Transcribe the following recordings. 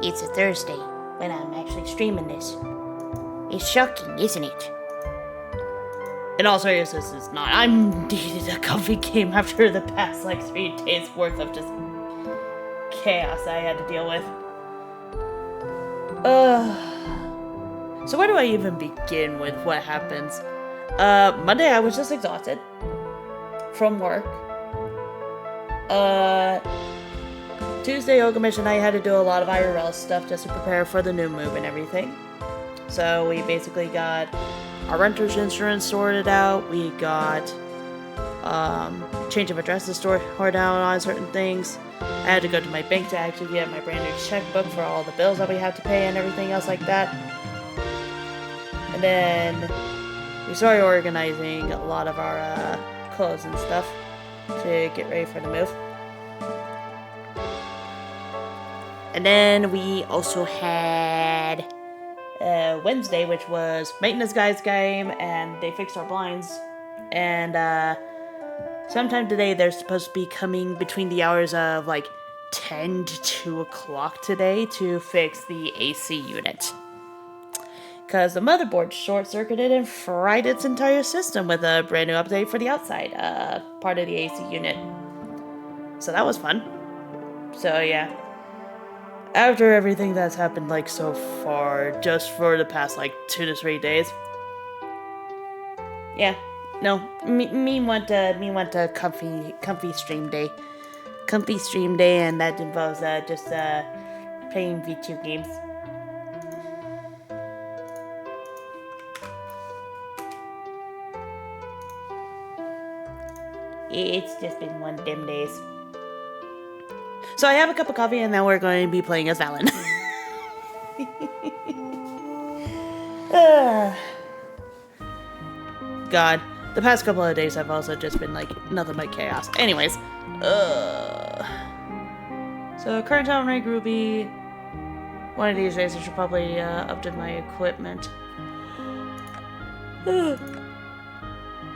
it's a Thursday when I'm actually streaming this. It's shocking, isn't it? In all seriousness, it's not. I'm needed a comfy game after the past, 3 days worth of just chaos I had to deal with. So where do I even begin with what happens? Monday I was just exhausted from work. Tuesday yoga mission, I had to do a lot of IRL stuff just to prepare for the new move and everything. So we basically got our renter's insurance sorted out. We got change of addresses sorted down on certain things. I had to go to my bank to actually get my brand new checkbook for all the bills that we have to pay and everything else like that. And then we started organizing a lot of our clothes and stuff to get ready for the move. And then we also had Wednesday, which was maintenance guys game, and they fixed our blinds. And sometime today, they're supposed to be coming between the hours of 10 to 2 o'clock today to fix the AC unit. Because the motherboard short-circuited and fried its entire system with a brand new update for the outside part of the AC unit. So that was fun. So yeah. After everything that's happened so far, just for the past 2 to 3 days. Yeah. No. Me want a comfy stream day. Comfy stream day, and that involves just playing video games. It's just been one of them days. So I have a cup of coffee, and now we're going to be playing as Valen. God, the past couple of days have also just been nothing but chaos. Anyways, so current time rank Ruby. One of these days I should probably update my equipment.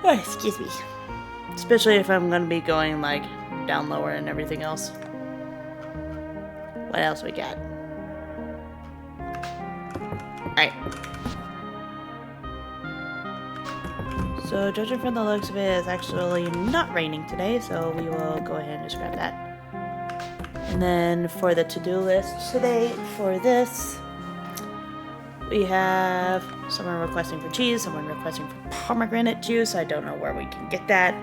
Excuse me. Especially if I'm gonna be going down lower and everything else. What else we got? Alright. So, judging from the looks of it, it's actually not raining today, so we will go ahead and just grab that. And then for the to-do list today, for this, we have someone requesting for cheese, someone requesting for pomegranate juice. I don't know where we can get that.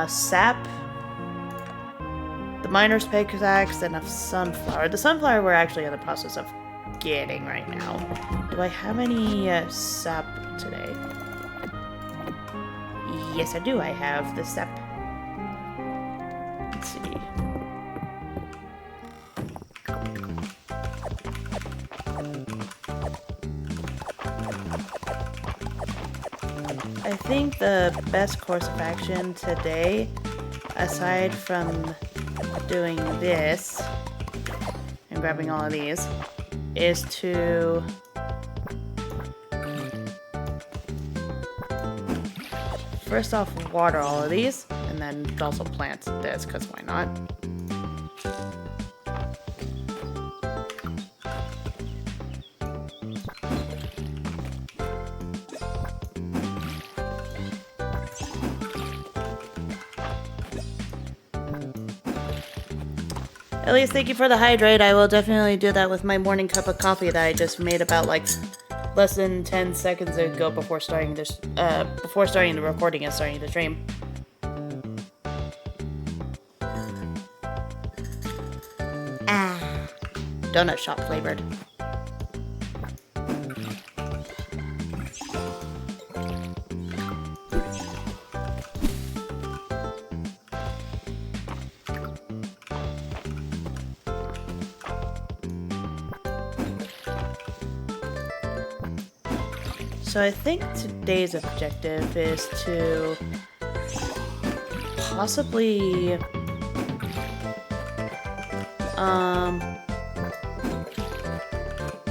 Sap. The miner's pickaxe, and a sunflower. The sunflower we're actually in the process of getting right now. Do I have any sap today? Yes, I do. I have the sap. Let's see. I think the best course of action today, aside from doing this and grabbing all of these, is to first off water all of these, and then also plant this, because why not? At least thank you for the hydrate. I will definitely do that with my morning cup of coffee that I just made about less than 10 seconds ago before starting this before starting the recording and starting the stream. Donut shop flavored. So I think today's objective is to possibly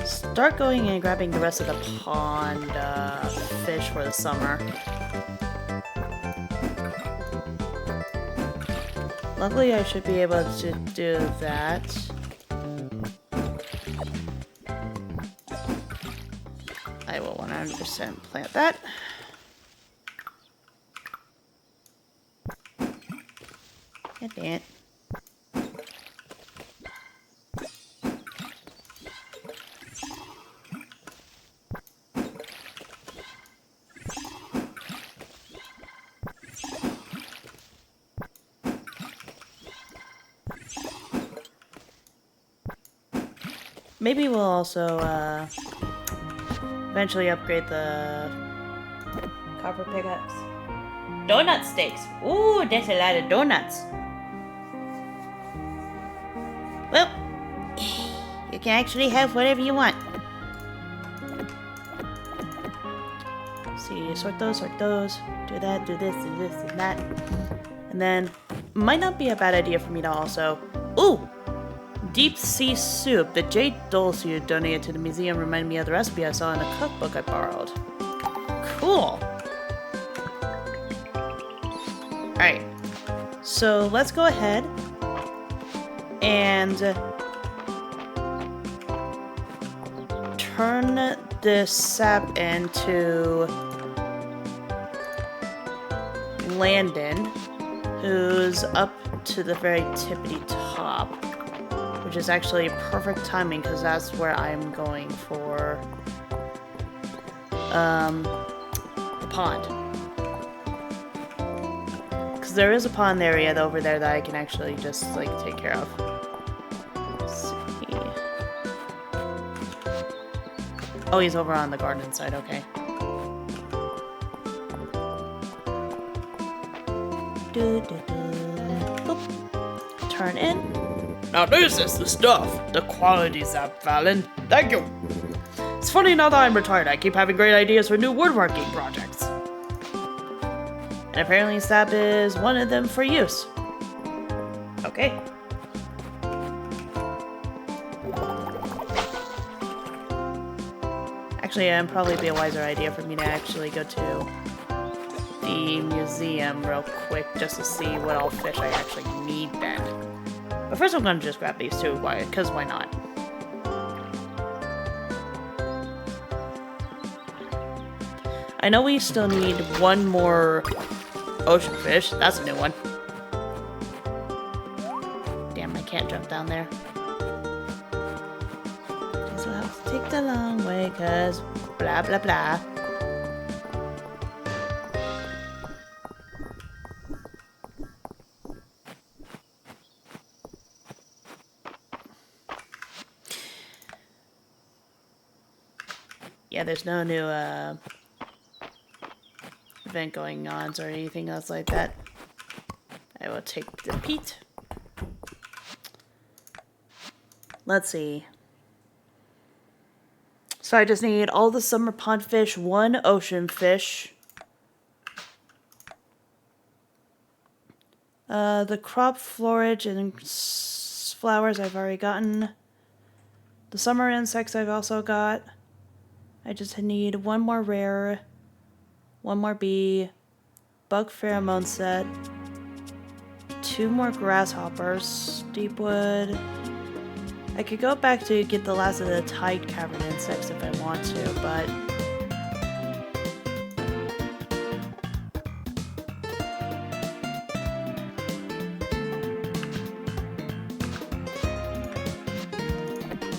start going and grabbing the rest of the pond fish for the summer. Luckily, I should be able to do that. 100% plant that. God damn it. Maybe we'll also eventually upgrade the copper pickaxe. Donut steaks. Ooh, that's a lot of donuts. Well, you can actually have whatever you want. See, sort those, do that, do this, and that. And then, might not be a bad idea for me to also... Ooh! Deep sea soup. The jade dolls you donated to the museum reminded me of the recipe I saw in a cookbook I borrowed. Cool! Alright. So, let's go ahead and turn this sap into Landon, who's up to the very tippity top, which is actually perfect timing because that's where I'm going for the pond. Because there is a pond area over there that I can actually just like take care of. Let's see. Oh, he's over on the garden side, okay. Boop. Turn in. Now this is the stuff. The quality Zap Valen. Thank you. It's funny now that I'm retired, I keep having great ideas for new woodworking projects. And apparently sap is one of them for use. Okay. Actually, it'd probably be a wiser idea for me to actually go to the museum real quick just to see what all fish I actually need then. But first I'm gonna just grab these two, because why not? I know we still need one more ocean fish. That's a new one. Damn, I can't jump down there. Guess we'll have to take the long way, because blah blah blah. Yeah, there's no new event going on or anything else like that. I will take the peat. Let's see. So I just need all the summer pond fish, one ocean fish. The crop forage and flowers I've already gotten. The summer insects I've also got. I just need one more rare, one more bee, bug pheromone set, 2 more grasshoppers, deep wood. I could go back to get the last of the tide cavern insects if I want to, but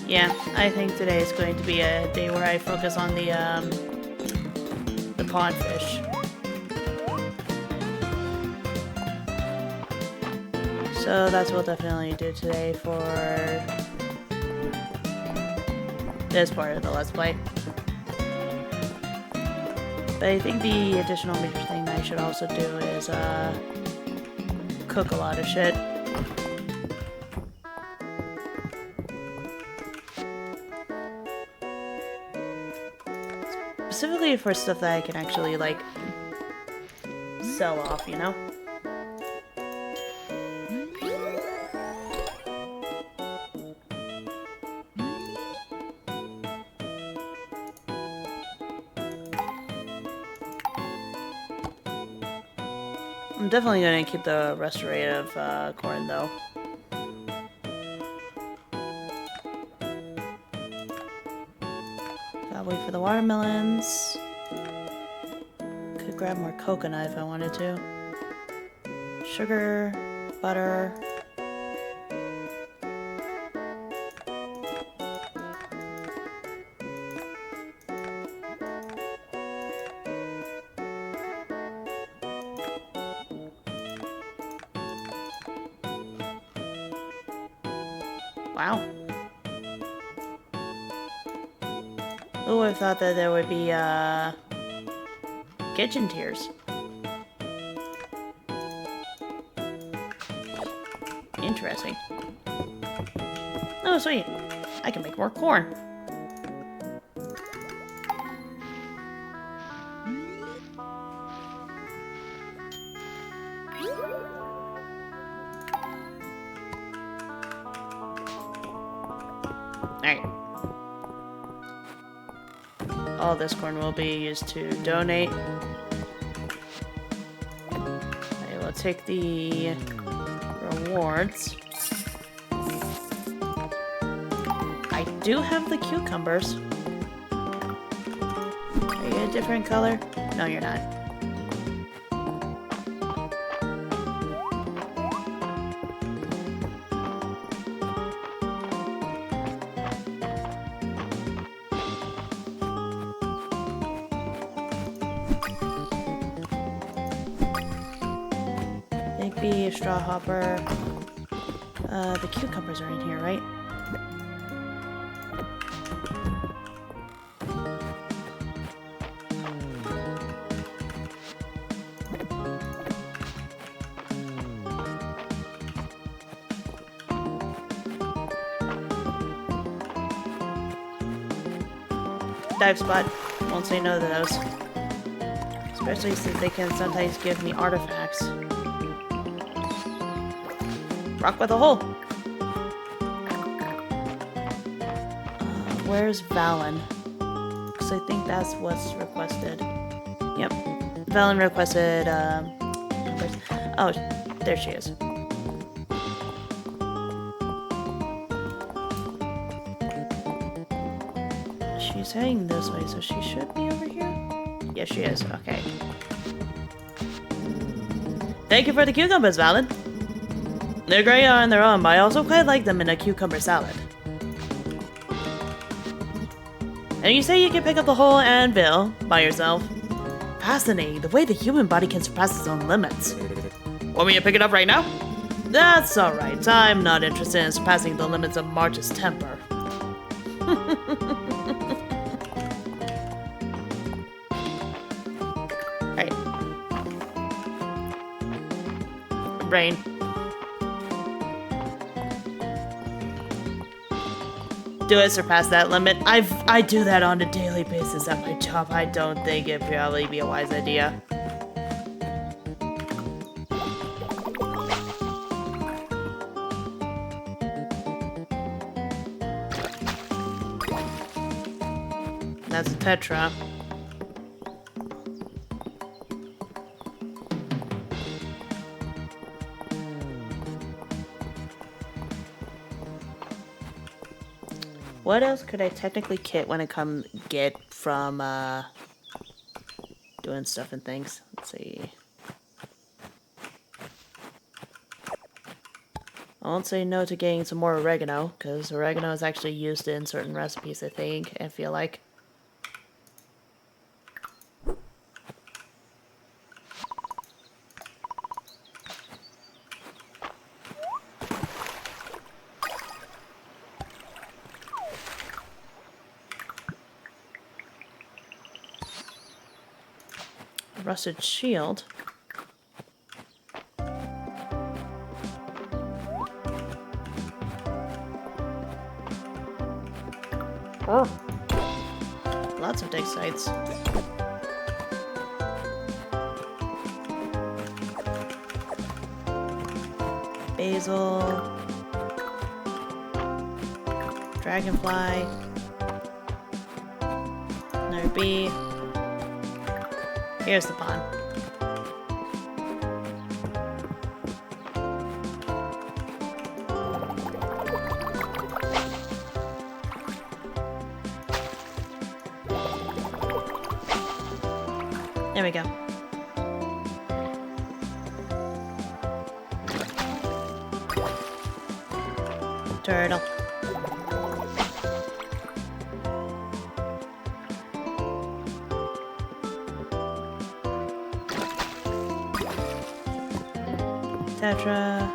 yeah, I think today is going to be a day where I focus on the pond fish. So that's what we'll definitely do today for this part of the Let's Play. But I think the additional major thing that I should also do is cook a lot of shit. Specifically for stuff that I can actually, like, sell off, you know? I'm definitely going to keep the restorative corn, though. Gotta wait for the watermelons. could grab more coconut if I wanted to. Sugar, butter. Wow. Who would have thought that there would be, kitchen tiers? Interesting. Oh, sweet. I can make more corn. Alright. All this corn will be used to donate. I will take the rewards. I do have the cucumbers. Are you a different color? No, you're not. Big bee, straw hopper. The cucumbers are in here, right? Dive spot. Won't say no to those. Especially since they can sometimes give me artifacts. Rock with a hole. Where's Valen? Because I think that's what's requested. Yep. Valen requested, oh, there she is. She's heading this way, so she should be over here? Yes, she is. Okay. Thank you for the cucumbers, Valen. They're great on their own, but I also quite like them in a cucumber salad. And you say you can pick up the whole anvil by yourself? Fascinating, the way the human body can surpass its own limits. Want me to pick it up right now? That's alright, I'm not interested in surpassing the limits of March's temper. Alright. Brain. Do I surpass that limit? I do that on a daily basis at my job. I don't think it'd probably be a wise idea. That's a tetra. What else could I technically get from doing stuff and things? Let's see. I won't say no to getting some more oregano, because oregano is actually used in certain recipes, I think, and feel like. Rusted shield. Oh, lots of dig sites. Basil, dragonfly, another bee. Here's the pond. There we go. turtle. Tetra.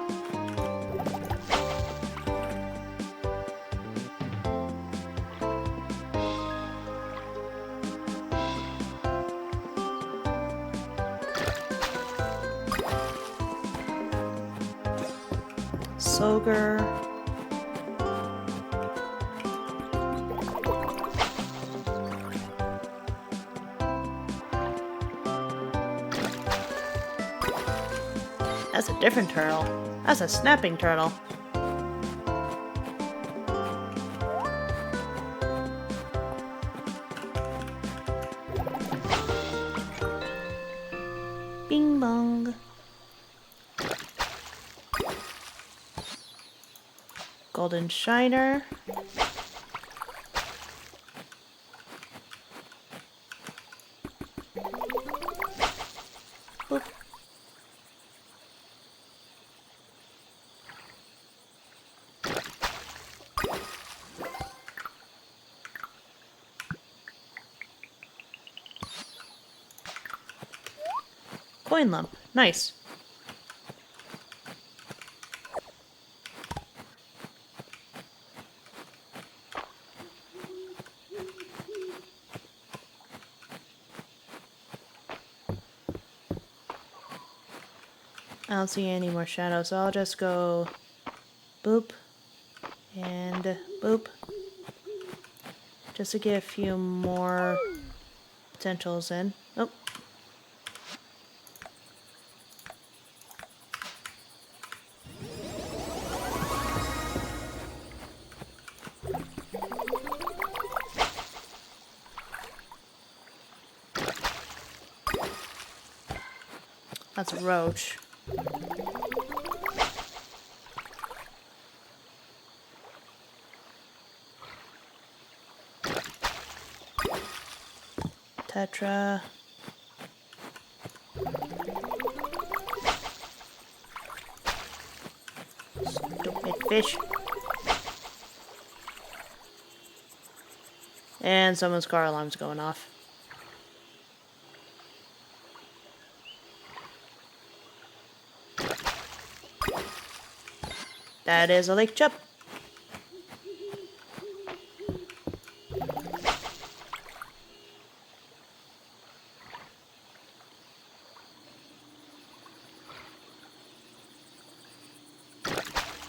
Soger. That's a different turtle. That's a snapping turtle. Bing bong. Golden Shiner. Boop. Coin lump. Nice. I don't see any more shadows, so I'll just go boop and boop. Just to get a few more potentials in. Oh. That's a roach. Tetra. Stupid fish. And someone's car alarm's going off. That is a lake chub.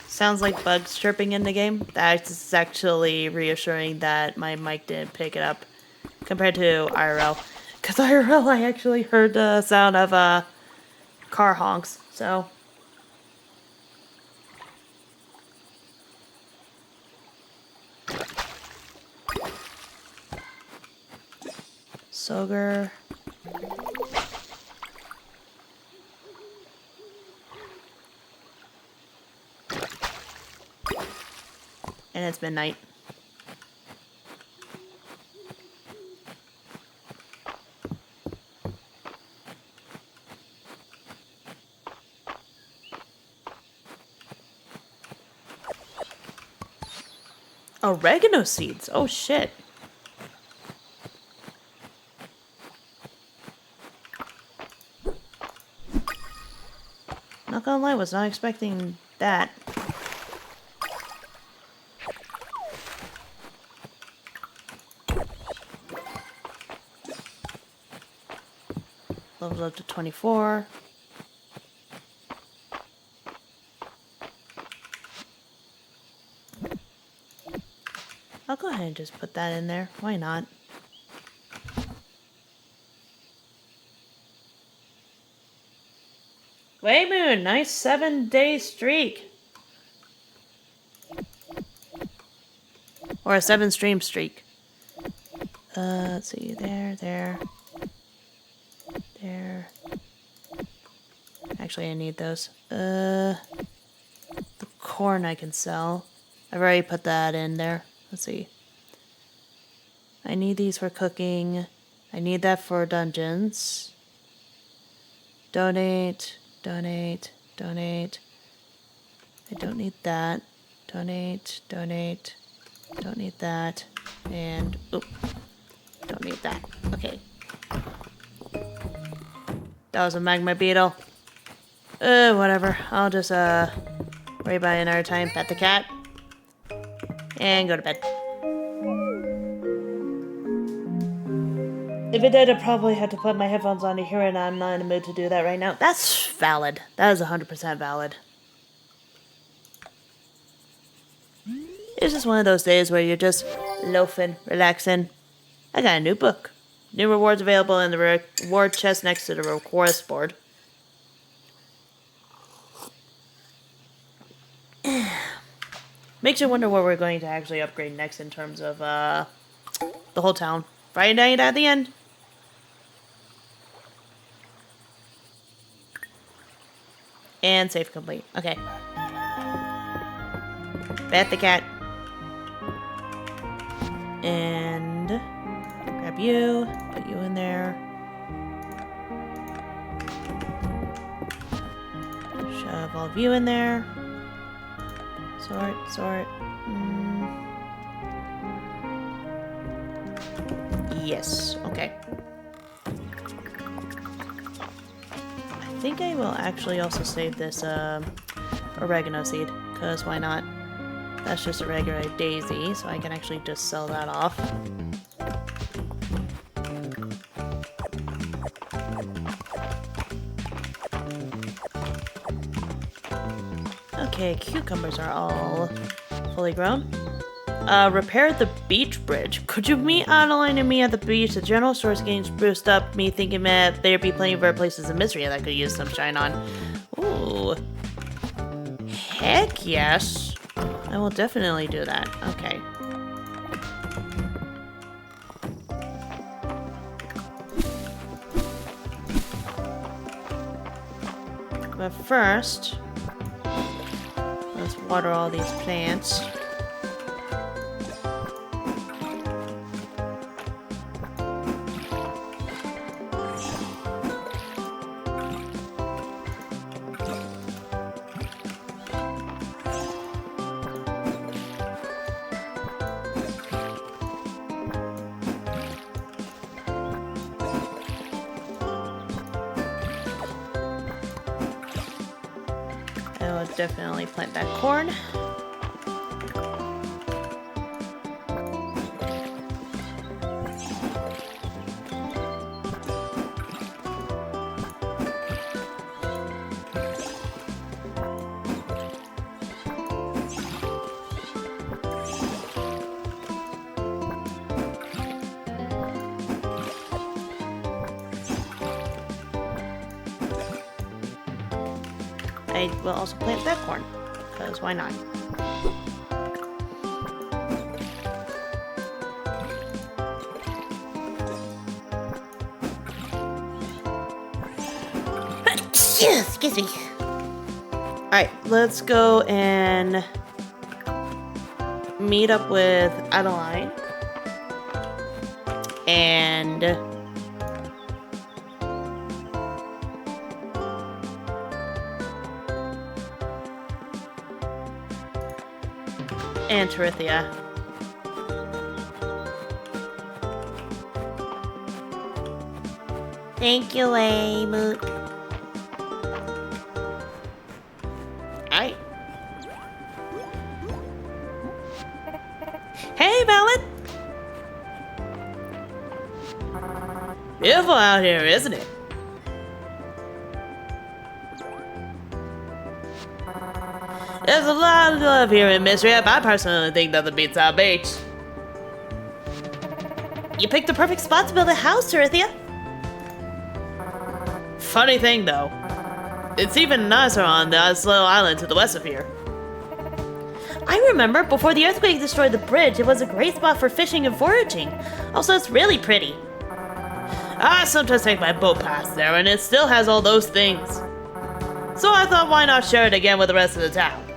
Sounds like bugs chirping in the game. That's actually reassuring that my mic didn't pick it up compared to IRL. Because IRL, I actually heard the sound of car honks. So Soger. And it's midnight. Oregano seeds. Oh shit. Not gonna lie, was not expecting that. Leveled up to 24. I'll go ahead and just put that in there. Why not? Waymoon, nice 7-day streak. Or a 7-stream streak. Let's see, there. Actually, I need those. The corn I can sell. I've already put that in there. Let's see. I need these for cooking. I need that for dungeons. Donate. I don't need that. Donate, donate. Don't need that. And, oop. Don't need that. Okay. That was a magma beetle. Whatever. I'll just, worry about it another time. Pet the cat. And go to bed. If it did, I'd probably have to put my headphones on to hear it, and I'm not in the mood to do that right now. That's valid. That is 100% valid. It's just one of those days where you're just loafing, relaxing. I got a new book. New rewards available in the reward chest next to the request board. Makes you wonder what we're going to actually upgrade next in terms of the whole town. Friday night at the end. And save complete. Okay. Pet the cat. And grab you. Put you in there. Shove all of you in there. Sort, sort. Yes. Okay. I think I will actually also save this oregano seed, because why not? That's just a regular daisy, so I can actually just sell that off. Okay, cucumbers are all fully grown. Repair the beach bridge. Could you meet Adeline and me at the beach? The general store's getting spruced up, me thinking that there'd be plenty of other places in Mistria that could use some shine on. Ooh. Heck yes. I will definitely do that. Okay. But first, let's water all these plants. I will definitely plant that corn. I will also plant that corn, because why not? Excuse me. Alright, let's go and meet up with Adeline. And Tarithia. Thank you, Moot. Alright. Hey, Valen! Beautiful out here, isn't it? There's a lot of love here in Mistria, but I personally think nothing beats our beach. You picked the perfect spot to build a house, Tarithia. Funny thing, though. It's even nicer on this little island to the west of here. I remember, before the earthquake destroyed the bridge, it was a great spot for fishing and foraging. Also, it's really pretty. I sometimes take my boat past there, and it still has all those things. So I thought, why not share it again with the rest of the town?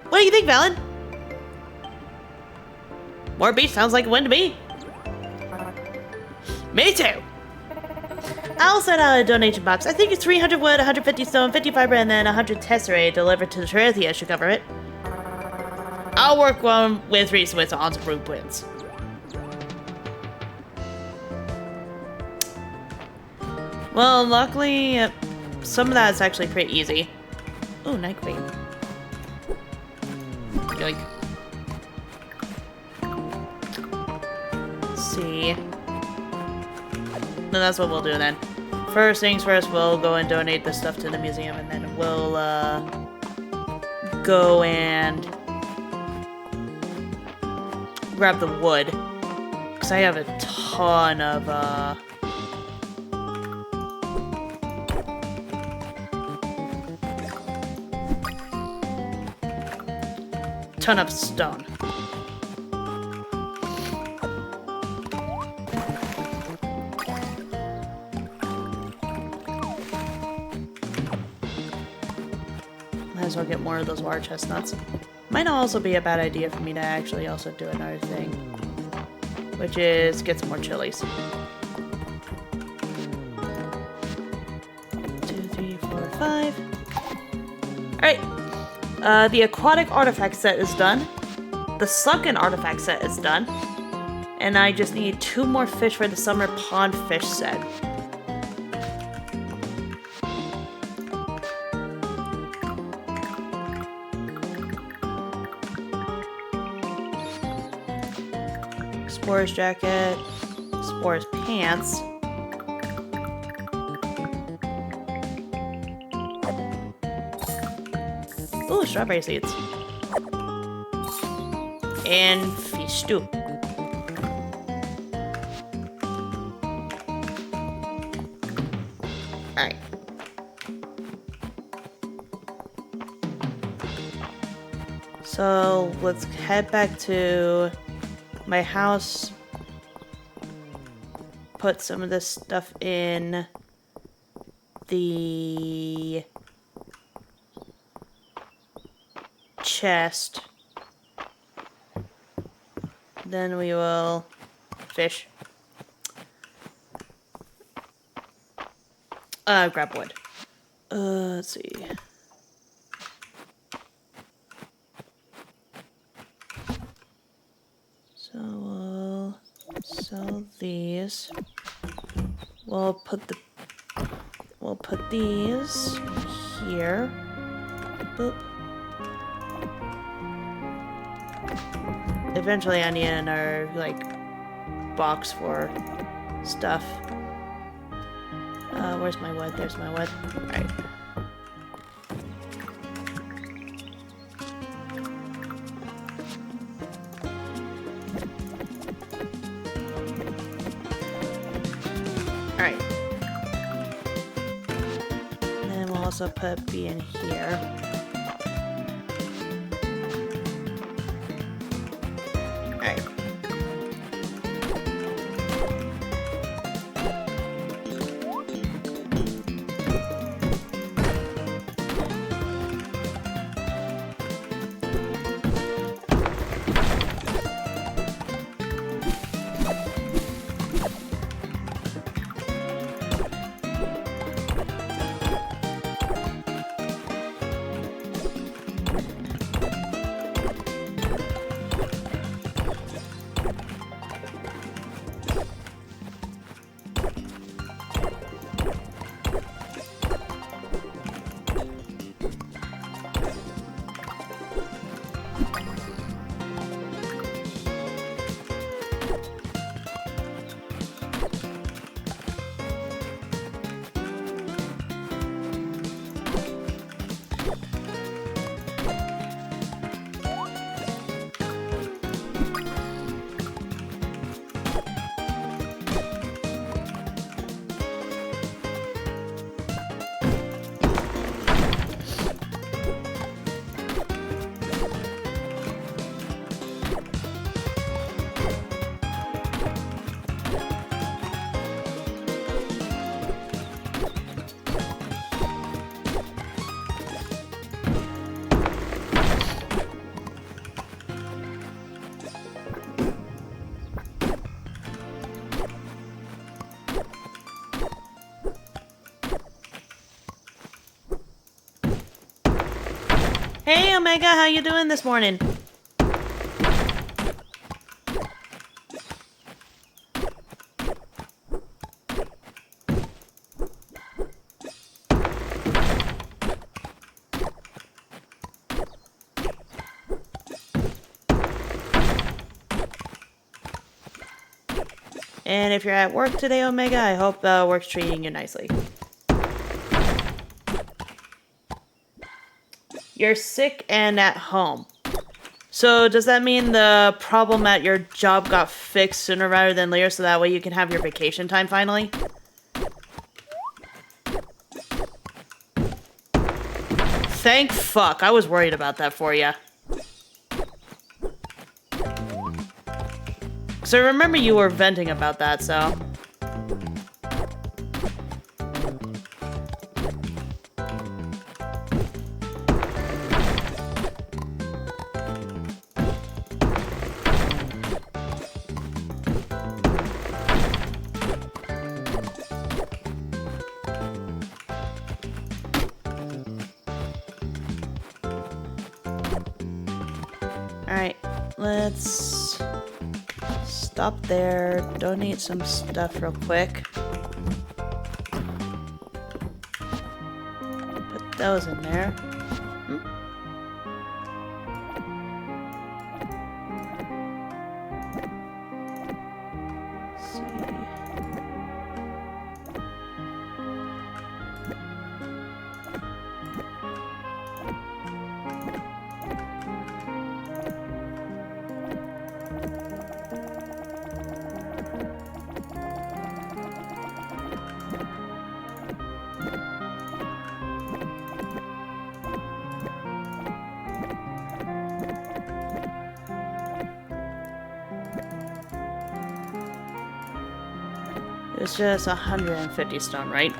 What do you think, Valen? More beach sounds like a win to me. Me too. I'll send out a donation box. I think it's 300 wood, 150 stone, 50 fiber, and then 100 tesserae delivered to the Tarithia should cover it. I'll work with Reese with on some blueprints. Well, luckily, some of that is actually pretty easy. Oh, night queen. Yoink. Let's see. No, that's what we'll do then. First things first, we'll go and donate the stuff to the museum, and then we'll go and grab the wood. Because I have a ton of stone. Might as well get more of those water chestnuts. Might also be a bad idea for me to actually also do another thing, which is get some more chilies. 2, 3, 4, 5. Alright. The aquatic artifact set is done. The sunken artifact set is done. And I just need 2 more fish for the summer pond fish set. Explorer's jacket, Explorer's pants. Ooh, strawberry seeds. And fish stew. Alright. So let's head back to my house. Put some of this stuff in the chest. Then we will fish. Grab wood. Let's see. So we'll sell these. We'll put these here. Boop. Eventually I need another, like, box for stuff. Where's my wood? There's my wood. Alright. Alright. And then we'll also put B in here. Hey Omega, how you doing this morning? And if you're at work today, Omega, I hope work's treating you nicely. You're sick and at home. So does that mean the problem at your job got fixed sooner rather than later so that way you can have your vacation time finally? Thank fuck. I was worried about that for you. So I remember you were venting about that, so... Alright, let's stop there, donate some stuff real quick. Put those in there. Let's see. It was just 150 stone, right?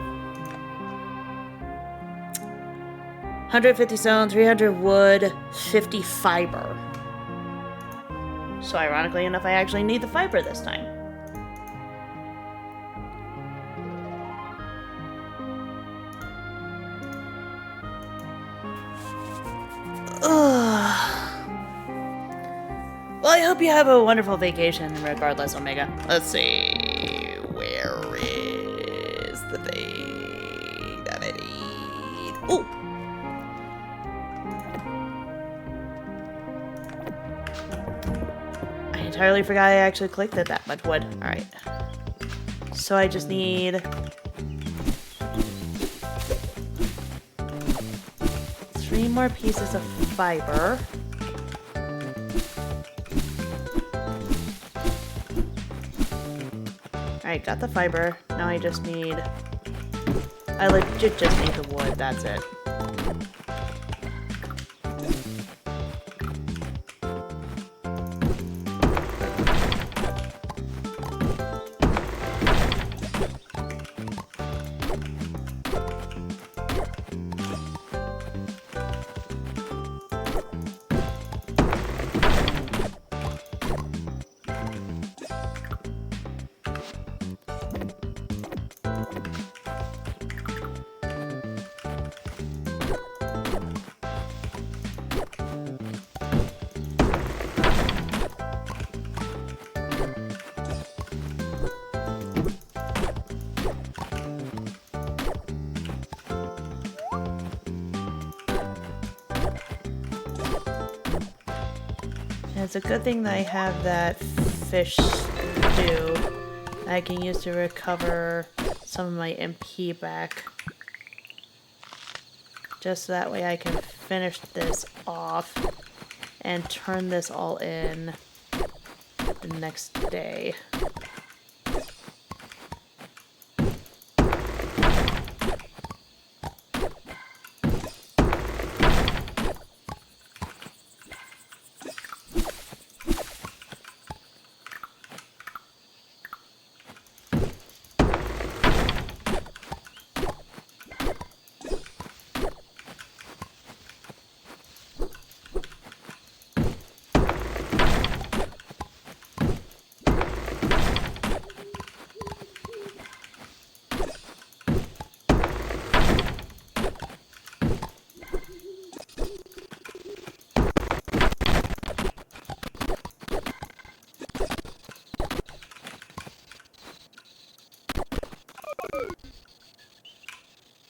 150 stone, 300 wood, 50 fiber. So ironically enough, I actually need the fiber this time. Well, I hope you have a wonderful vacation regardless, Omega. Let's see. Where is the thing that I need? Ooh! I entirely forgot I actually clicked it that much wood. Alright. So I just need... 3 more pieces of fiber. Alright, got the fiber. Now I just need... I legit just need the wood, that's it. And it's a good thing that I have that fish stew that I can use to recover some of my MP back. Just so that way I can finish this off and turn this all in the next day.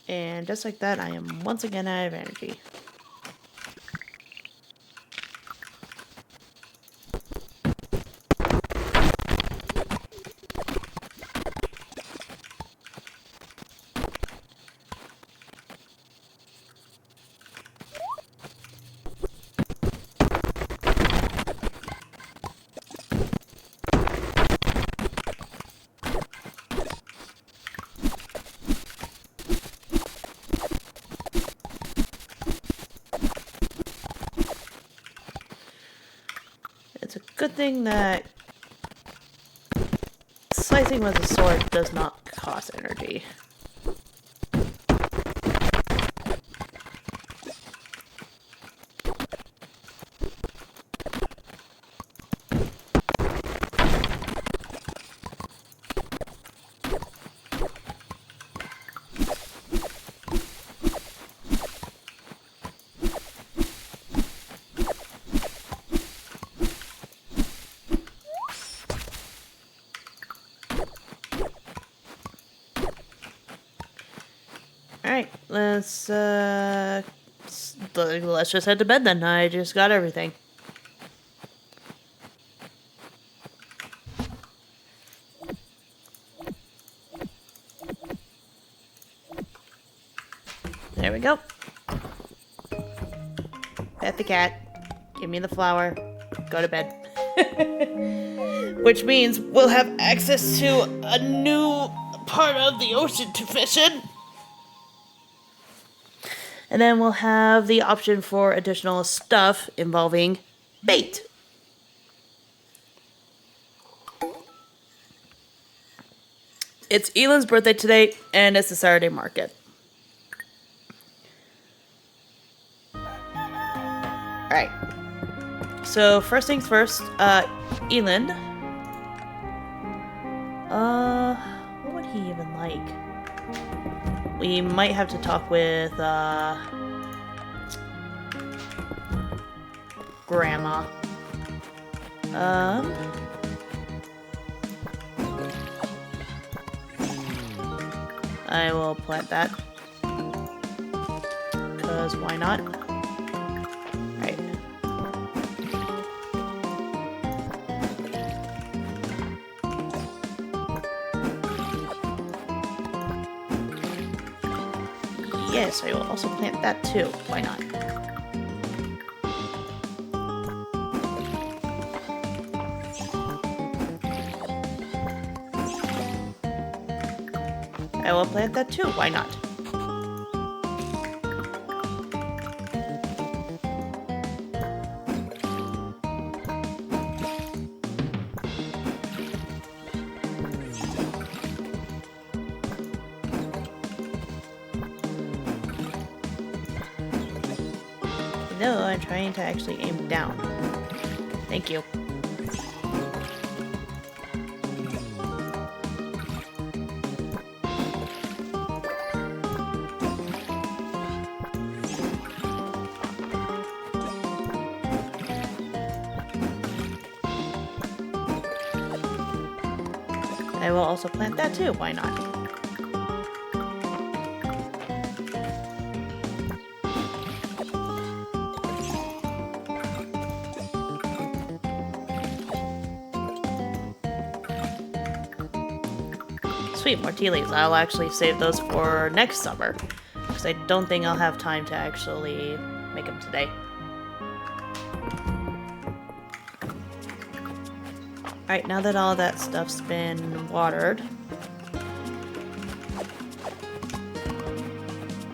And just like that, I am once again out of energy. It's a good thing that slicing with a sword does not cost energy. Alright, let's just head to bed then. I just got everything. There we go. Pet the cat. Give me the flower. Go to bed. Which means we'll have access to a new part of the ocean to fish in. And then we'll have the option for additional stuff involving bait. It's Elin's birthday today, and it's the Saturday market. Alright. So, first things first, Elin. What would he even like? We might have to talk with, Grandma. I will plant that. Because why not? Alright. Yes, I will also plant that too. Why not? I will plant that too. Why not? No, I'm trying to actually aim down. Thank you. I will also plant that too. Why not? Sweet, more tea leaves. I'll actually save those for next summer, because I don't think I'll have time to actually make them today. Alright, now that all that stuff's been watered, I'm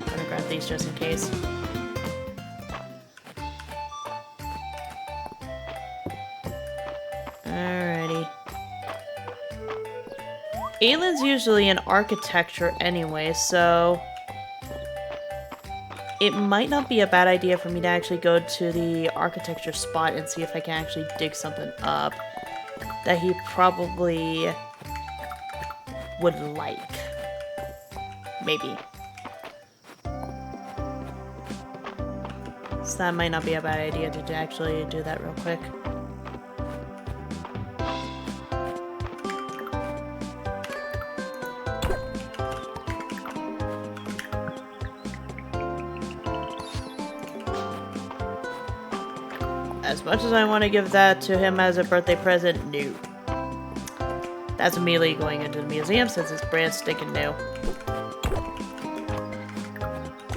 gonna grab these just in case. Alrighty. Aylin's usually in architecture anyway, so it might not be a bad idea for me to actually go to the architecture spot and see if I can actually dig something up that he probably would like. Maybe. So that might not be a bad idea to actually do that real quick. As much as I want to give that to him as a birthday present, no. That's immediately going into the museum since it's brand stinking new.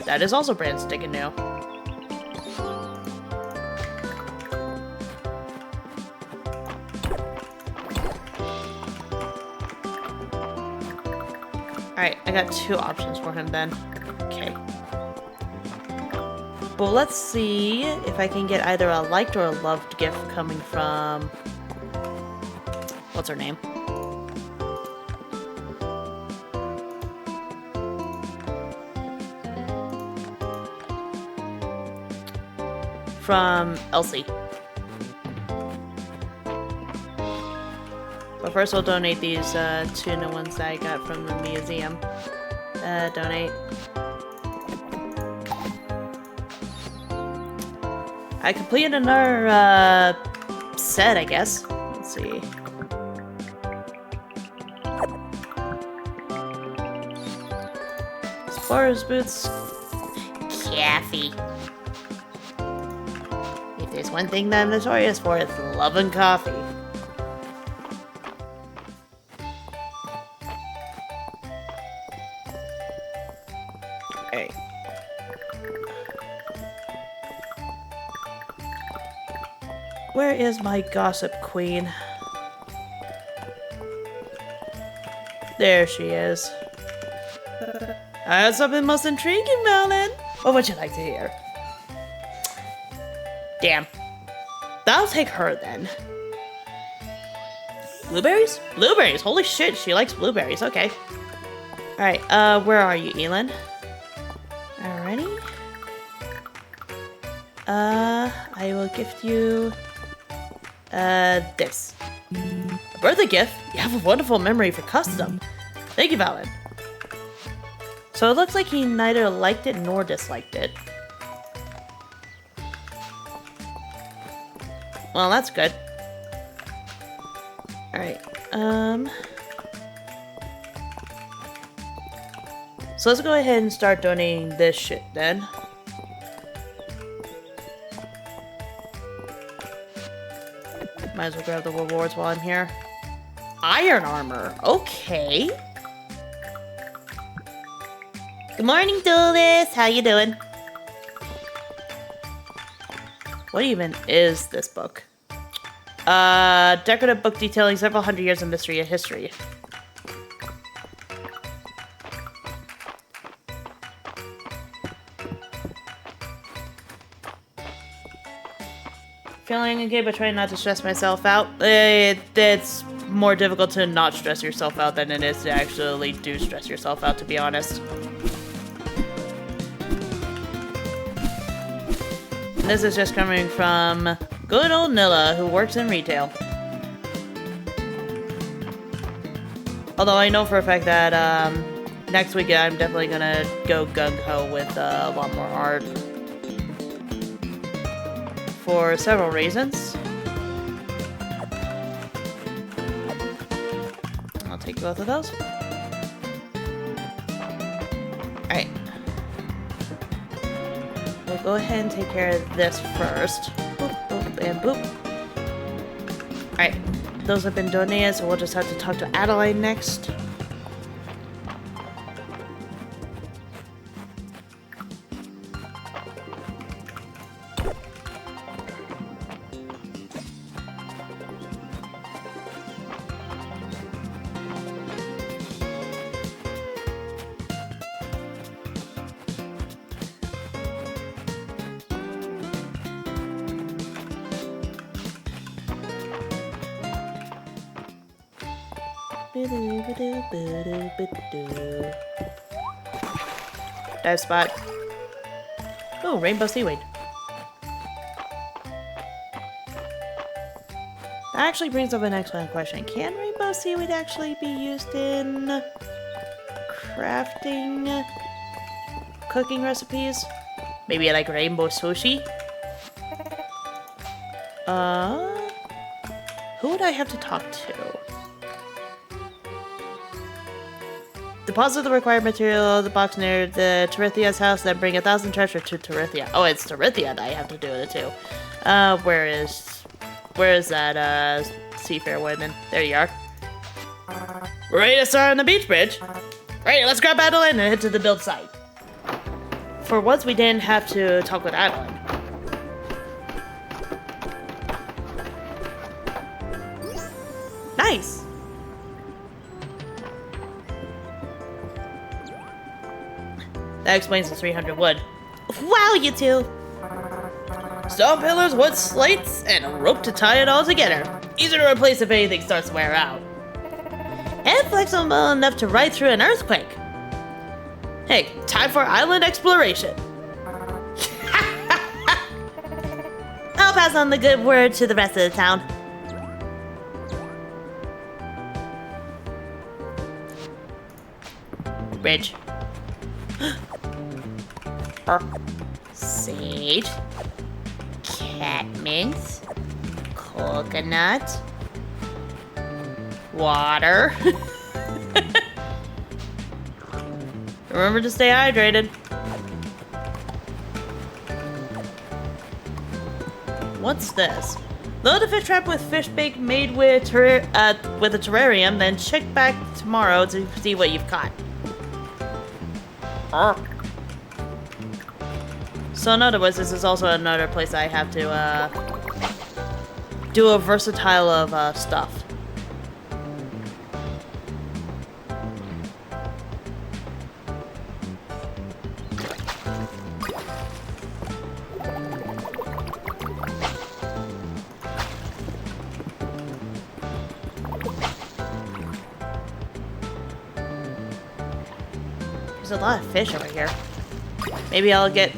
That is also brand stinking new. Alright, I got two options for him then. Okay. But let's see if I can get either a liked or a loved gift coming from... What's her name? From Elsie. But first we'll donate these two new ones that I got from the museum. Donate. I completed another set, I guess. Let's see. Explorer's boots. Coffee. If there's one thing that I'm notorious for, it's loving coffee. Alright. Where is my gossip queen? There she is. I have something most intriguing, Melon. What would you like to hear? Damn. I'll take her then. Blueberries? Blueberries! Holy shit, she likes blueberries. Okay. Alright, where are you, Elin? Alrighty. I will gift you... this. A birthday gift? You have a wonderful memory for custom. Thank you, Valen. So it looks like he neither liked it nor disliked it. Well, that's good. Alright, so let's go ahead and start donating this shit then. Might as well grab the rewards while I'm here. Iron armor, okay. Good morning, Dulles. How you doing? What even is this book? Decorative book detailing several hundred years of Mistria history. Feeling okay, but trying not to stress myself out. It's more difficult to not stress yourself out than it is to actually do stress yourself out, to be honest. And this is just coming from good old Nilla, who works in retail. Although I know for a fact that next week I'm definitely gonna go gung-ho with a lot more art. For several reasons. I'll take both of those. Alright. We'll go ahead and take care of this first. Boop, boop, and boop. Alright. Those have been donated, so we'll just have to talk to Adeline next. Dive spot. Oh, rainbow seaweed. That actually brings up an excellent question. Can rainbow seaweed actually be used in crafting cooking recipes? Maybe like rainbow sushi? Who would I have to talk to? Deposit the required material of the box near the Terithia's house, then bring 1,000 treasure to Terithia. Oh, it's Terithia that I have to do it too. Where is that, seafair woman? There you are. Ready to start on the beach bridge? Right, let's grab Adeline and head to the build site. For once, we didn't have to talk with Adeline. Nice! That explains the 300 wood. Wow, you two! Stone pillars, wood slates, and a rope to tie it all together. Easy to replace if anything starts to wear out. And flexible enough to ride through an earthquake. Hey, time for island exploration. I'll pass on the good word to the rest of the town. Bridge. Sage. Catmint. Coconut. Water. Remember to stay hydrated. What's this? Load a fish trap with fish bait made with a terrarium, then check back tomorrow to see what you've caught. So in other words, this is also another place I have to do a versatile of stuff. There's a lot of fish over here. Maybe I'll get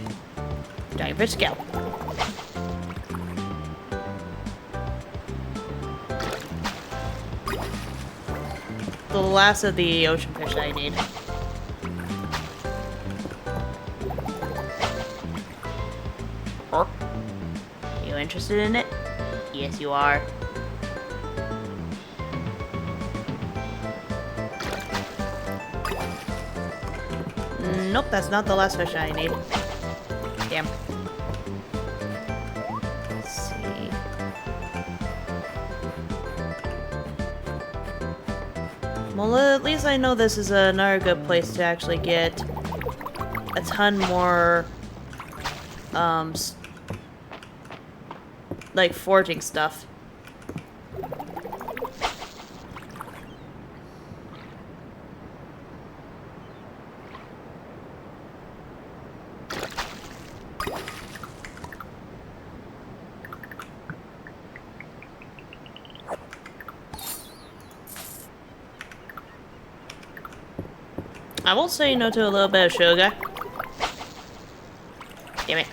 giant fish scale. The last of the ocean fish I need. You interested in it? Yes, you are. Nope, that's not the last fish I need. Damn. Let's see. Well, at least I know this is another good place to actually get a ton more, like foraging stuff. I will say no to a little bit of sugar. Damn it.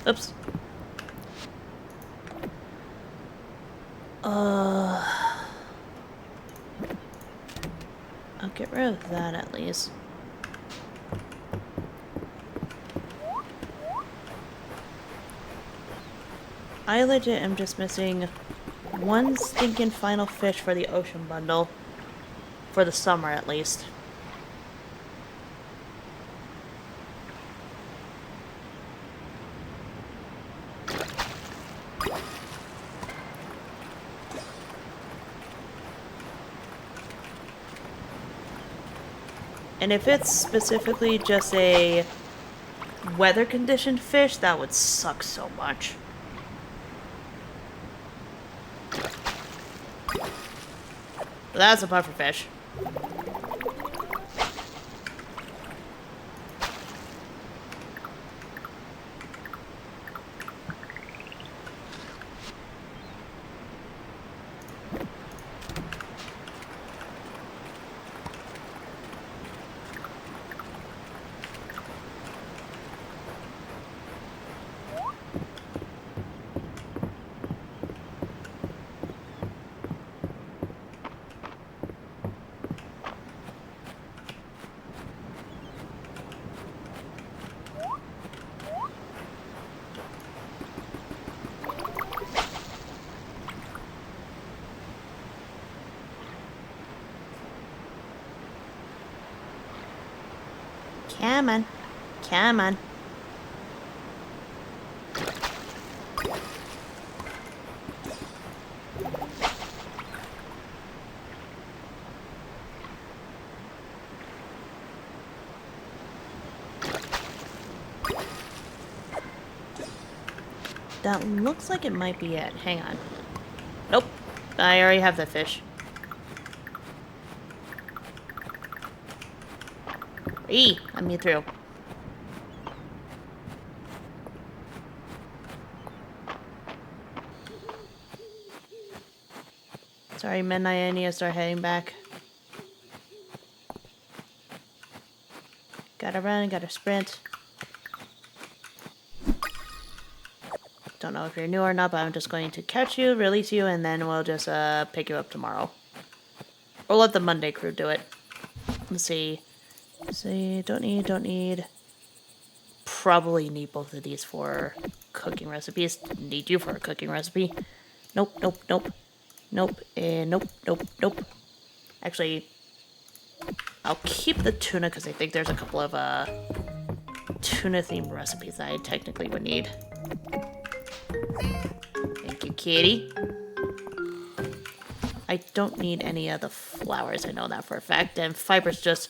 Oops. I'll get rid of that at least. I legit am just missing one stinking final fish for the ocean bundle. For the summer at least. And if it's specifically just a weather conditioned fish, that would suck so much. That's a puffer fish. Come on. Come on. That looks like it might be it. Hang on. Nope. I already have that fish. Let me through. Sorry, Midnight, I need to start heading back. Gotta run, gotta sprint. Don't know if you're new or not, but I'm just going to catch you, release you, and then we'll just pick you up tomorrow. Or let the Monday crew do it. Let's see. Don't need. Probably need both of these for cooking recipes. Need you for a cooking recipe. Nope. Nope. Actually, I'll keep the tuna because I think there's a couple of tuna-themed recipes that I technically would need. Thank you, kitty. I don't need any of the flowers, I know that for a fact, and fiber's just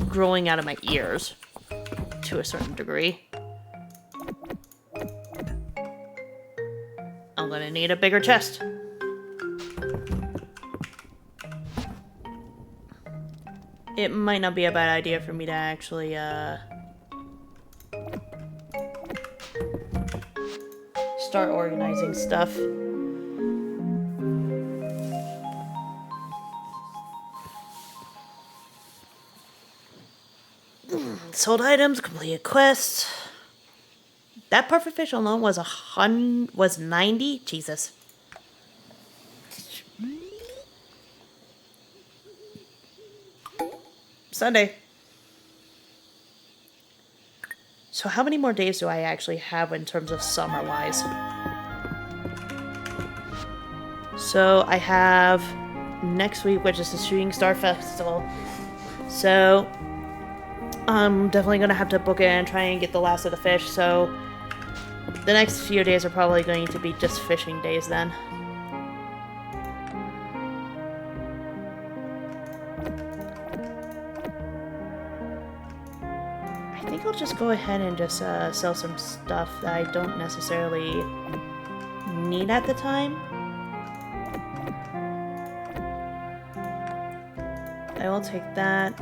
growing out of my ears to a certain degree. I'm gonna need a bigger chest. It might not be a bad idea for me to actually, start organizing stuff. Sold items, completed quests. That perfect fish alone was 90? Jesus. Sunday. So how many more days do I actually have in terms of summer-wise? So I have next week, which is the Shooting Star Festival. So I'm definitely going to have to book it and try and get the last of the fish. So the next few days are probably going to be just fishing days then. I think I'll just go ahead and just sell some stuff that I don't necessarily need at the time. I will take that.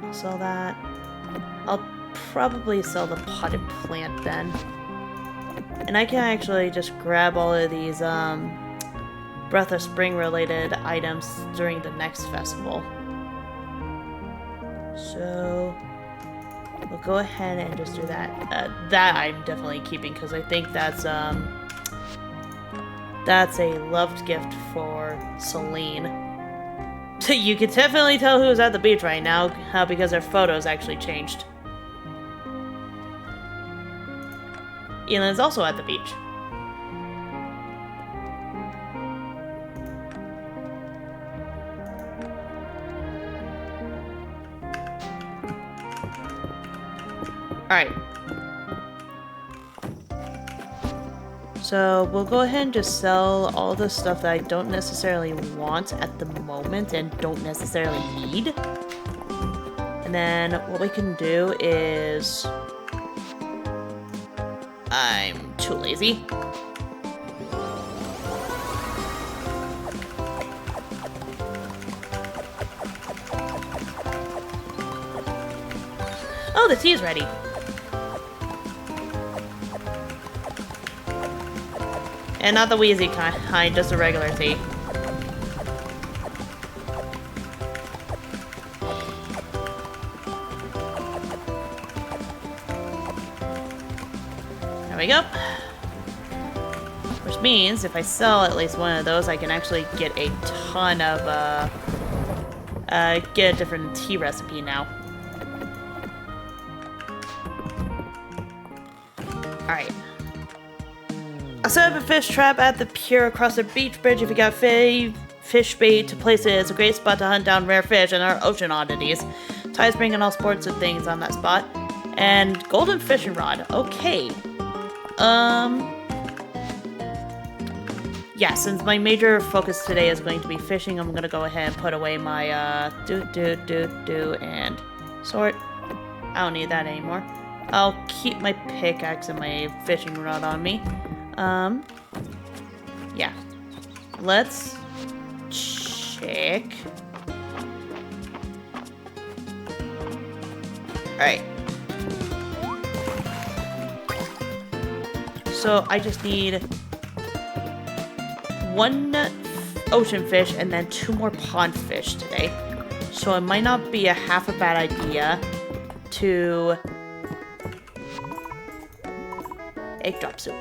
I'll sell that. I'll probably sell the potted plant then. And I can actually just grab all of these Breath of Spring related items during the next festival. So we'll go ahead and just do that. That I'm definitely keeping because I think that's a loved gift for Celine. So you can definitely tell who's at the beach right now because their photos actually changed. Ellen's also at the beach. Alright. So we'll go ahead and just sell all the stuff that I don't necessarily want at the moment and don't necessarily need. And then what we can do is... I'm too lazy. Oh, the tea is ready. And not the wheezy kind, just a regular tea. There we go. Which means if I sell at least one of those, I can actually get a ton of, get a different tea recipe now. Alright. I set up a fish trap at the pier across the beach bridge. If you got fish bait to place it, it's a great spot to hunt down rare fish and our ocean oddities. Ties bringing all sorts of things on that spot. And golden fishing rod. Okay. Yeah, since my major focus today is going to be fishing, I'm gonna go ahead and put away my, and sword. I don't need that anymore. I'll keep my pickaxe and my fishing rod on me. Yeah. Let's check. Alright. So I just need 1 ocean fish and then 2 more pond fish today. So it might not be half a bad idea to egg drop soup.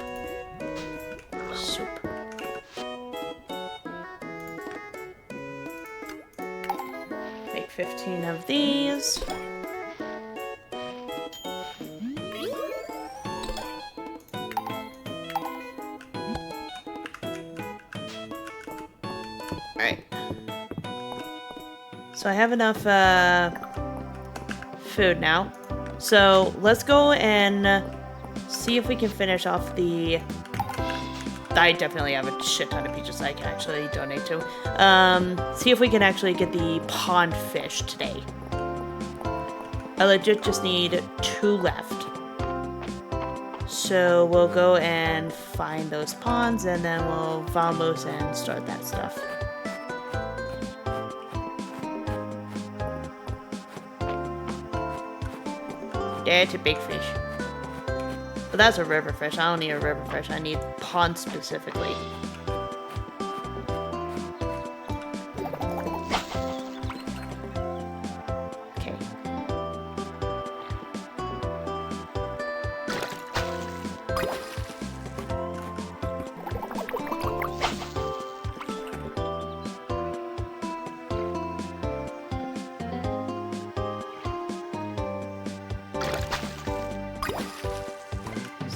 Make 15 of these. Alright. So I have enough food now. So let's go and see if we can finish off the... I definitely have a shit ton of peaches I can actually donate to. See if we can actually get the pond fish today. I legit just need 2 left. So we'll go and find those ponds and then we'll vamos and start that stuff. That's a big fish. But that's a river fish. I don't need a river fish. I need pond specifically. Okay.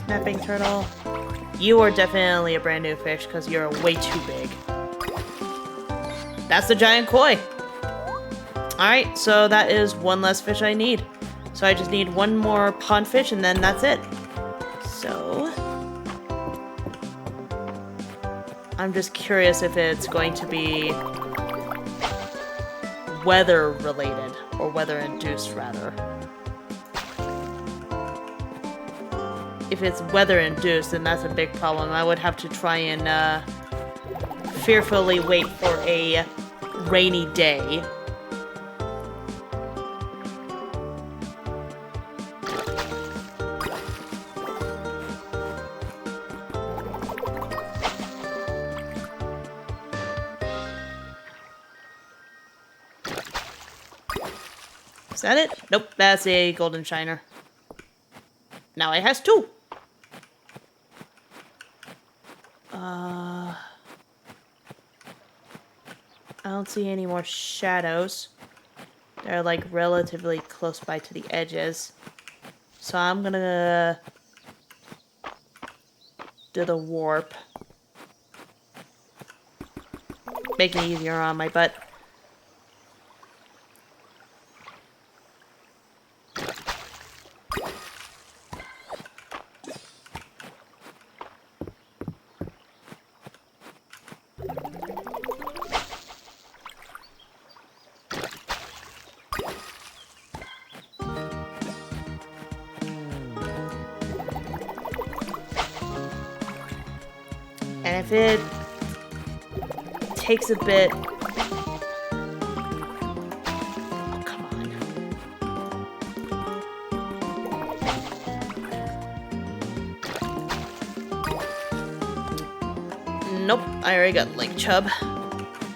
Snapping turtle. You are definitely a brand new fish because you're way too big. That's the giant koi. Alright, so that is 1 less fish I need. So I just need 1 more pond fish and then that's it. So... I'm just curious if it's going to be weather related or weather induced rather. If it's weather-induced, then that's a big problem. I would have to try and fearfully wait for a rainy day. Is that it? Nope, that's a golden shiner. Now it has 2. I don't see any more shadows. They're like relatively close by to the edges. So I'm gonna do the warp. Make it easier on my butt. And if it takes a bit... Oh, come on. Nope, I already got lake chub.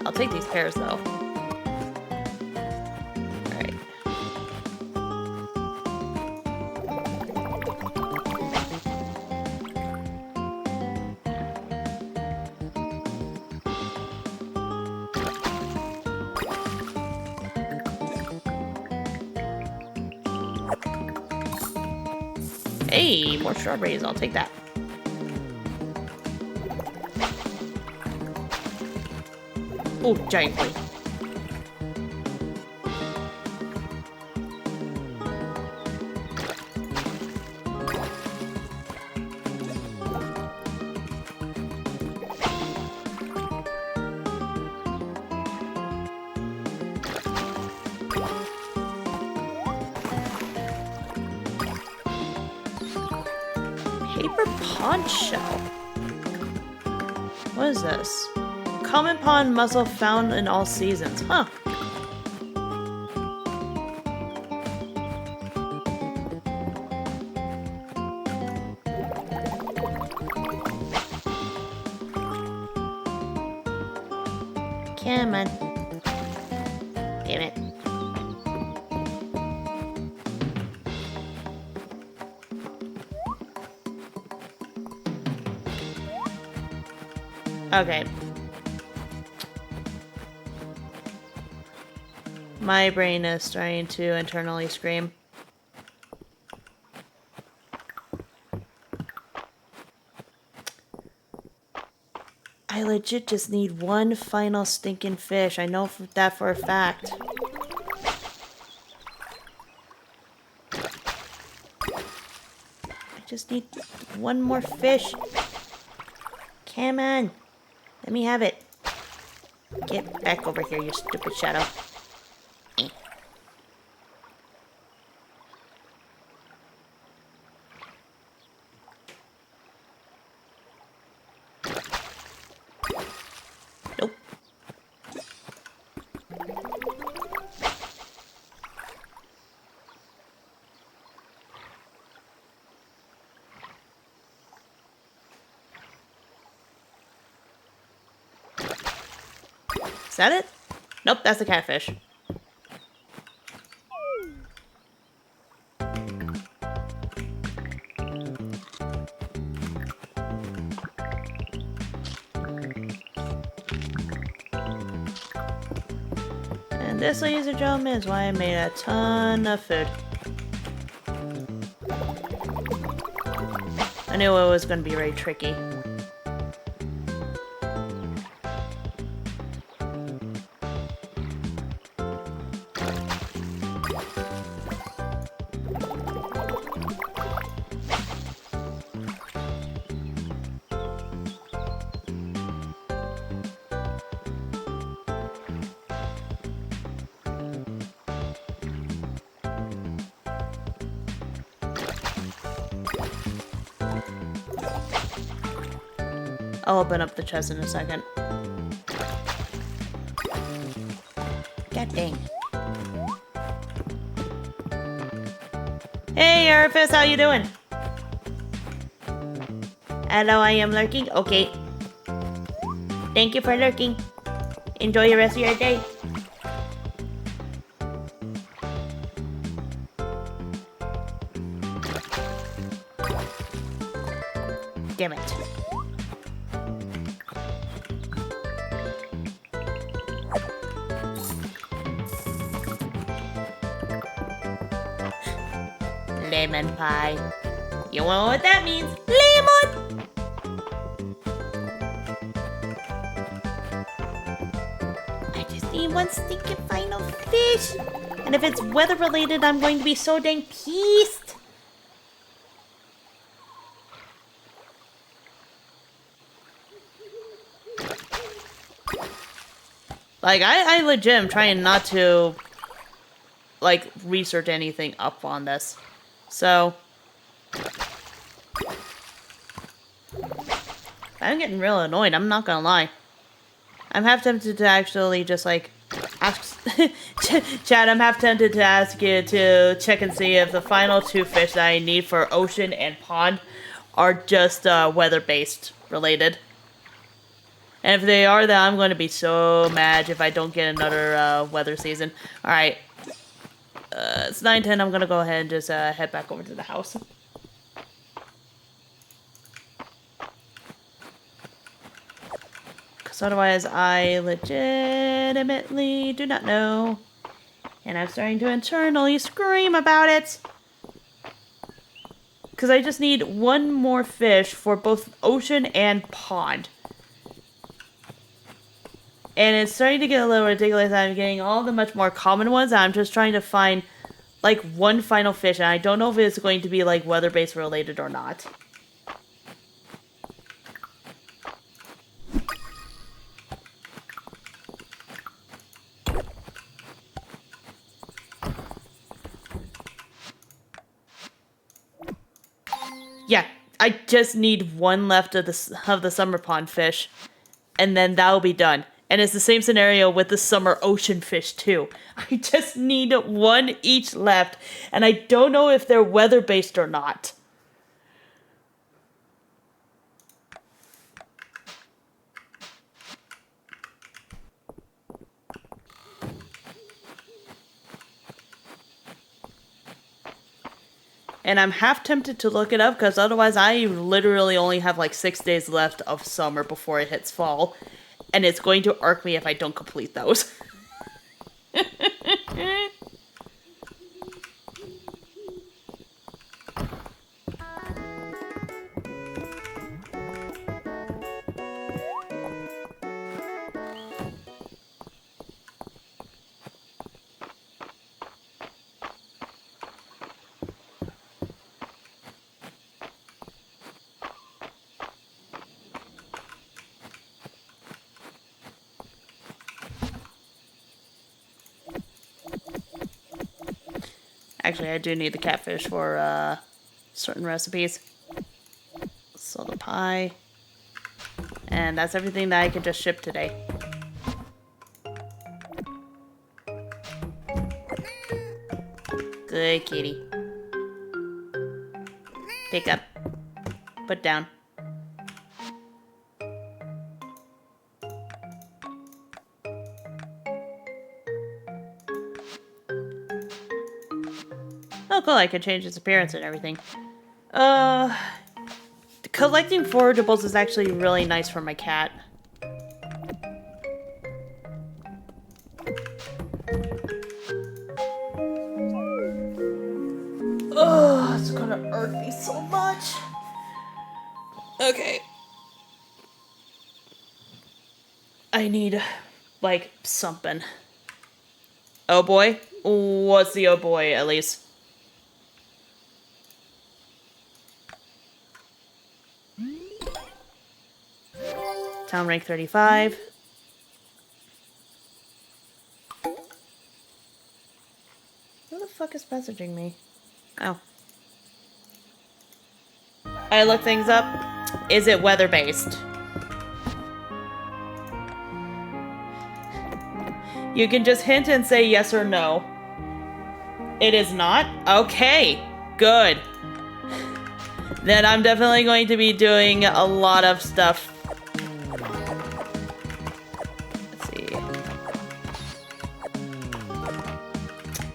I'll take these pears though. Alright. Hey, more strawberries. I'll take that. Oh, giant koi. Paper pond shell. What is this? Common pond mussel found in all seasons. Huh. Come on. Damn it. Okay. My brain is starting to internally scream. I legit just need one final stinking fish. I know that for a fact. I just need one more fish. Come on. Let me have it. Get back over here, you stupid shadow. Nope. Is that it? Nope, that's a catfish. And this, ladies and gentlemen, is why I made a ton of food. I knew it was going to be very tricky. I'll open up the chest in a second. God dang. Hey, Arifis, how you doing? Hello, I am lurking. Okay. Thank you for lurking. Enjoy the rest of your day. Damn it. Lemon pie. You know what that means? Lemon! I just need one stinking final fish. And if it's weather related, I'm going to be so dang pissed. Like, I legit am trying not to, like, research anything up on this. So, I'm getting real annoyed, I'm not gonna lie. I'm half tempted to actually just, like, ask... Chad, I'm half tempted to ask you to check and see if the final two fish that I need for ocean and pond are just weather-based related. And if they are, then I'm going to be so mad if I don't get another weather season. Alright. It's 9:10. I'm gonna go ahead and just head back over to the house. Because otherwise, I legitimately do not know. And I'm starting to internally scream about it. Because I just need one more fish for both ocean and pond. And it's starting to get a little ridiculous. I'm getting all the much more common ones. I'm just trying to find, like, one final fish. And I don't know if it's going to be, like, weather-based related or not. Yeah, I just need one left of the summer pond fish. and then that'll be done. And it's the same scenario with the summer ocean fish too. I just need one each left, and I don't know if they're weather-based or not. And I'm half tempted to look it up, because otherwise I literally only have like 6 days left of summer before it hits fall. And it's going to irk me if I don't complete those. Actually, I do need the catfish for certain recipes. So the pie. And that's everything that I can just ship today. Good kitty. Pick up. Put down. Oh, cool, I can change its appearance and everything. Collecting forageables is actually really nice for my cat. Oh, it's gonna irk me so much. Okay. I need, like, something. Oh boy? What's the oh boy, at least? Town rank 35. Who the fuck is messaging me? Oh. I look things up. Is it weather-based? You can just hint and say yes or no. It is not? Okay, good. Then I'm definitely going to be doing a lot of stuff. Let's see.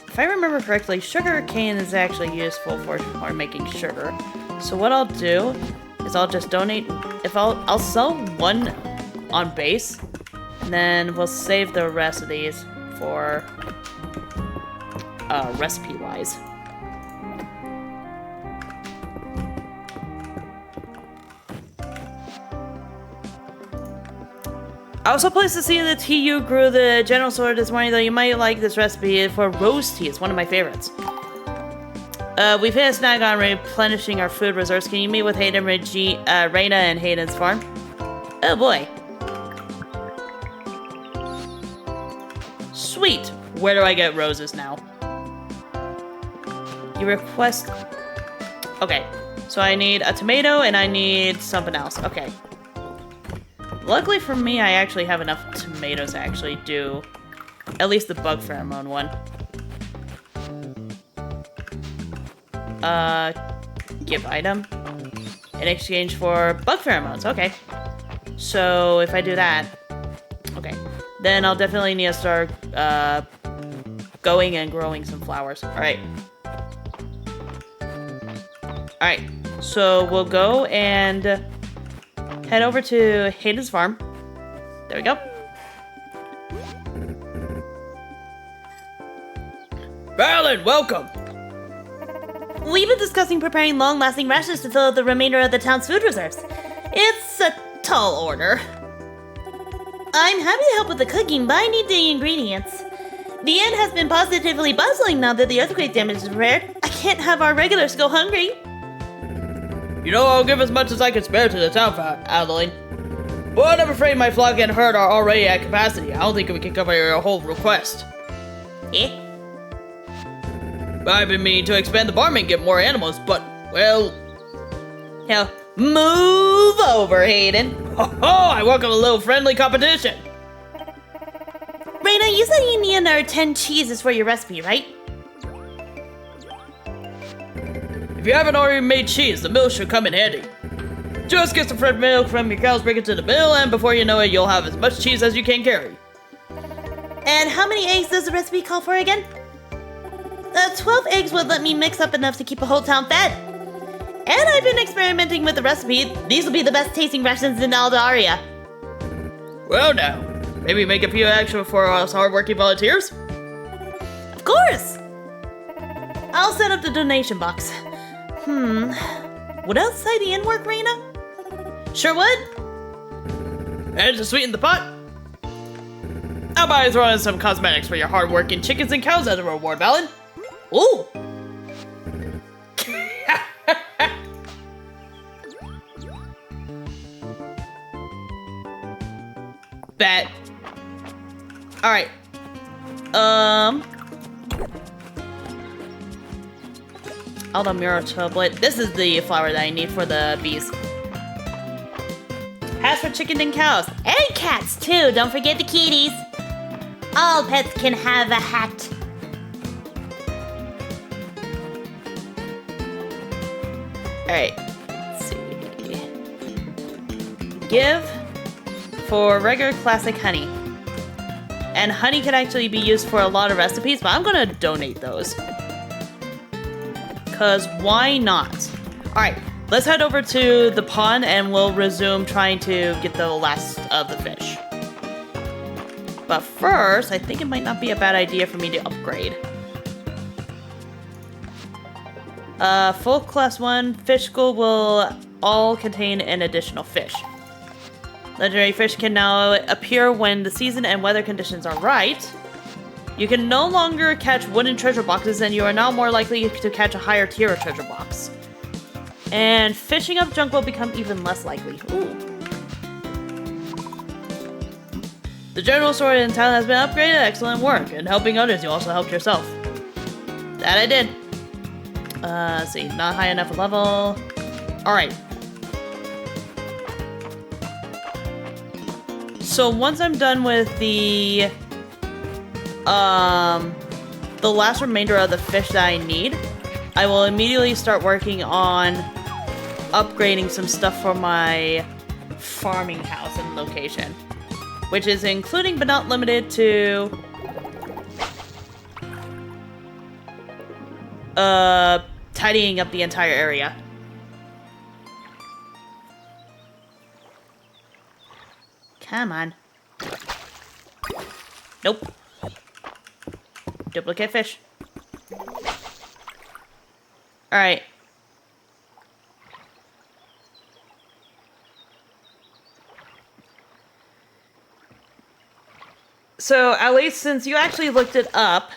If I remember correctly, sugar cane is actually useful for making sugar. So what I'll do is I'll just donate. I'll sell one on base, and then we'll save the rest of these for recipe-wise. I also pleased to see that TU grew the general store this morning, though you might like this recipe for rose tea. It's one of my favorites. We've hit a snag on replenishing our food reserves. Can you meet with Hayden, Raina, and Hayden's farm? Oh boy. Sweet. Where do I get roses now? You request... Okay. So I need a tomato and I need something else. Okay. Luckily for me, I actually have enough tomatoes to actually do at least the bug pheromone one. Give item in exchange for bug pheromones. Okay. So if I do that, okay, then I'll definitely need to start going and growing some flowers. All right. All right. So we'll go and head over to Hayden's farm. There we go. Valen, welcome! We've been discussing preparing long-lasting rations to fill out the remainder of the town's food reserves. It's a tall order. I'm happy to help with the cooking, but I need the ingredients. The inn has been positively bustling now that the earthquake damage is repaired. I can't have our regulars go hungry. You know, I'll give as much as I can spare to the town, Adeline. But I'm afraid my flock and herd are already at capacity. I don't think we can cover your whole request. Eh? I've been meaning to expand the farm and get more animals, but, well... Hell, move over, Hayden. ho! I welcome a little friendly competition. Raina, you said you need another 10 cheeses for your recipe, right? If you haven't already made cheese, the milk should come in handy. Just get some fresh milk from your cows, bring it to the mill, and before you know it, you'll have as much cheese as you can carry. And how many eggs does the recipe call for again? 12 eggs would let me mix up enough to keep a whole town fed. And I've been experimenting with the recipe. These will be the best tasting rations in Aldaria. Well now, maybe make a few extra for us hardworking volunteers? Of course! I'll set up the donation box. Would outside the inn work, Raina? Sure would. And to sweeten the pot, I'll buy you throw in some cosmetics for your hardworking chickens and cows as a reward, Valen. Ooh! Bet. Alright. Aldomiro tablet. This is the flour that I need for the bees. Hats for chicken and cows. And cats, too. Don't forget the kitties. All pets can have a hat. Alright. Let's see. Give for regular classic honey. And honey can actually be used for a lot of recipes, but I'm gonna donate those. Cause why not? Alright, let's head over to the pond and we'll resume trying to get the last of the fish. But first, I think it might not be a bad idea for me to upgrade. Full class 1 fish school will all contain an additional fish. Legendary fish can now appear when the season and weather conditions are right. You can no longer catch wooden treasure boxes, and you are now more likely to catch a higher tier of treasure box. And fishing up junk will become even less likely. Ooh. The general store in town has been upgraded. Excellent work. And helping others, you also helped yourself. That I did. Let's see. Not high enough a level. Alright. So once I'm done with the last remainder of the fish that I need, I will immediately start working on upgrading some stuff for my farming house and location, which is including but not limited to tidying up the entire area. Come on. Nope. Duplicate fish. Alright. So, at least since you actually looked it up...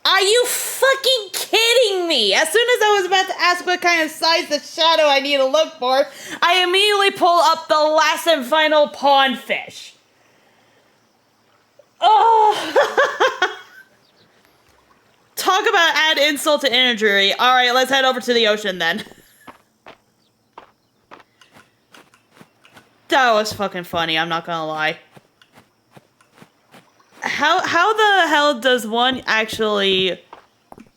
Are you fucking kidding me? As soon as I was about to ask what kind of size the shadow I need to look for, I immediately pull up the last and final pond fish. Oh! Talk about add insult to injury. Alright, let's head over to the ocean then. That was fucking funny, I'm not gonna lie. How the hell does one actually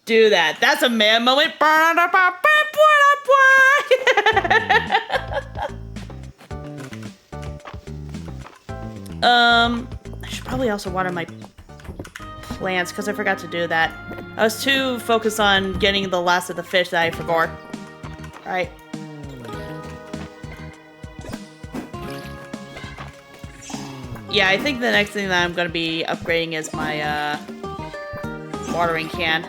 do that? That's a man moment. I should probably also water my plants because I forgot to do that. I was too focused on getting the last of the fish that I forgot. Alright. Yeah, I think the next thing that I'm going to be upgrading is my watering can.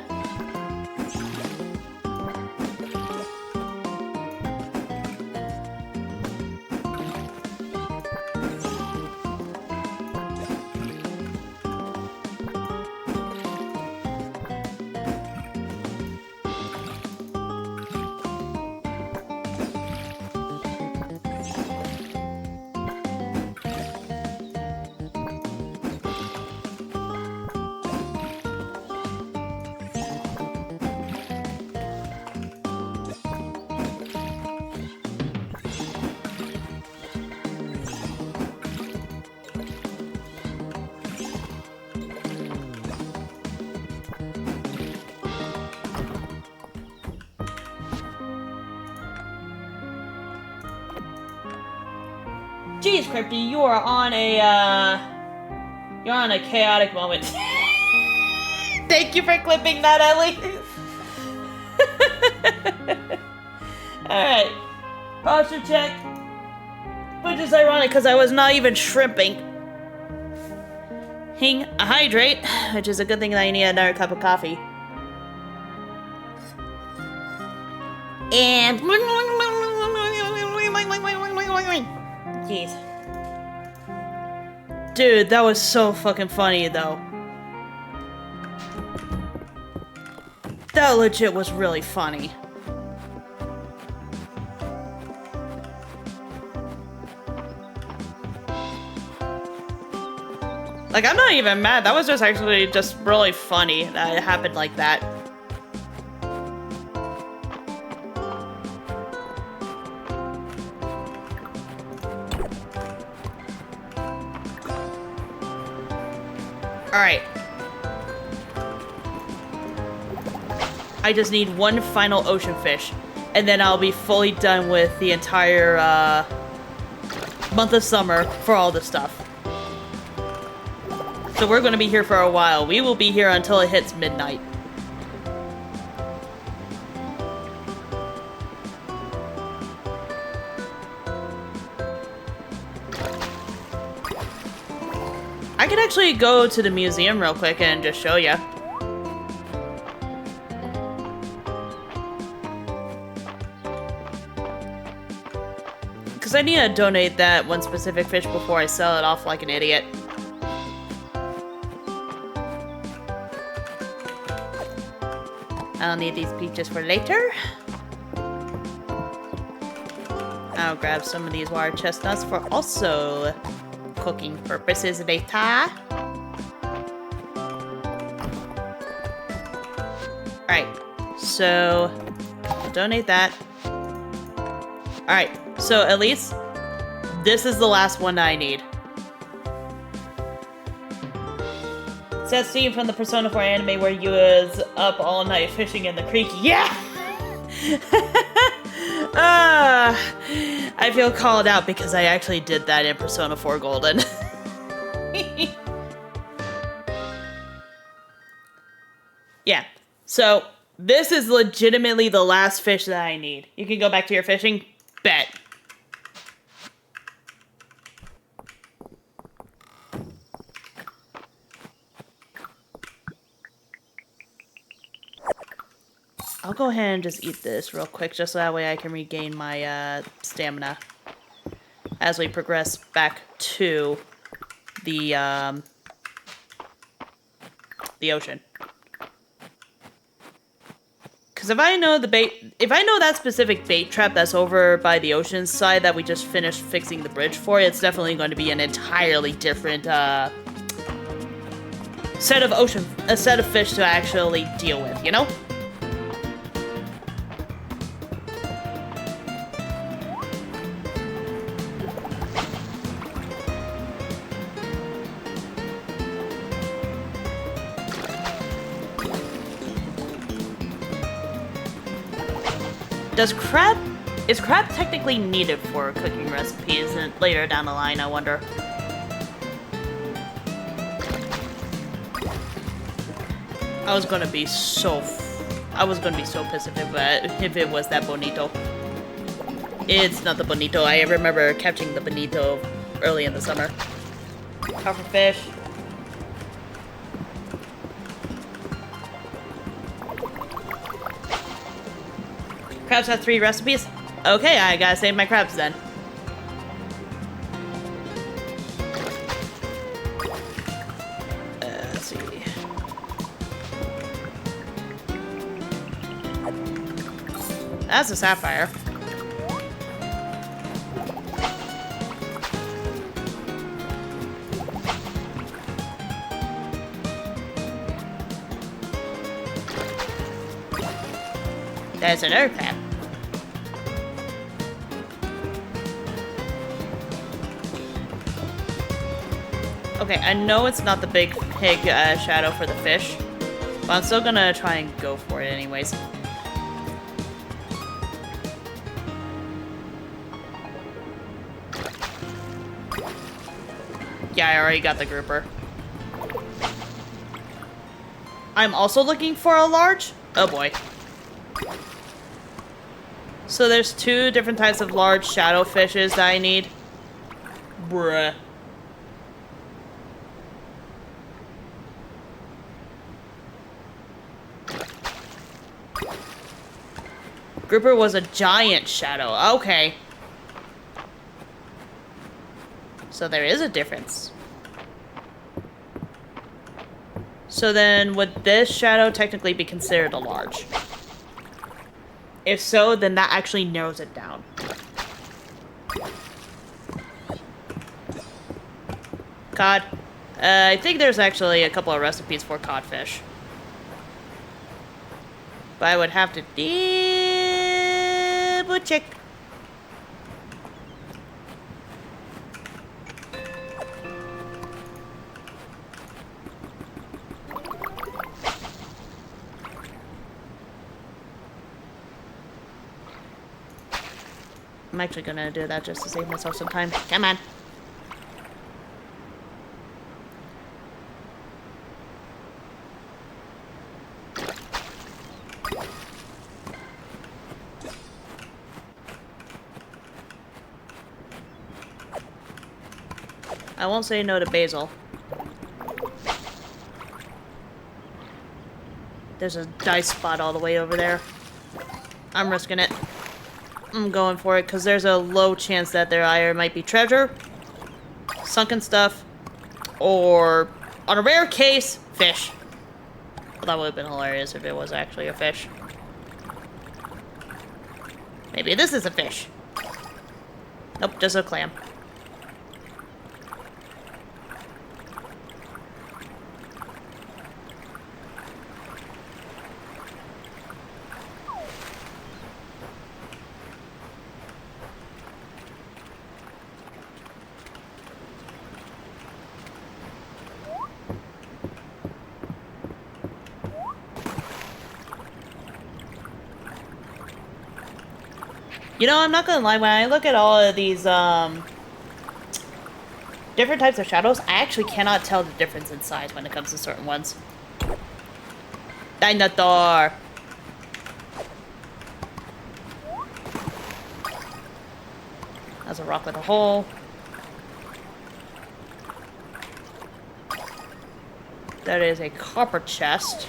Jeez, Crypty, you are on a, you're on a chaotic moment. Thank you for clipping that, Ellie. Alright. Posture check. Which is ironic because I was not even shrimping. Hydrate, which is a good thing that I need another cup of coffee. And... Jeez. Dude, that was so fucking funny, though. That legit was really funny. Like, I'm not even mad. That was just actually just really funny that it happened like that. Alright. I just need one final ocean fish, and then I'll be fully done with the entire month of summer for all this stuff. So we're going to be here for a while. We will be here until it hits midnight. I could actually go to the museum real quick and just show you. Because I need to donate that one specific fish before I sell it off like an idiot. I'll need these peaches for later. I'll grab some of these water chestnuts for also cooking purposes later. Alright, so I'll donate that. Alright, so at least this is the last one that I need. That scene from the Persona 4 anime where you was up all night fishing in the creek. Yeah! I feel called out because I actually did that in Persona 4 Golden. Yeah, so this is legitimately the last fish that I need. You can go back to your fishing. Bet. I'll go ahead and just eat this real quick, just so that way I can regain my stamina as we progress back to the ocean. Because if I know that specific bait trap that's over by the ocean side that we just finished fixing the bridge for, it's definitely going to be an entirely different set of fish to actually deal with, you know? Is crab technically needed for cooking recipes and later down the line, I wonder? I was gonna be so pissed if it was that bonito. It's not the bonito. I remember catching the bonito early in the summer. Pufferfish. Crabs have 3 recipes? Okay, I gotta save my crabs then. Let's see. That's a sapphire. There's another crab. Okay, I know it's not the big pig shadow for the fish, but I'm still gonna try and go for it anyways. Yeah, I already got the grouper. I'm also looking for a large. Oh boy. So there's 2 different types of large shadow fishes that I need. Bruh. Grouper was a giant shadow. Okay. So there is a difference. So then, would this shadow technically be considered a large? If so, then that actually narrows it down. Cod. I think there's actually a couple of recipes for codfish. But I would have to double check. I'm actually gonna do that just to save myself some time. Come on. I won't say no to basil. There's a dice spot all the way over there. I'm risking it. I'm going for it because there's a low chance that there either might be treasure, sunken stuff, or, on a rare case, fish. Well, that would have been hilarious if it was actually a fish. Maybe this is a fish. Nope, just a clam. You know, I'm not gonna lie, when I look at all of these, different types of shadows, I actually cannot tell the difference in size when it comes to certain ones. Dinosaur! That's a rock with a hole. That is a copper chest.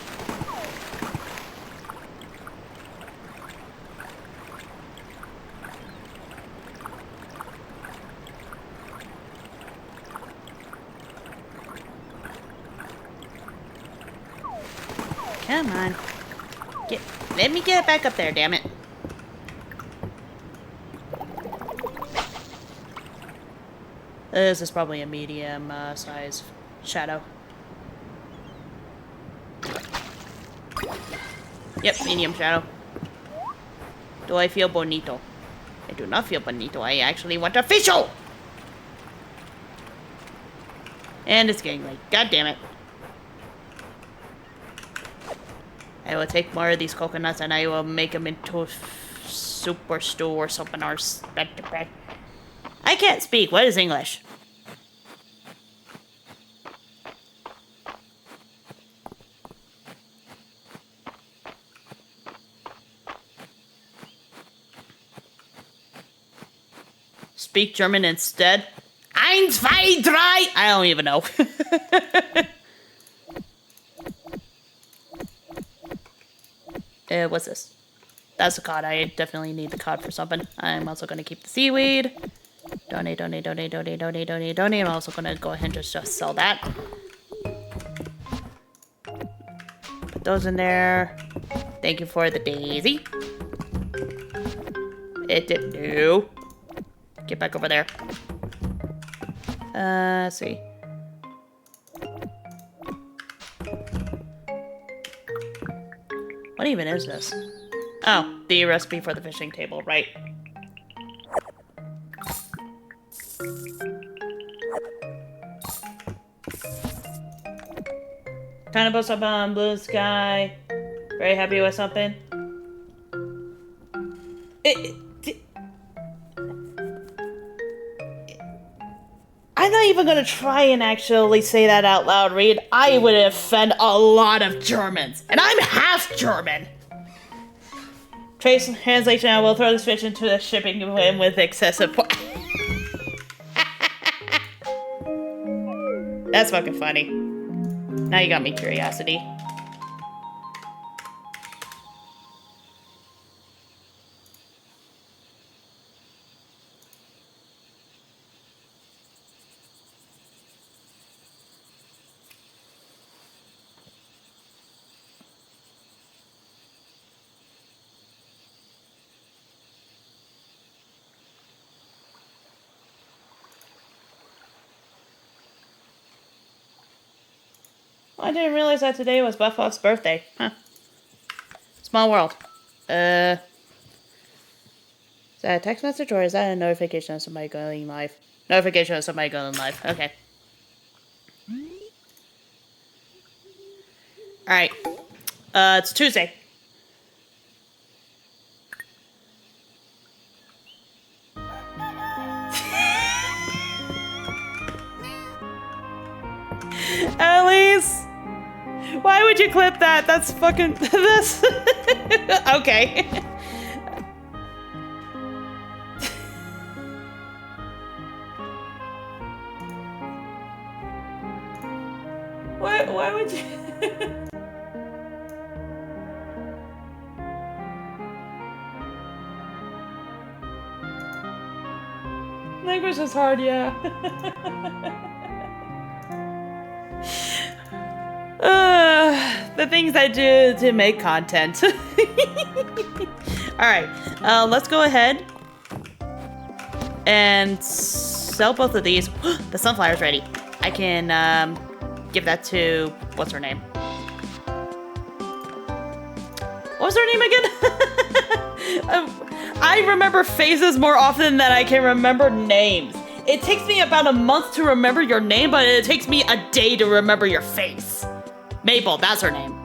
Come on. Let me get it back up there, damn it. This is probably a medium size shadow. Yep, medium shadow. Do I feel bonito? I do not feel bonito. I actually want a facial! And it's getting late. God damn it. I will take more of these coconuts and I will make them into soup or stew or something or I can't speak. What is English? Speak German instead. Eins, zwei, drei. I don't even know. What's this? That's a cod. I definitely need the cod for something. I'm also going to keep the seaweed. Donate, donate, donate, donate, donate, donate, donate. I'm also going to go ahead and just sell that. Put those in there. Thank you for the daisy. It did no. Get back over there. Let's see. What even is this? Oh, the recipe for the fishing table, right. Kind of post up on blue sky. Very happy with something. I'm not even gonna try and actually say that out loud, Reed. I would offend a lot of Germans. And I'm half German. Trace translation, I will throw this fish into the shipping bin with excessive That's fucking funny. Now you got me curiosity. I didn't realize that today was Buffalo's birthday. Huh. Small world. Is that a text message or is that a notification of somebody going live? Notification of somebody going live. Okay. Alright. It's Tuesday. Elise! Why would you clip that? That's fucking... That's... Okay. Why would you... Language is hard, yeah. The things I do to make content. Alright, let's go ahead and sell both of these. The sunflower's ready. I can give that to, what's her name? What's her name again? I remember faces more often than I can remember names. It takes me about a month to remember your name, but it takes me a day to remember your face. Maple, that's her name.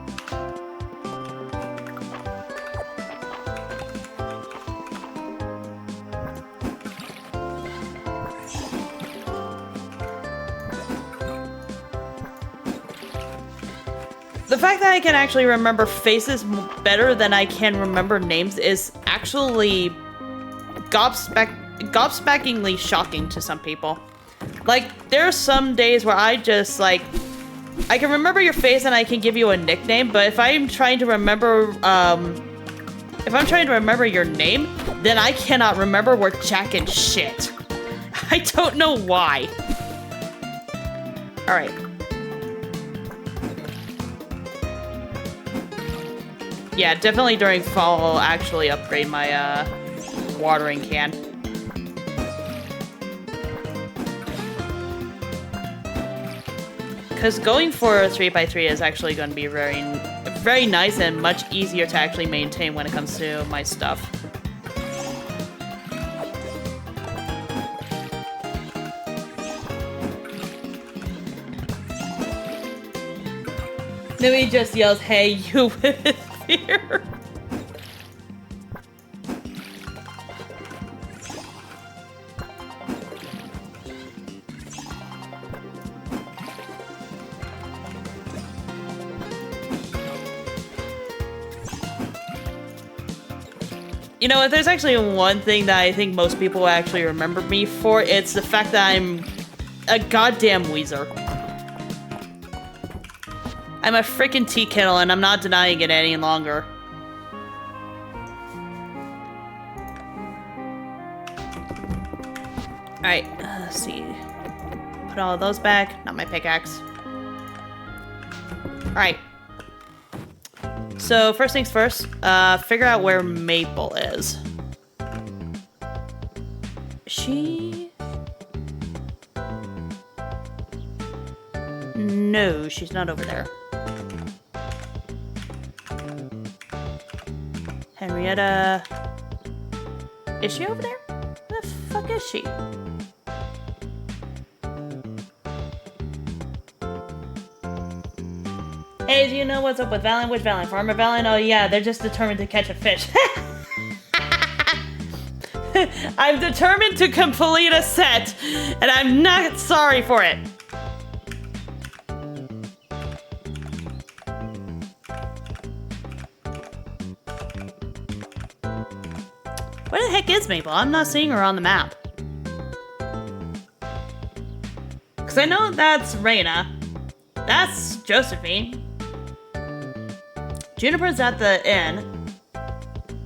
The fact that I can actually remember faces better than I can remember names is actually gobsmackingly shocking to some people. Like, there are some days where I just, like, I can remember your face and I can give you a nickname, but if I'm trying to remember, your name, then I cannot remember worth jack and shit. I don't know why. Alright. Yeah, definitely during fall I'll actually upgrade my, watering can. Because going for a 3x3 is actually going to be very, very nice and much easier to actually maintain when it comes to my stuff. Louis just yells, "Hey, you with here?" You know, if there's actually one thing that I think most people actually remember me for, it's the fact that I'm a goddamn Weezer. I'm a freaking tea kettle, and I'm not denying it any longer. Alright, let's see. Put all of those back. Not my pickaxe. Alright. So, first things first, figure out where Maple is. She... No, she's not over there. Henrietta... Is she over there? Where the fuck is she? Hey, do you know what's up with Valiant? Which Valiant? Farmer Valiant? Oh yeah, they're just determined to catch a fish. I'm determined to complete a set, and I'm not sorry for it. Where the heck is Maple? I'm not seeing her on the map. Because I know that's Raina. That's Josephine. Juniper's at the inn.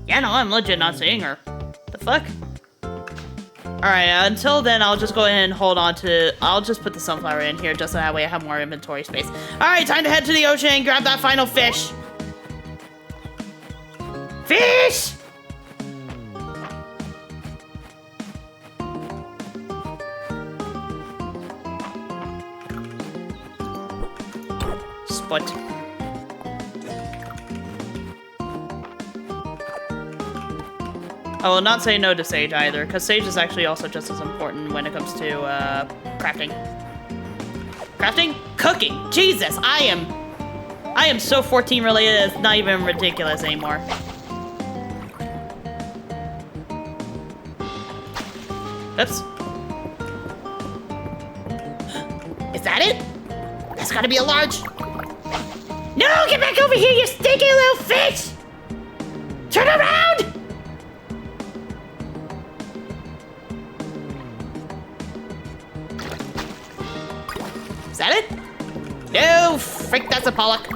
Yeah, no, I'm legit not seeing her. The fuck? Alright, until then, I'll just go ahead and hold on to... I'll just put the sunflower in here, just so that way I have more inventory space. Alright, time to head to the ocean and grab that final fish. Fish! Spot. I will not say no to Sage either, because Sage is actually also just as important when it comes to crafting. Crafting? Cooking! Jesus, I am so 14 related, it's not even ridiculous anymore. Oops. Is that it? That's gotta be a large. No, get back over here, you stinky little fish! Turn around! Is that it? No, frick, that's a pollock.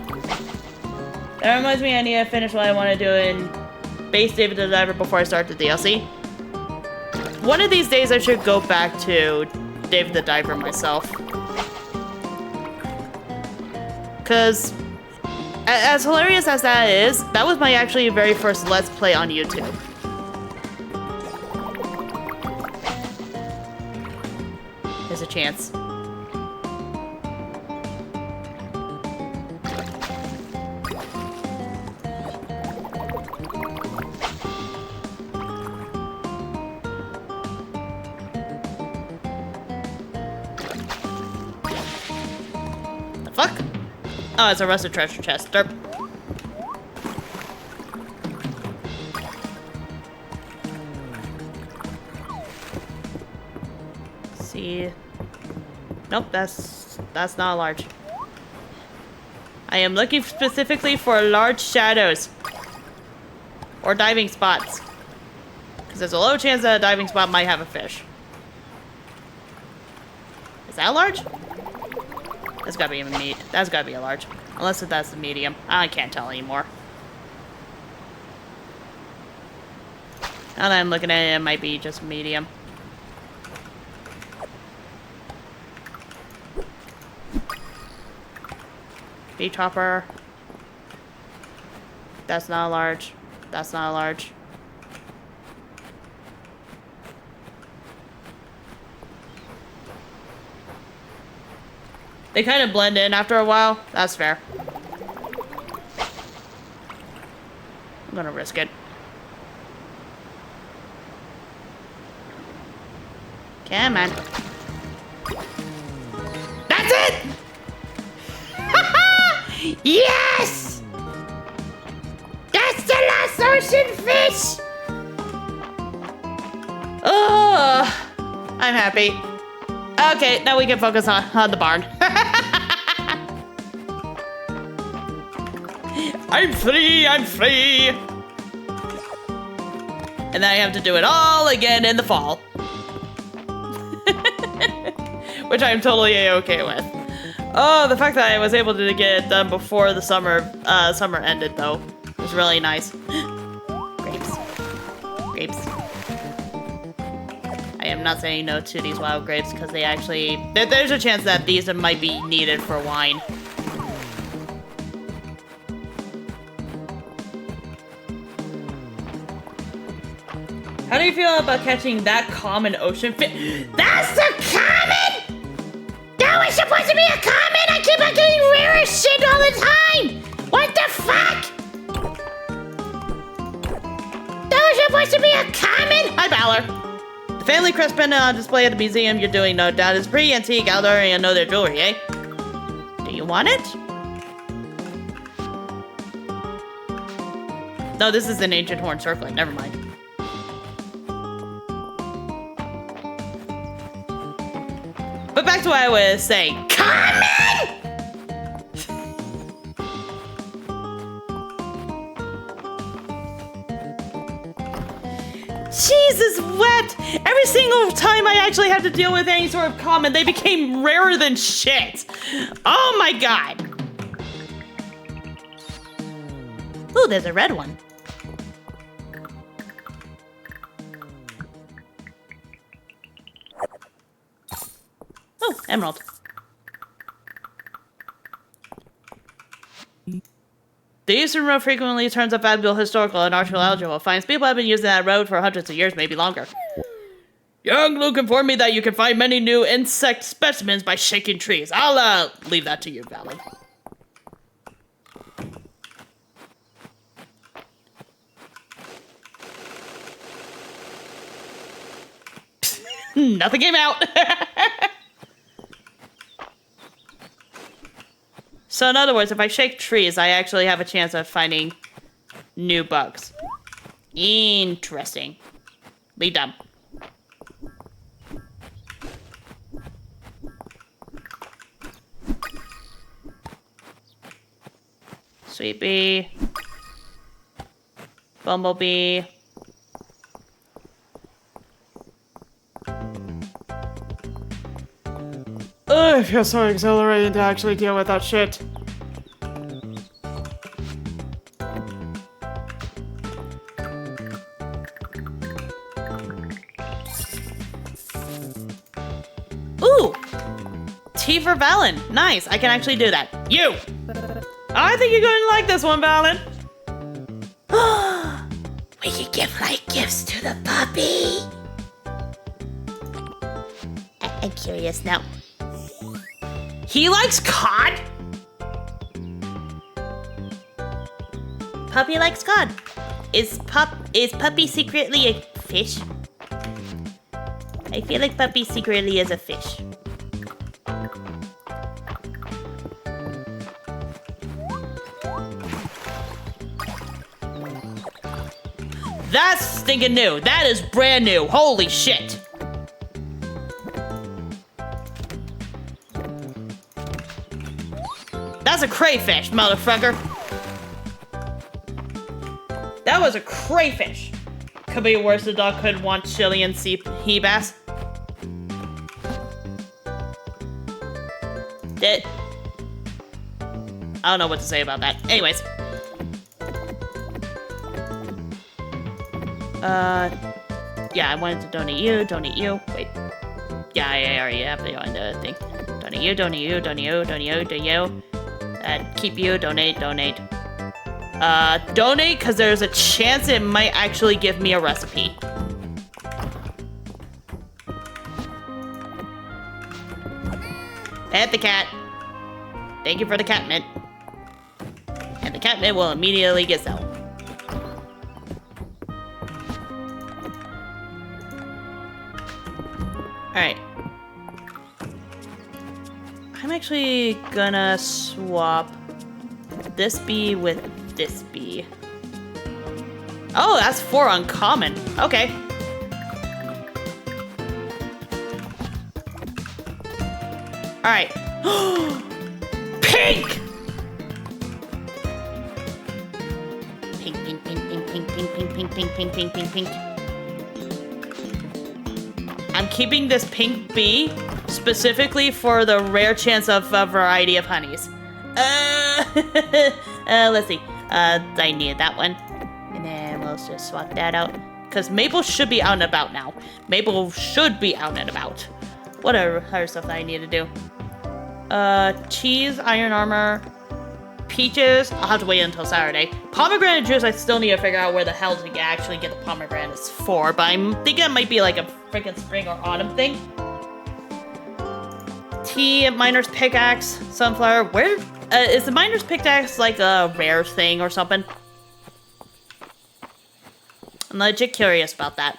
That reminds me I need to finish what I want to do in base David the Diver before I start the DLC. One of these days I should go back to David the Diver myself. Because, as hilarious as that is, that was my actually very first Let's Play on YouTube. There's a chance. The fuck? Oh, it's a rusted treasure chest. Derp. See. Nope, that's not large. I am looking specifically for large shadows. Or diving spots. Because there's a low chance that a diving spot might have a fish. Is that large? That's gotta be a meat. That's gotta be a large. Unless that's a medium. I can't tell anymore. Now that I'm looking at it, it might be just medium. Beach hopper. That's not a large. That's not a large. They kind of blend in after a while. That's fair. I'm gonna risk it. Come on. That's it! Yes! That's the last ocean fish! Oh, I'm happy. Okay, now we can focus on the barn. I'm free, I'm free! And then I have to do it all again in the fall. Which I'm totally a-okay with. Oh, the fact that I was able to get it done before the summer ended, though, was really nice. Grapes. Grapes. I am not saying no to these wild grapes, because they actually... There's a chance that these might be needed for wine. How do you feel about catching that common ocean fish? That's the common?! That was supposed to be a common?! I keep on getting rarer shit all the time! What the fuck?! That was supposed to be a common?! Hi, Valor. The family crest pendant on display at the museum you're doing, no doubt, is pretty antique. Out there and know their jewelry, eh? Do you want it? No, this is an ancient horn circlet. Never mind. But back to what I was saying. Carmen! Jesus, wet! Every single time I actually have to deal with any sort of comment, they became rarer than shit. Oh my god. Ooh, there's a red one. Oh, emerald. The Eastern Road frequently turns up valuable historical and archaeological finds. People have been using that road for hundreds of years, maybe longer. Young Luke informed me that you can find many new insect specimens by shaking trees. I'll leave that to you, Valen. Nothing came out. So in other words, if I shake trees, I actually have a chance of finding new bugs. Interesting. Be dumb. Sweet bee. Bumblebee. I feel so exhilarated to actually deal with that shit. Ooh! Tea for Valen. Nice. I can actually do that. You! I think you're going to like this one, Valen. We can give like gifts to the puppy. I'm curious now. He likes cod? Puppy likes cod. Is puppy secretly a fish? I feel like puppy secretly is a fish. That's stinking new. That is brand new. Holy shit. That's a crayfish, motherfucker. That was a crayfish. Could be worse. The dog could want Chilean sea bass. I don't know what to say about that. Anyways. Yeah, I wanted to donate you. Wait. Yeah, I already have it on the thing. Donate you. Keep you, donate. Donate, because there's a chance it might actually give me a recipe. Pet the cat. Thank you for the cat mint. And the cat mint will immediately get sold. Alright. I'm actually gonna swap this bee with this bee. Oh, that's 4 uncommon. Okay. Alright. Pink! Pink. I'm keeping this pink bee specifically for the rare chance of a variety of honeys. Let's see. I needed that one. And then we'll just swap that out. Because Maple should be out and about now. Maple should be out and about. What other stuff that I need to do? Cheese, iron armor, peaches. I'll have to wait until Saturday. Pomegranate juice, I still need to figure out where the hell to actually get the pomegranates for. But I'm thinking it might be like a freaking spring or autumn thing. Tea, miner's pickaxe, sunflower. Where is the miner's pickaxe like a rare thing or something? I'm legit curious about that.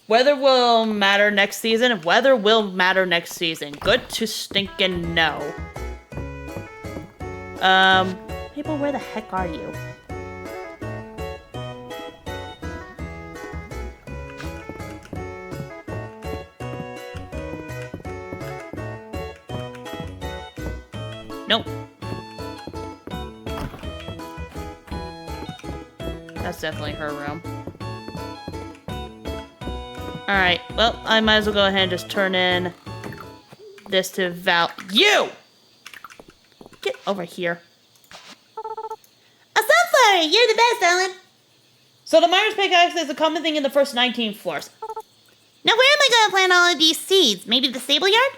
Weather will matter next season. Weather will matter next season. Good to stinking know. People, where the heck are you? Nope. That's definitely her room. Alright, well, I might as well go ahead and just turn in this to Val. You! Get over here. A sunflower! You're the best, Ellen. So the miner's pickaxe is a common thing in the first 19 floors. Now where am I gonna plant all of these seeds? Maybe the stable yard?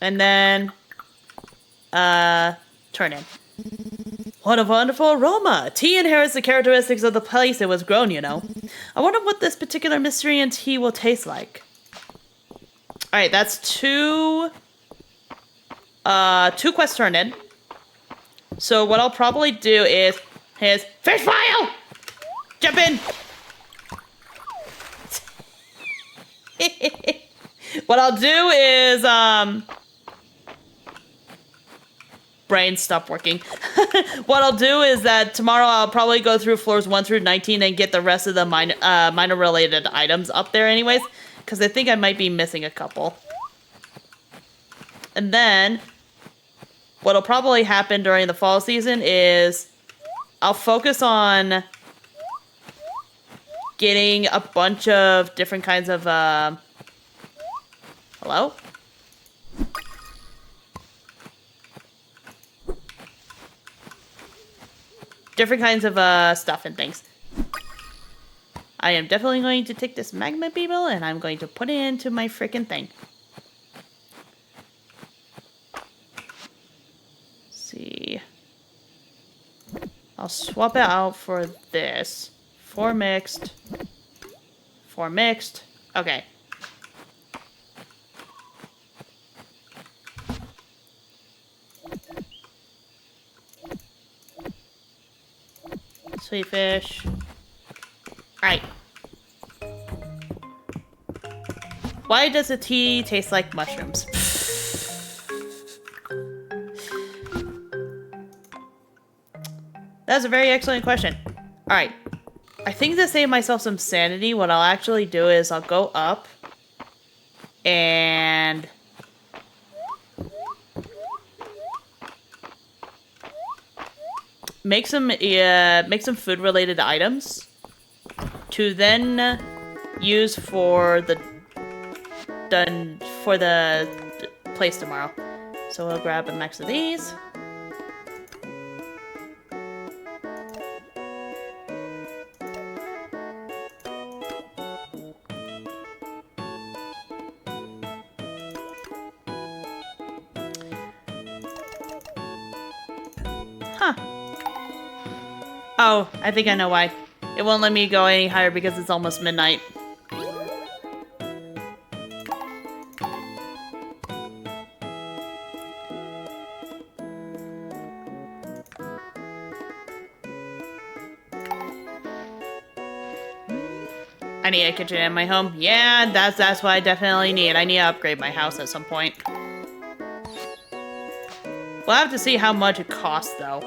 And then, turn in. What a wonderful aroma! Tea inherits the characteristics of the place it was grown, you know. I wonder what this particular Mistrian tea will taste like. Alright, that's two quests turned in. So what I'll probably do is fish file! Jump in! What I'll do is, brain stopped working. What I'll do is that tomorrow I'll probably go through floors 1 through 19 and get the rest of the minor related items up there anyways, because I think I might be missing a couple. And then what'll probably happen during the fall season is I'll focus on getting a bunch of different kinds of, hello? Different kinds of, stuff and things. I am definitely going to take this magma beetle and I'm going to put it into my freaking thing. See. I'll swap it out for this. 4 mixed. 4 mixed. Okay. Sweet fish. Alright. Why does the tea taste like mushrooms? That's a very excellent question. Alright. I think to save myself some sanity, what I'll actually do is I'll go up and make some food related items to then use for the place tomorrow. So we'll grab a max of these. Huh. Oh, I think I know why. It won't let me go any higher because it's almost midnight. I need a kitchen in my home. Yeah, that's what I definitely need. I need to upgrade my house at some point. We'll have to see how much it costs, though.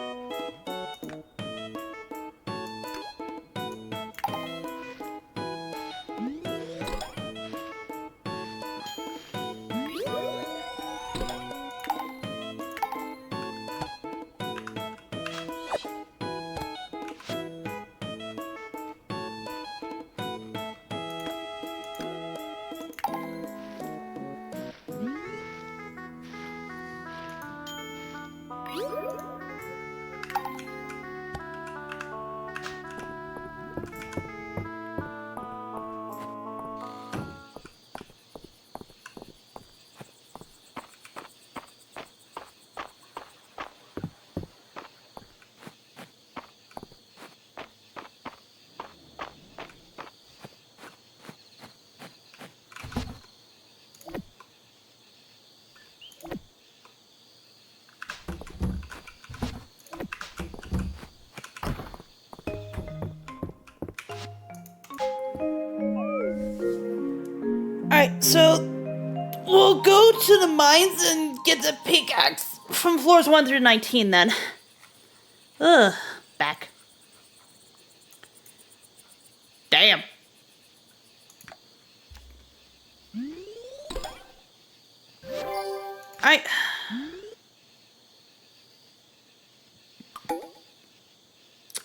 Alright, so we'll go to the mines and get the pickaxe from floors 1 through 19 then. Ugh, back. Damn. Alright.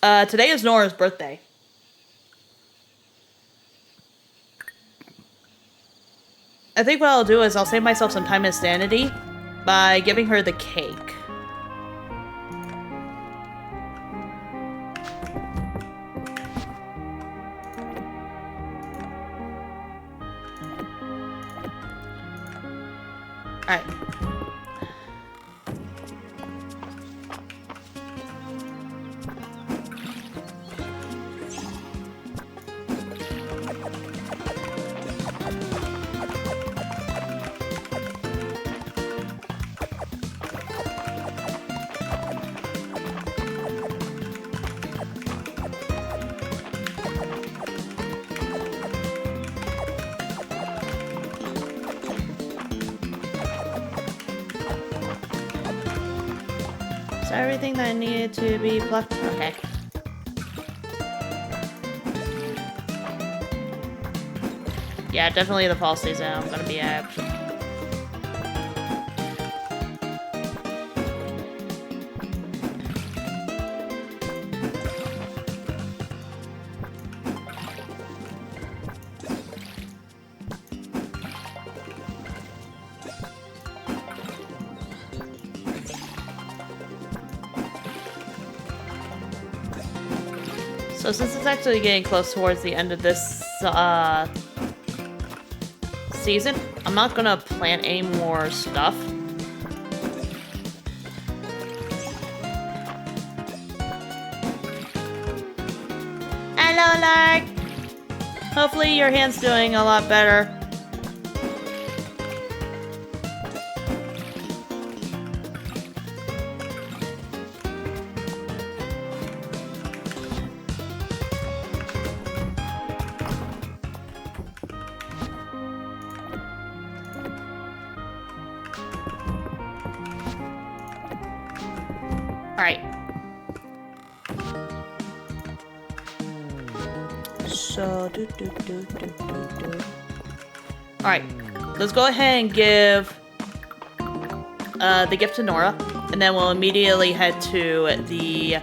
Today is Nora's birthday. I think what I'll do is I'll save myself some time and sanity by giving her the cake. Alright. Is that everything that needed to be plucked? Okay. Yeah, definitely the fall season I'm gonna be at. So since it's actually getting close towards the end of this season, I'm not gonna plant any more stuff. Hello, Lark! Hopefully your hand's doing a lot better. Alright. So, Alright. Let's go ahead and give the gift to Nora. And then we'll immediately head to the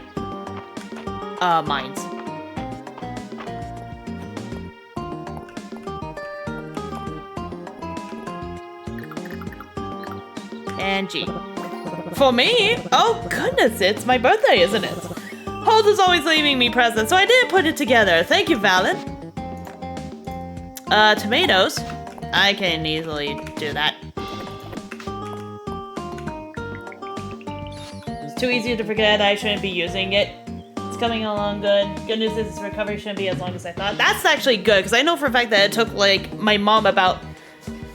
mines. And G. For me? Oh goodness, it's my birthday, isn't it? Holt is always leaving me presents, so I did put it together. Thank you, Valen. Tomatoes. I can easily do that. It's too easy to forget that I shouldn't be using it. It's coming along good. Good news is its recovery shouldn't be as long as I thought. That's actually good, because I know for a fact that it took, like, my mom about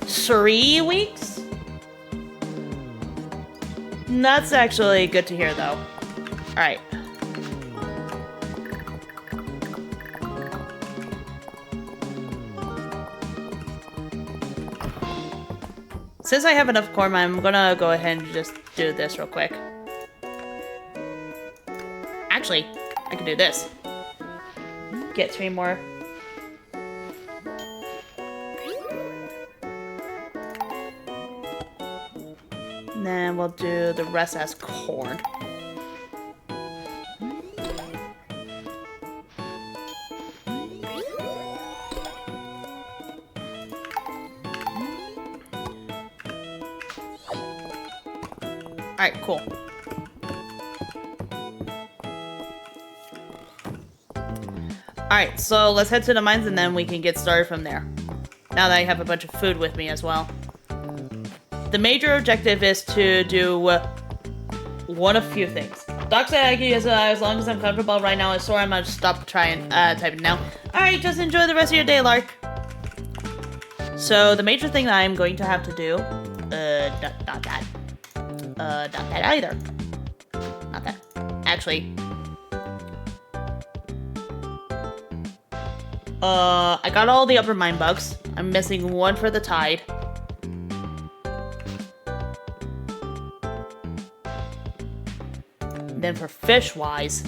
3 weeks. That's actually good to hear, though. Alright. Since I have enough corn, I'm gonna go ahead and just do this real quick. Actually, I can do this. Get 3 more. And then we'll do the rest as corn. Alright, cool. Alright, so let's head to the mines and then we can get started from there. Now that I have a bunch of food with me as well. The major objective is to do one of few things. Doc said I can use it as long as I'm comfortable right now. So I'm gonna stop trying typing now. Alright, just enjoy the rest of your day, Lark. So the major thing that I'm going to have to do, not that either. Not that. Actually, I got all the upper mine bugs. I'm missing 1 for the tide. Then for fish-wise,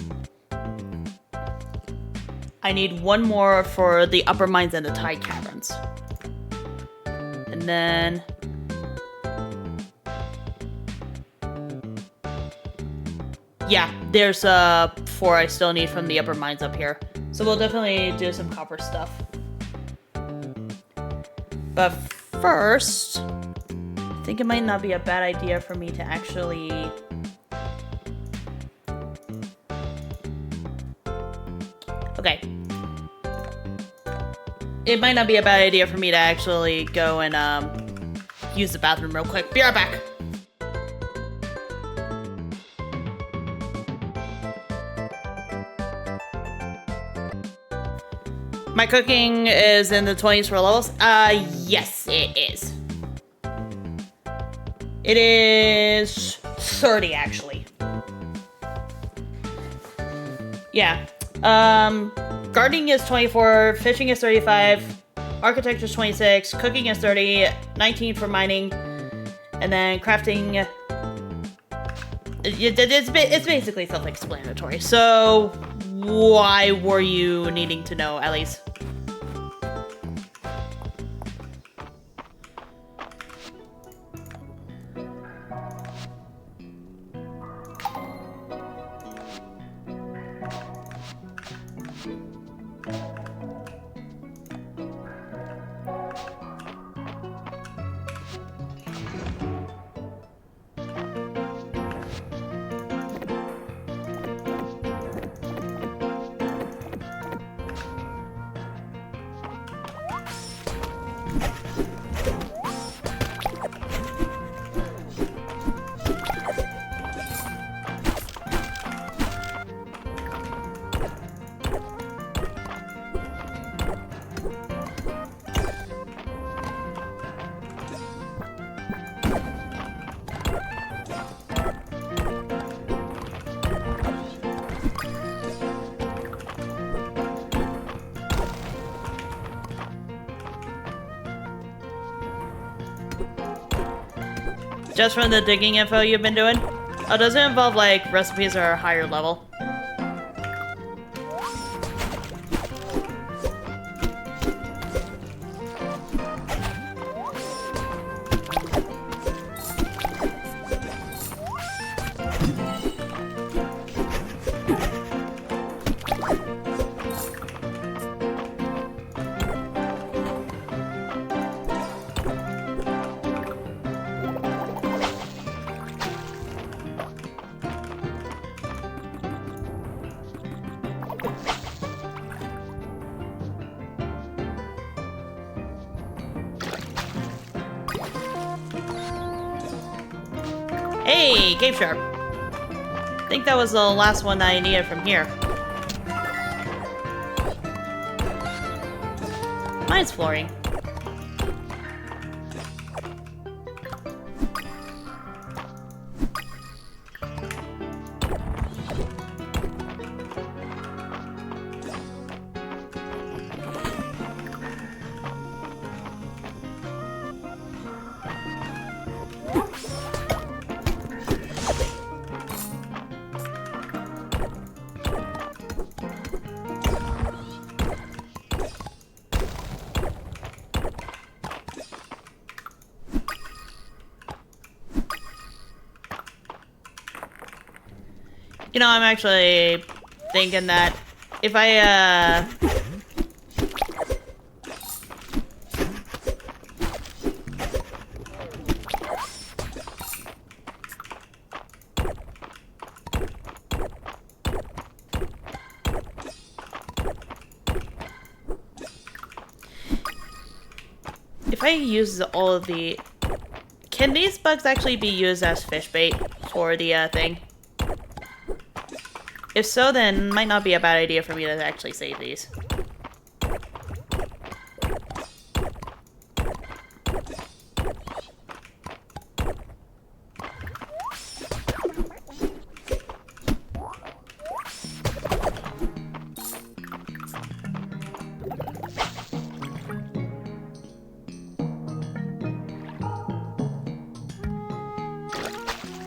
I need 1 more for the upper mines and the tide caverns. And then yeah, there's 4 I still need from the upper mines up here. So we'll definitely do some copper stuff. But first, I think it might not be a bad idea for me to actually... Okay. It might not be a bad idea for me to actually go and use the bathroom real quick. Be right back. My cooking is in the 20s for levels? Yes, it is. It is 30, actually. Yeah. Gardening is 24, fishing is 35, architecture is 26, cooking is 30, 19 for mining, and then crafting... It's basically self-explanatory. So, why were you needing to know, Elise? Just from the digging info you've been doing? Oh, does it involve, like, recipes that are higher level? Hey, Cape Sharp. I think that was the last one that I needed from here. Mine's flooring. You know, I'm actually thinking that if I use all of the... Can these bugs actually be used as fish bait for the thing? If so, then it might not be a bad idea for me to actually save these.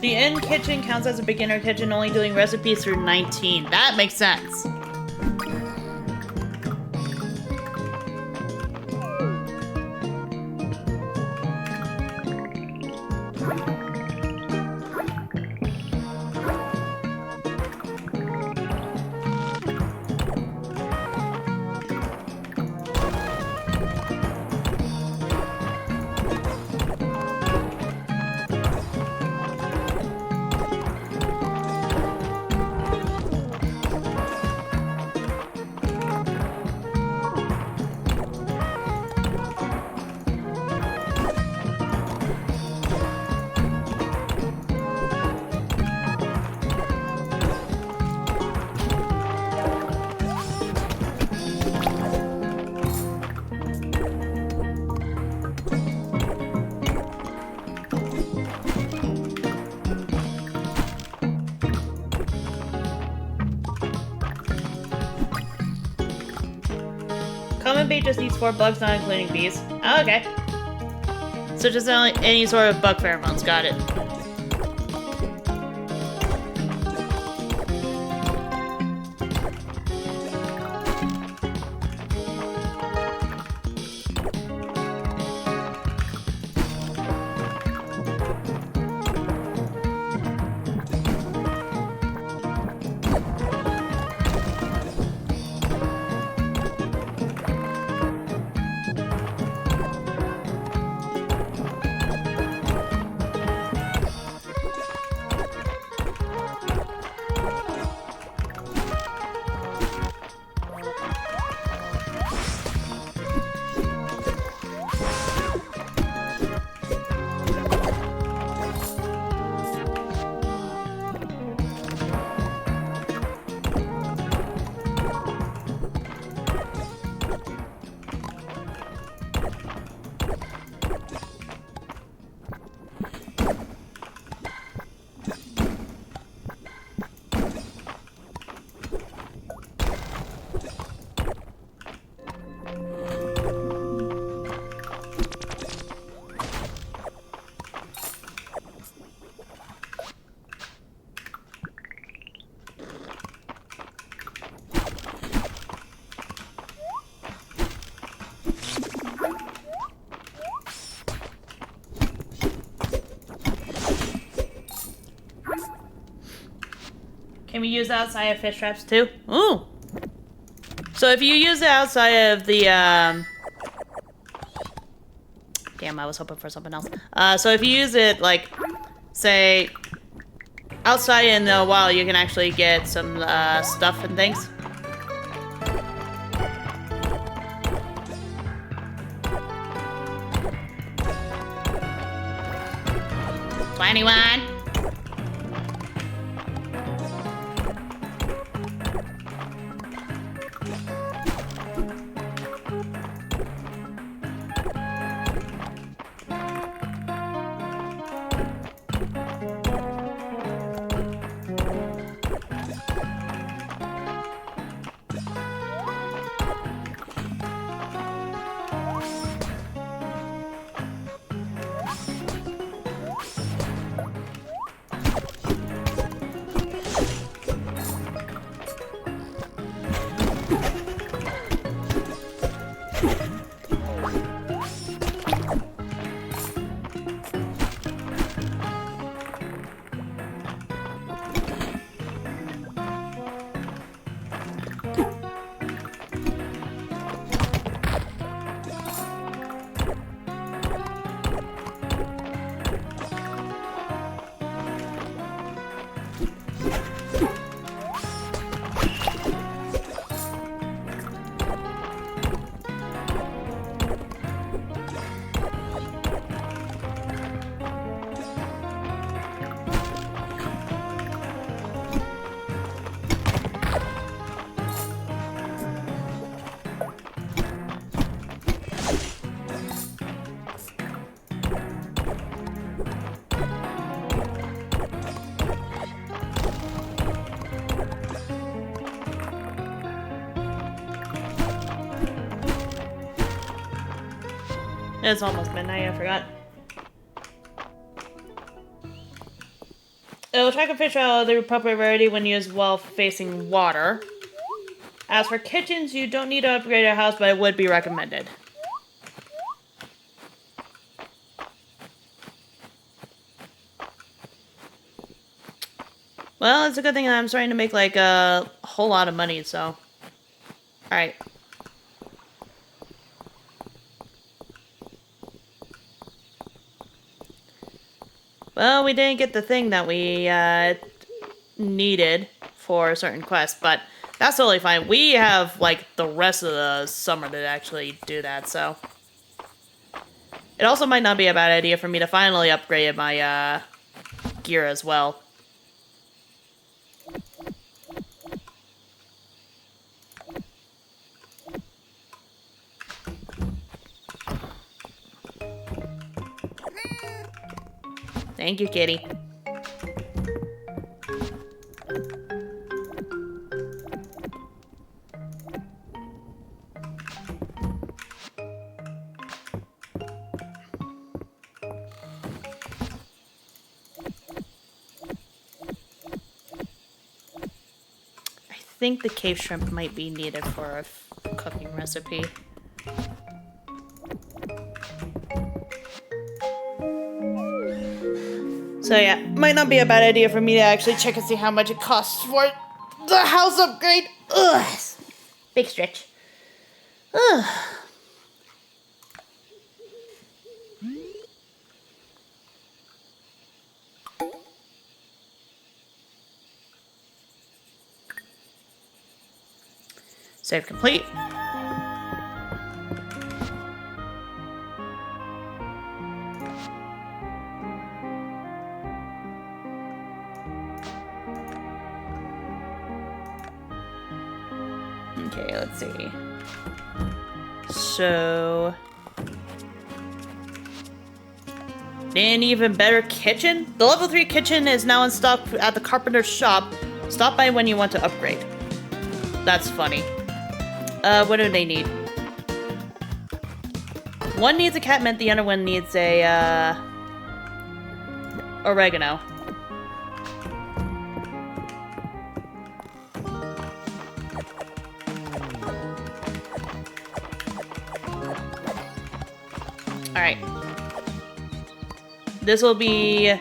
The end kitchen counts as a beginner kitchen, only doing recipes through 19. That makes sense. bait just eats 4 bugs, not including bees. Oh, okay. So just any sort of bug pheromones. Got it. Can we use it outside of fish traps too? Ooh. So if you use it outside of the, damn, I was hoping for something else. So if you use it, like, say, outside in the wild, you can actually get some, stuff and things. $21. It's almost midnight, I forgot. It will track a fish out of the appropriate rarity when used while facing water. As for kitchens, you don't need to upgrade your house, but it would be recommended. Well, it's a good thing that I'm starting to make, like, a whole lot of money, so... Alright. Well, we didn't get the thing that we needed for a certain quest, but that's totally fine. We have, like, the rest of the summer to actually do that, so... It also might not be a bad idea for me to finally upgrade my gear as well. Thank you, kitty. think the cave shrimp might be needed for a cooking recipe. So yeah, might not be a bad idea for me to actually check and see how much it costs for the house upgrade. Ugh. Big stretch. Ugh. Save complete. Okay, let's see. So, an even better kitchen? The level 3 kitchen is now in stock at the carpenter's shop. Stop by when you want to upgrade. That's funny. What do they need? One needs a catmint, the other one needs a, oregano. Alright. This will be...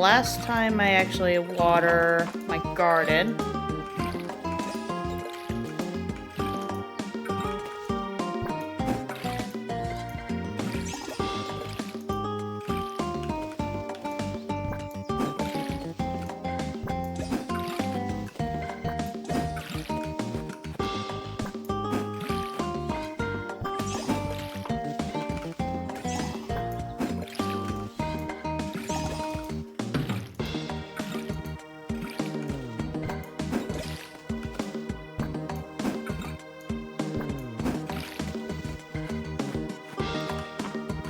last time I actually water my garden.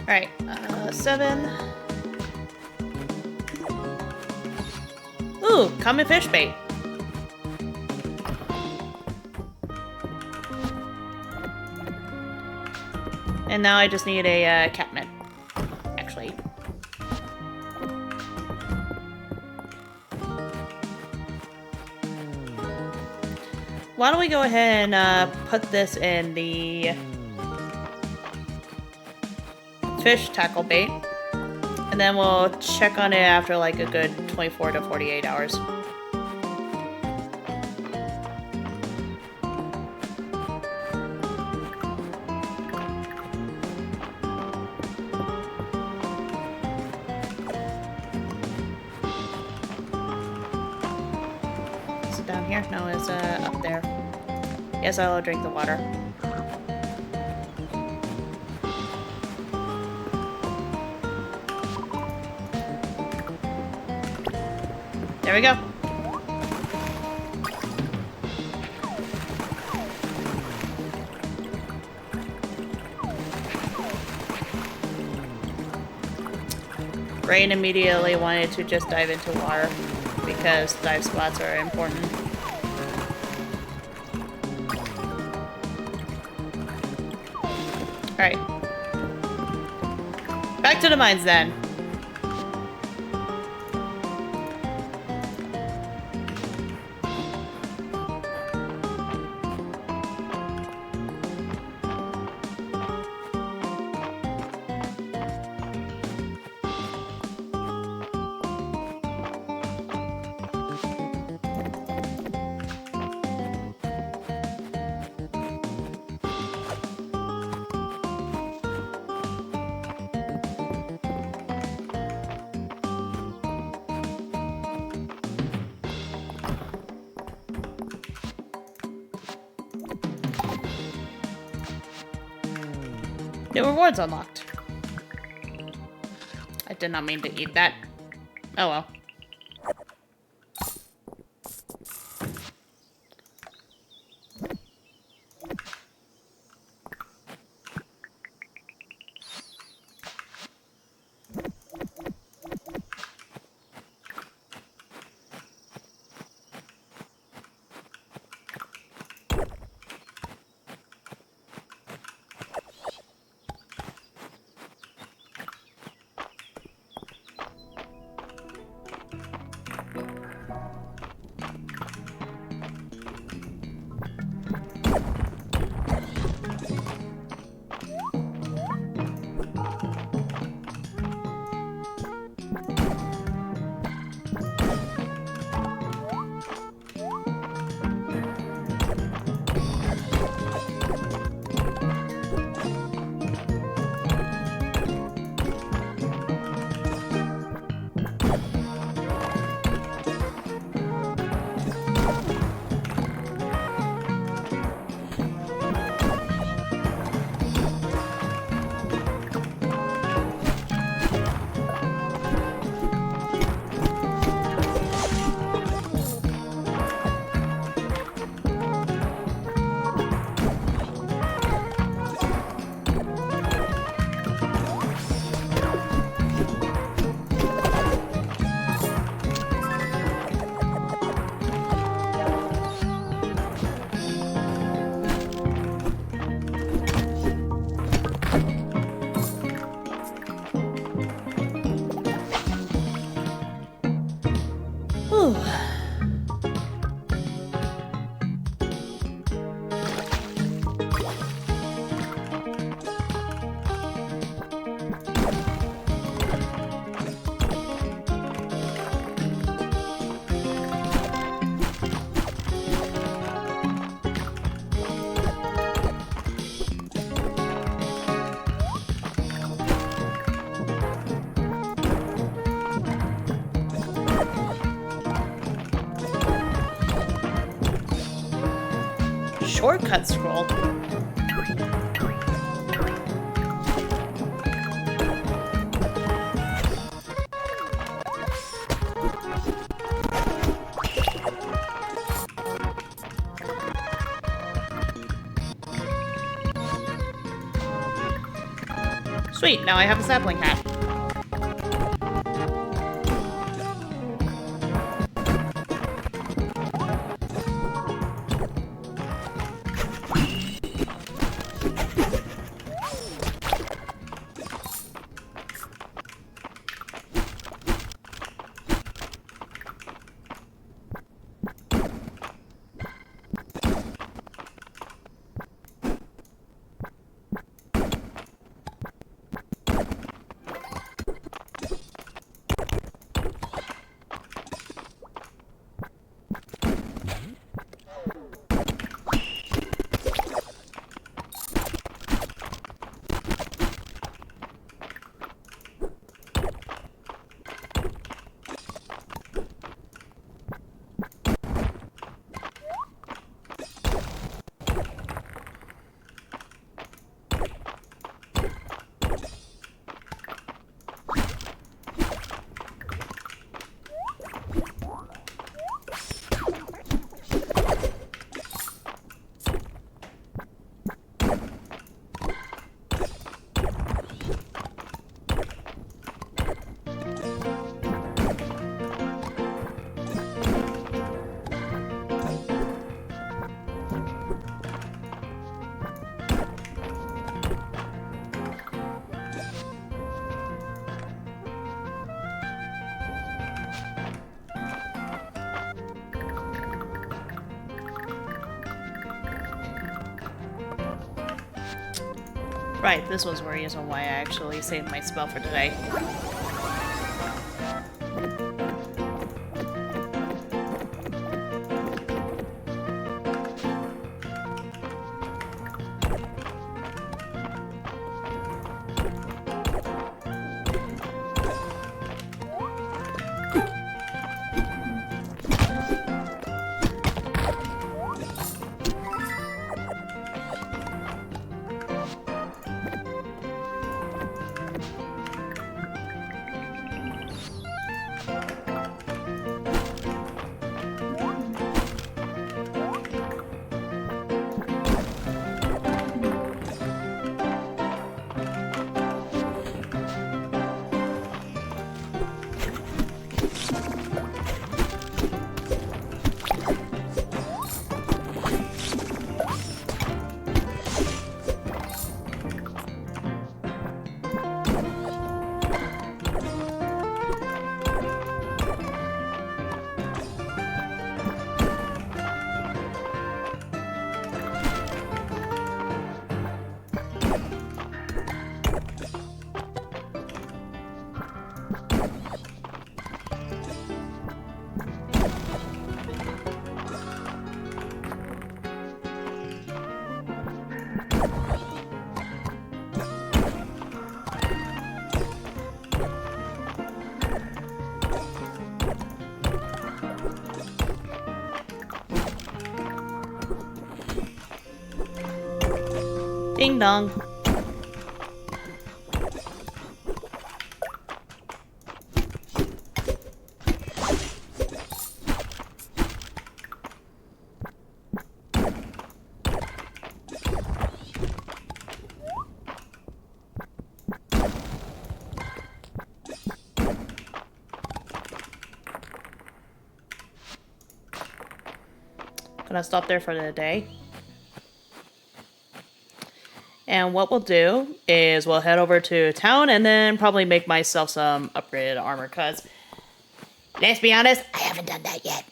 Alright, 7. Ooh, common fish bait. And now I just need a catmint, actually. Why don't we go ahead and put this in the fish tackle bait, and then we'll check on it after like a good 24 to 48 hours. Is it down here? No, it's up there. Yes, I'll drink the water. There we go. Brain immediately wanted to just dive into water because dive spots are important. Alright. Back to the mines then. New rewards unlocked. I did not mean to eat that. Oh well. shortcut scroll. Sweet, now I have a sapling hat. Right, this was the reason why I actually saved my spell for today. Ding dong. Gonna stop there for the day. And what we'll do is we'll head over to town and then probably make myself some upgraded armor, because let's be honest, I haven't done that yet.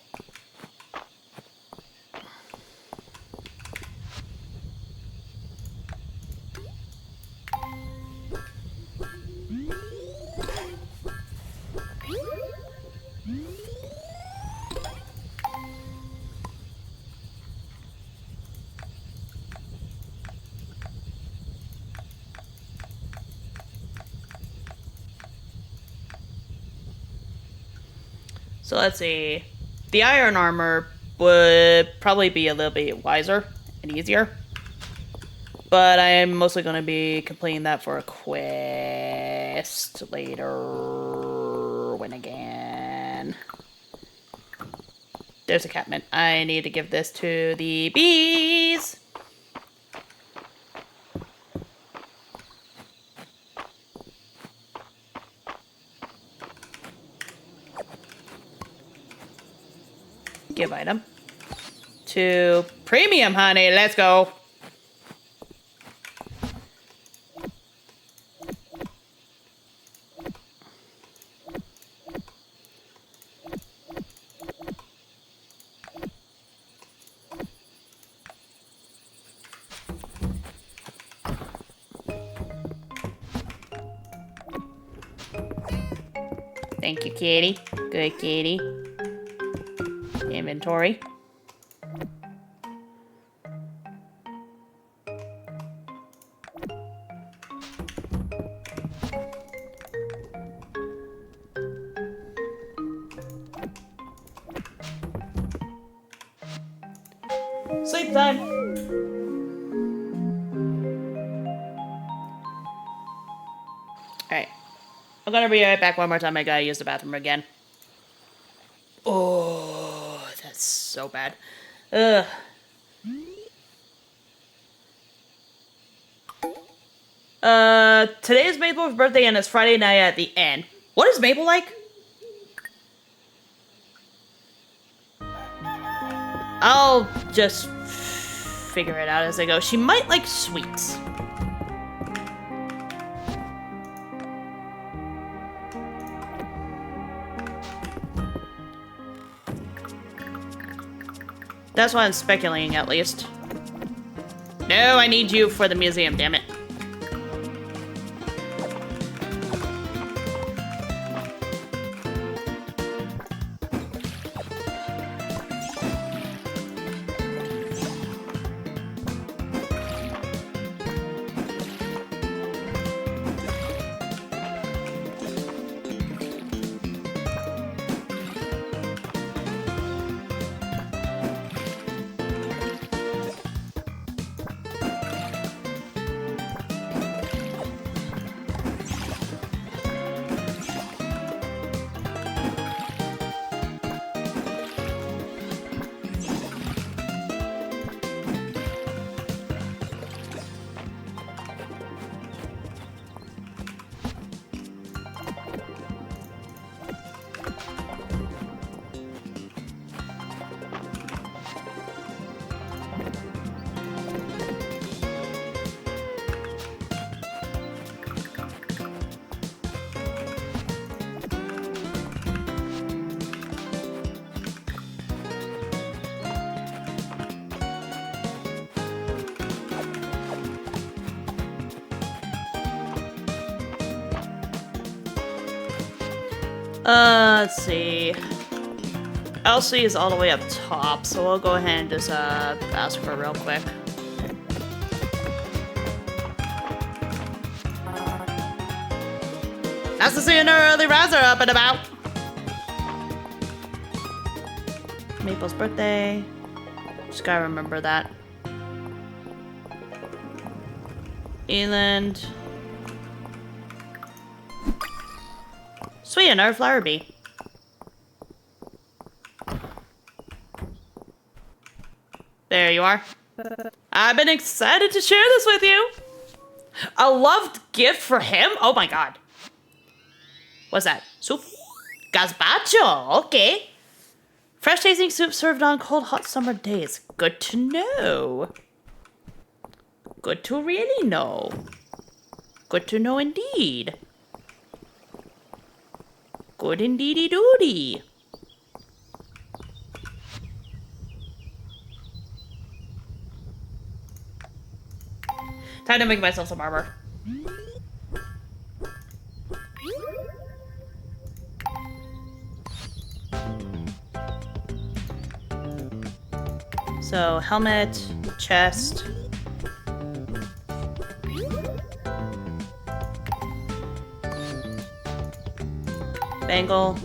So let's see. The iron armor would probably be a little bit wiser. and easier. But I am mostly going to be completing that for a quest later. When again? There's a catmint. I need to give this to the bees. Give item. To premium honey. Let's go. Thank you, kitty. Good kitty. Inventory. Sleep time. Alright. I'm gonna be right back one more time. I gotta use the bathroom again. Oh, that's so bad. Ugh. Today is Maple's birthday and it's Friday night at the inn. What is Maple like? I'll just figure it out as I go. She might like sweets. That's why I'm speculating, at least. No, I need you for the museum, damn it. Let's see. Elsie is all the way up top, so we'll go ahead and just ask her real quick. Nice to see an early riser up and about. Maple's birthday. Just gotta remember that. Eland. Sweet, another flower bee. There you are. I've been excited to share this with you. A loved gift for him? Oh my god. What's that? Soup? Gazpacho, okay. Fresh tasting soup served on cold, hot summer days. Good to know. Good to really know. Good to know indeed. Good indeedy doody. Time to make myself some armor. So, helmet, chest. Bangle.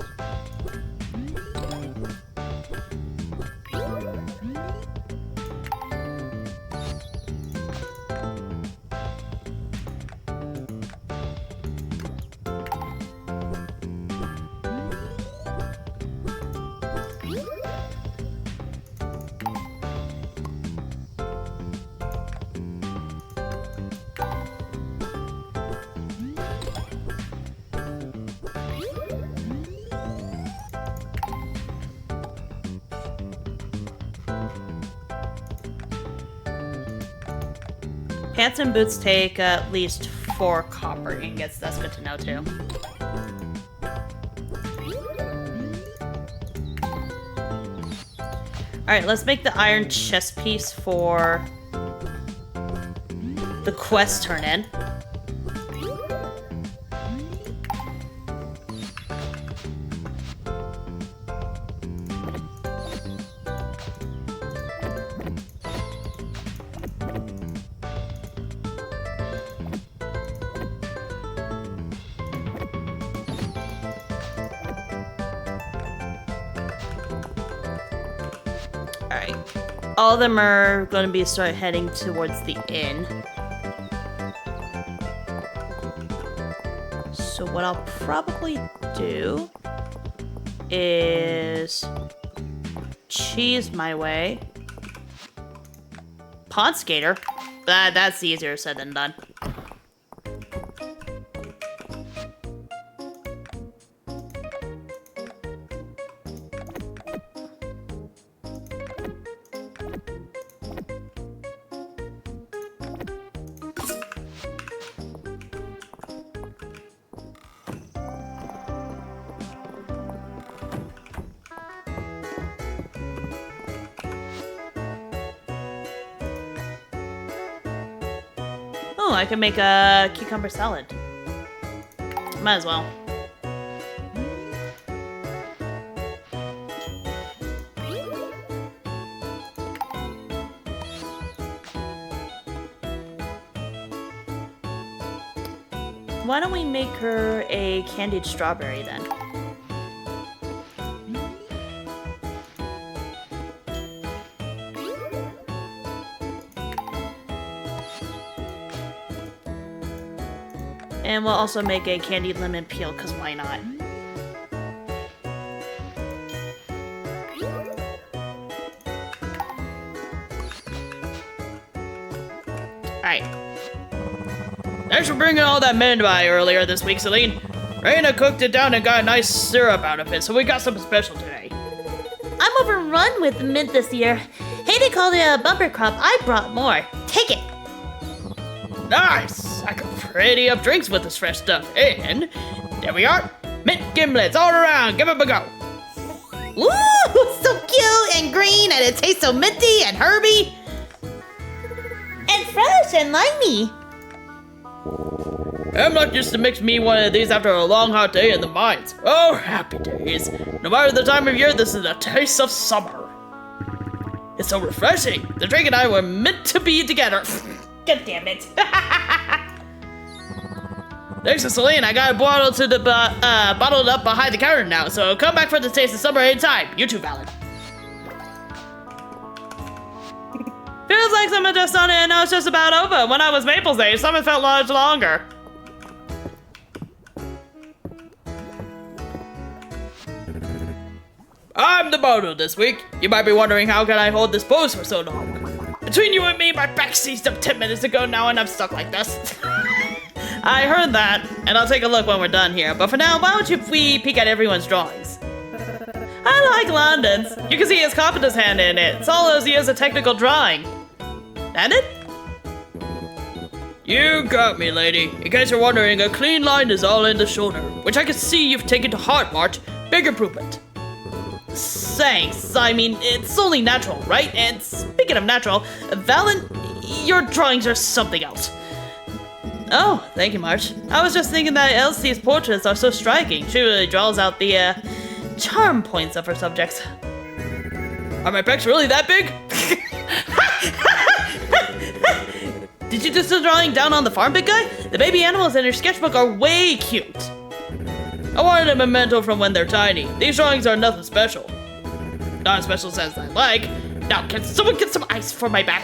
Pants and boots take at least 4 copper ingots. That's good to know too. Alright, let's make the iron chest piece for the quest turn in. Alright. All of them are going to be start heading towards the inn. So what I'll probably do is cheese my way. Pond skater? That's easier said than done. Oh, I can make a cucumber salad. Might as well. Why don't we make her a candied strawberry then? And we'll also make a candied lemon peel, because why not? Alright. Thanks for bringing all that mint by earlier this week, Celine. Raina cooked it down and got a nice syrup out of it, so we got something special today. I'm overrun with mint this year. Hayden called it a bumper crop. I brought more. Take it. Nice! I can pretty up drinks with this fresh stuff. And there we are. Mint gimlets all around. Give 'em a go. Ooh, so cute and green, and it tastes so minty and herby. And fresh and limey. Hemlock used to mix me one of these after a long hot day in the mines. Oh, happy days. No matter the time of year, this is the taste of summer. It's so refreshing. The drink and I were meant to be together. God damn it. Thanks to Celine, I got a bottle to the bottled up behind the counter now, so come back for the taste of summer anytime. You too, Valen. Feels like summer just started and now it's just about over. When I was Maple's age, summer felt much longer. I'm the model this week. You might be wondering how can I hold this pose for so long. Between you and me, my back seized up 10 minutes ago now and I'm stuck like this. I heard that, and I'll take a look when we're done here. But for now, why don't we peek at everyone's drawings? I like London's. You can see his carpenter's hand in it. It's all those years of technical drawing. That it? You got me, lady. In case you're wondering, a clean line is all in the shoulder, which I can see you've taken to heart, March. Big improvement. Thanks. I mean, it's only natural, right? And speaking of natural, Valen, your drawings are something else. Oh, thank you, March. I was just thinking that Elsie's portraits are so striking. She really draws out the, charm points of her subjects. Are my pecs really that big? Did you do some drawing down on the farm, big guy? The baby animals in your sketchbook are way cute. I wanted a memento from when they're tiny. These drawings are nothing special. Not as special as I like. Now, can someone get some ice for my back?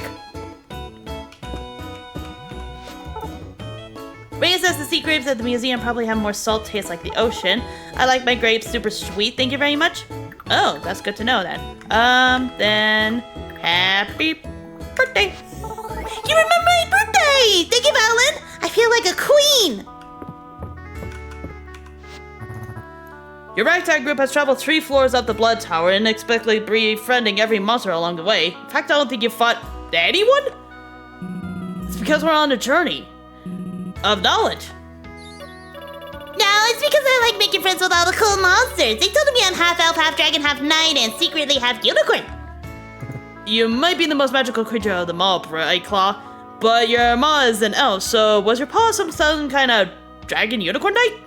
Ray says the sea grapes at the museum probably have more salt taste like the ocean. I like my grapes super sweet, thank you very much. Oh, that's good to know then. Then happy birthday. You remember my birthday! Thank you, Valen! I feel like a queen! Your ragtag group has traveled 3 floors up the blood tower, inexplicably befriending every monster along the way. In fact, I don't think you fought anyone? It's because we're on a journey of knowledge. No, it's because I like making friends with all the cool monsters. They told me I'm half elf, half dragon, half knight, and secretly half unicorn. You might be the most magical creature of them all, Bright Claw, but your ma is an elf, so was your pa some kind of dragon unicorn knight?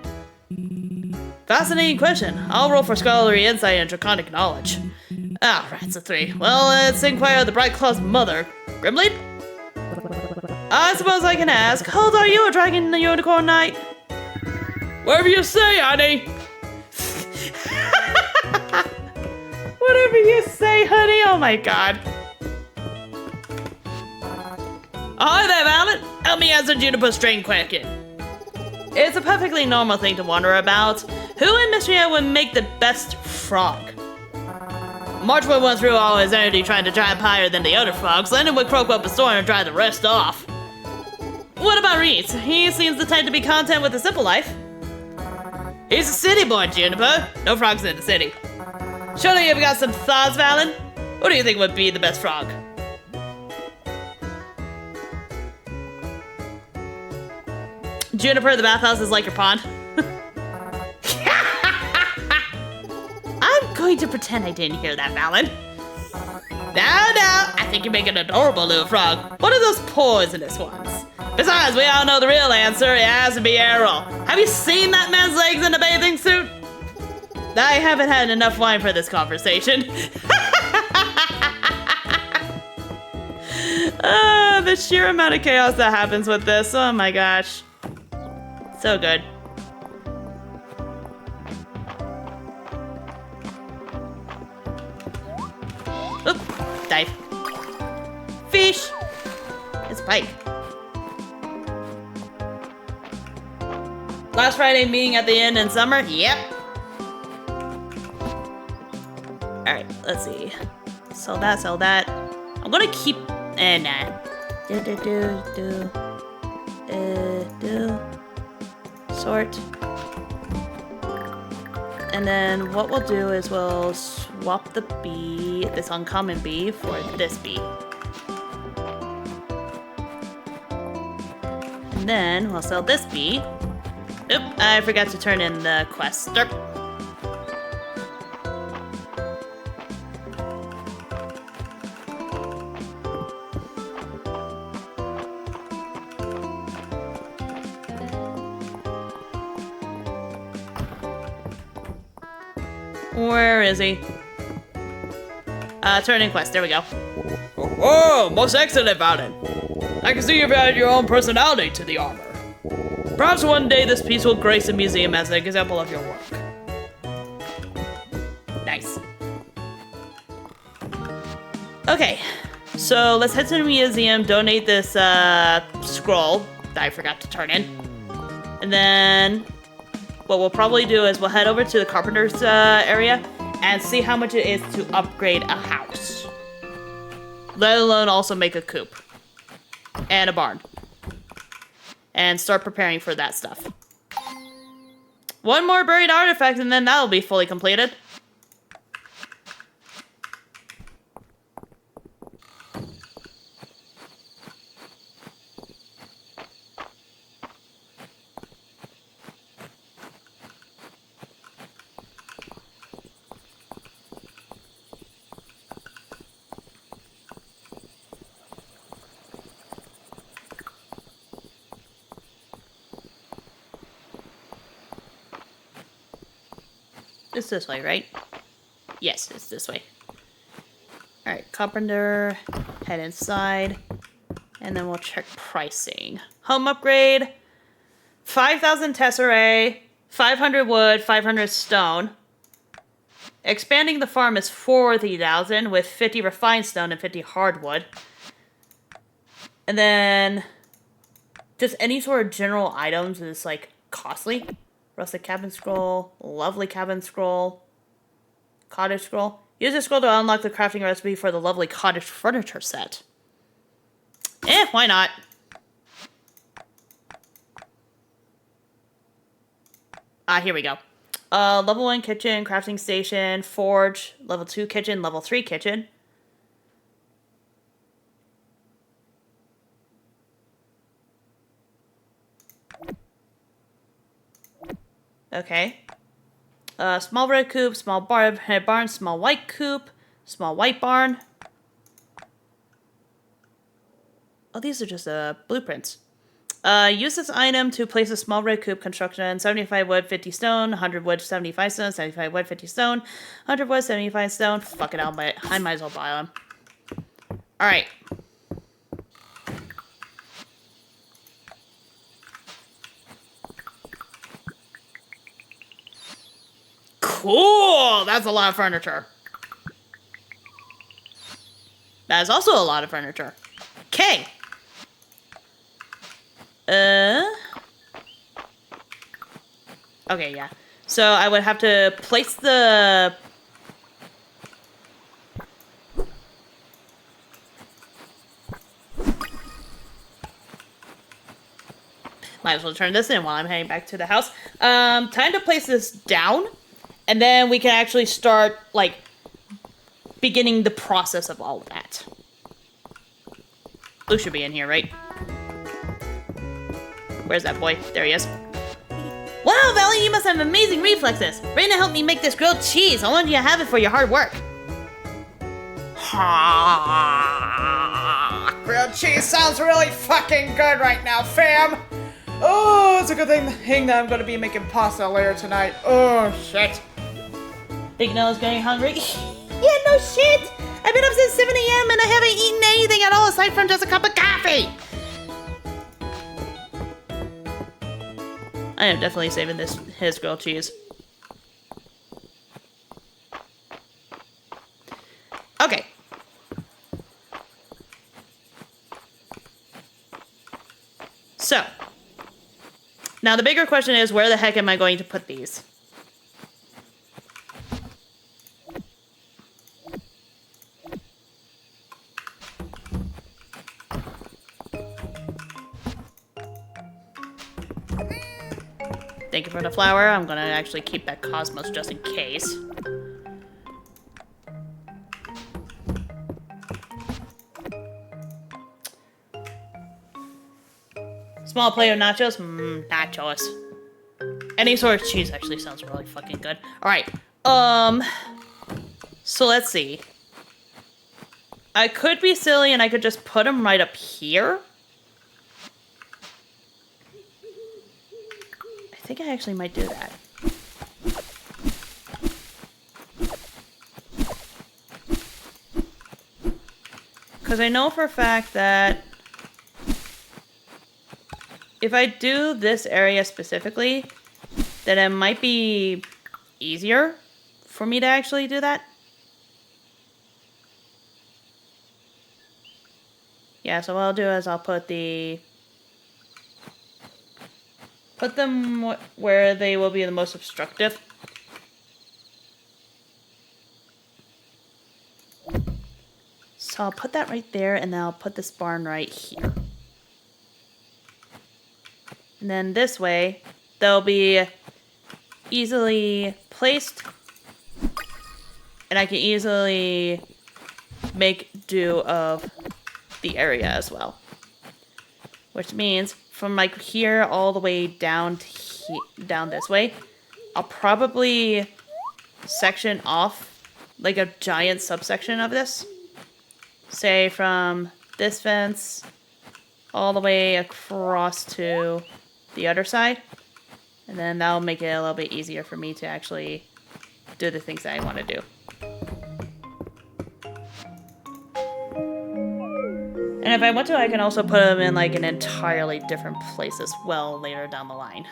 Fascinating question. I'll roll for scholarly insight and draconic knowledge. Ah, right, it's a 3. Well, let's inquire of the Bright Claw's mother. Grimlead? I suppose I can ask, how old are you, a dragon unicorn knight? Whatever you say, honey. Whatever you say, honey. Oh my god. Hi there, Valen. Help me answer Juniper Strain question. It's a perfectly normal thing to wonder about. Who in Mistria would make the best frog? Marchwood went through all his energy trying to drive higher than the other frogs. Lennon would croak up a storm and drive the rest off. What about Reese? He seems the type to be content with a simple life. He's a city boy, Juniper. No frogs in the city. Surely you've got some thoughts, Valen? Who do you think would be the best frog? Juniper, the bathhouse is like your pond. I'm going to pretend I didn't hear that, Valen. No, I think you make an adorable little frog. One of those poisonous ones. Besides, we all know the real answer. It has to be Errol. Have you seen that man's legs in a bathing suit? I haven't had enough wine for this conversation. The sheer amount of chaos that happens with this. Oh my gosh. So good. Oop, dive. Fish. It's a pike. Last Friday meeting at the inn in summer? Yep. Alright, let's see. Sell that. I'm gonna keep... nah. Sort. And then what we'll do is we'll swap the bee, this uncommon bee, for this bee. And then we'll sell this bee. Oop, I forgot to turn in the quest. Derp. Where is he? Turn in quest, there we go. Oh, most excellent, Valen. I can see you've added your own personality to the armor. Perhaps one day this piece will grace a museum as an example of your work. Nice. Okay, so let's head to the museum, donate this scroll that I forgot to turn in. And then what we'll probably do is we'll head over to the carpenter's area and see how much it is to upgrade a house. Let alone also make a coop. And a barn. And start preparing for that stuff. One more buried artifact and then that'll be fully completed. It's this way, right? Yes, it's this way. Alright, carpenter, head inside, and then we'll check pricing. Home upgrade, 5,000 tesserae, 500 wood, 500 stone. Expanding the farm is 40,000 with 50 refined stone and 50 hardwood. And then just any sort of general items is like costly. Rustic cabin scroll, lovely cabin scroll, cottage scroll. Use the scroll to unlock the crafting recipe for the lovely cottage furniture set. Why not? Here we go. Level 1 kitchen, crafting station, forge, level 2 kitchen, level 3 kitchen. Okay. Small red coop, small barn, small white coop, small white barn. Oh, these are just blueprints. Use this item to place a small red coop construction. 75 wood, 50 stone. 100 wood, 75 stone. 75 wood, 50 stone. 100 wood, 75 stone. Fuck it, I might as well buy them. Alright. Cool! That's a lot of furniture. That is also a lot of furniture. Okay. Okay, yeah. So I would have to place the... Might as well turn this in while I'm heading back to the house. Time to place this down. And then we can actually start, like, beginning the process of all of that. Blue should be in here, right? Where's that boy? There he is. Wow, Valley, you must have amazing reflexes. Raina helped me make this grilled cheese. I wanted you to have it for your hard work. Grilled cheese sounds really fucking good right now, fam. Oh, it's a good thing that I'm gonna be making pasta later tonight. Oh, shit. Think Nilla's getting hungry? Yeah, no shit. I've been up since 7 a.m. and I haven't eaten anything at all aside from just a cup of coffee. I am definitely saving his grilled cheese. Okay. So. Now the bigger question is, where the heck am I going to put these? Thank you for the flower. I'm gonna actually keep that cosmos just in case. Small plate of nachos? Nachos. Any sort of cheese actually sounds really fucking good. Alright. So let's see. I could be silly and I could just put them right up here. I think I actually might do that. Because I know for a fact that if I do this area specifically, then it might be easier for me to actually do that. Yeah, so what I'll do is I'll put them where they will be the most obstructive. So I'll put that right there, and then I'll put this barn right here. And then this way, they'll be easily placed, and I can easily make do of the area as well. Which means from like here all the way down to down this way, I'll probably section off like a giant subsection of this. Say from this fence all the way across to the other side. And then that'll make it a little bit easier for me to actually do the things that I want to do. And if I want to, I can also put them in like an entirely different place as well later down the line.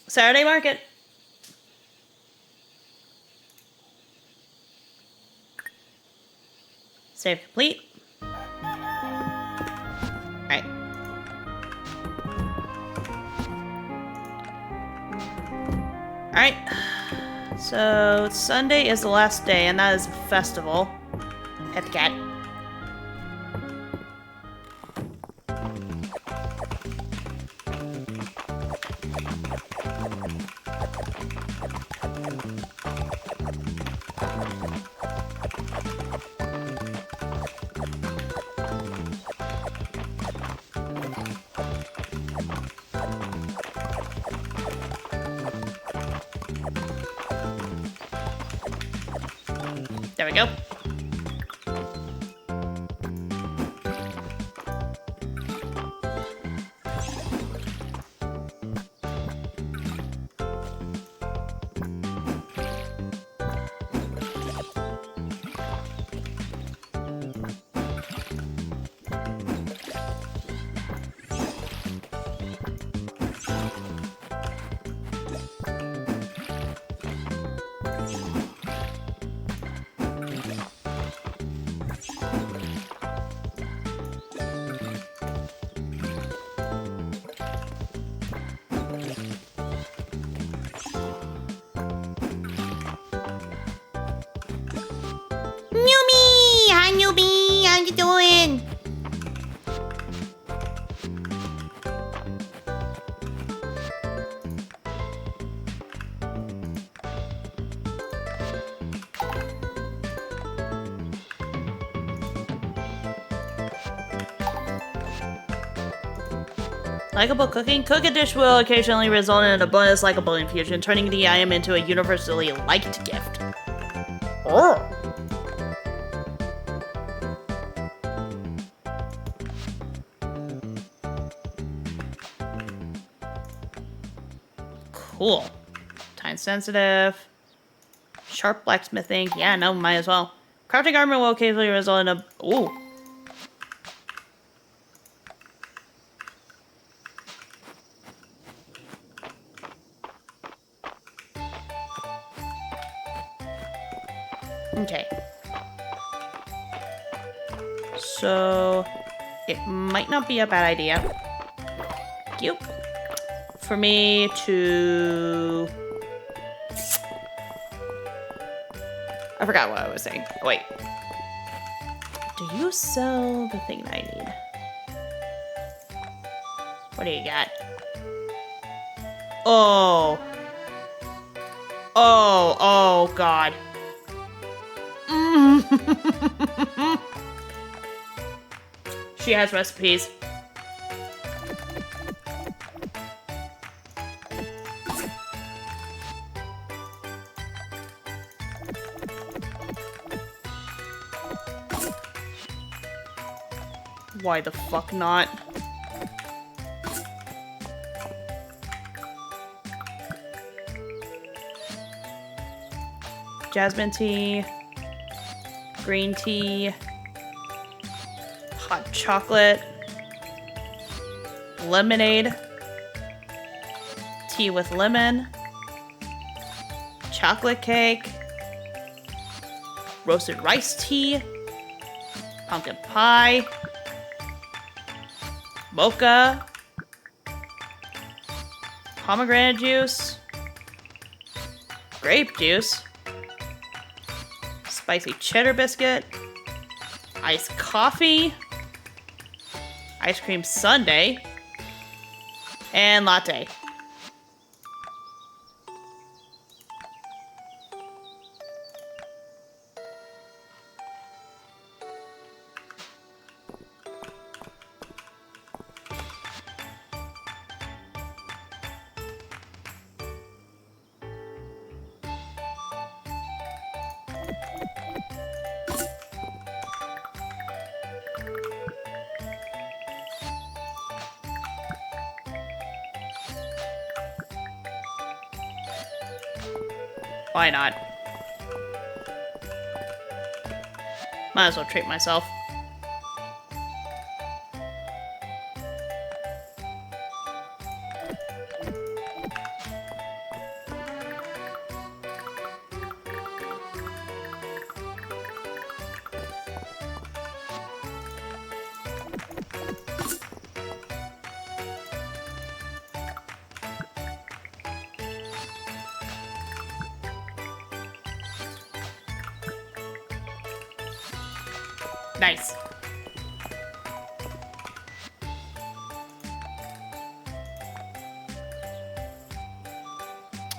Saturday market. Save complete. Alright. Alright. So Sunday is the last day, and that is a festival. Pet the cat. There we go. Newbie! Hi, newbie! How you doing? Likeable cooking? Cook a dish will occasionally result in a bonus likeable infusion, turning the item into a universally liked gift. Oh! Cool. Time sensitive. Sharp blacksmithing. Yeah, no, might as well. Crafting armor will occasionally result in a... Ooh. Okay. So, it might not be a bad idea. Cute. For me to... I forgot what I was saying. Wait. Do you sell the thing that I need? What do you got? Oh. Oh, God. She has recipes. Why the fuck not? Jasmine tea, green tea, hot chocolate, lemonade, tea with lemon, chocolate cake, roasted rice tea, pumpkin pie, mocha, pomegranate juice, grape juice, spicy cheddar biscuit, iced coffee, ice cream sundae, and latte. Why not? Might as well treat myself. Nice.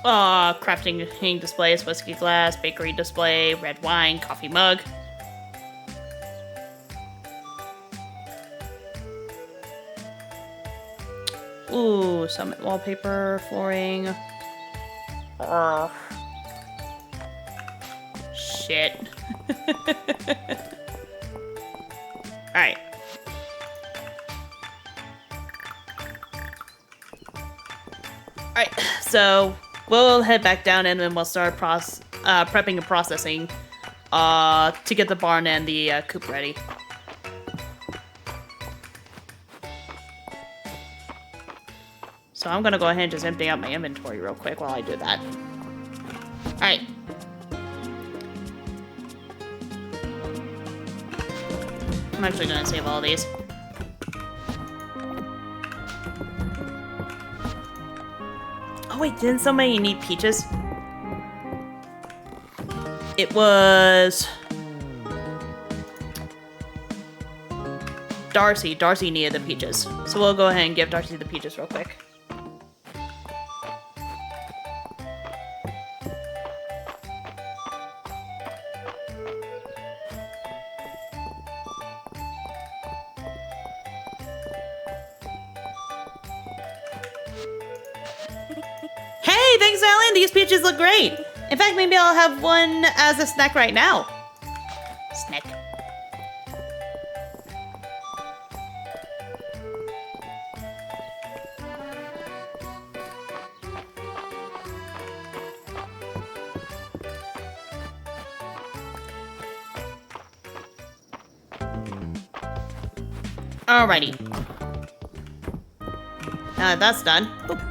Crafting displays, whiskey glass, bakery display, red wine, coffee mug. Ooh, summit wallpaper, flooring. Shit. Alright. Alright, so we'll head back down and then we'll start prepping and processing to get the barn and the coop ready. So I'm gonna go ahead and just empty out my inventory real quick while I do that. Alright. I'm actually gonna save all these. Oh wait, didn't somebody need peaches? It was... Darcy. Darcy needed the peaches. So we'll go ahead and give Darcy the peaches real quick. Hey, thanks, Alan! These peaches look great! In fact, maybe I'll have one as a snack right now. Snack. Alrighty. Now that that's done. Boop.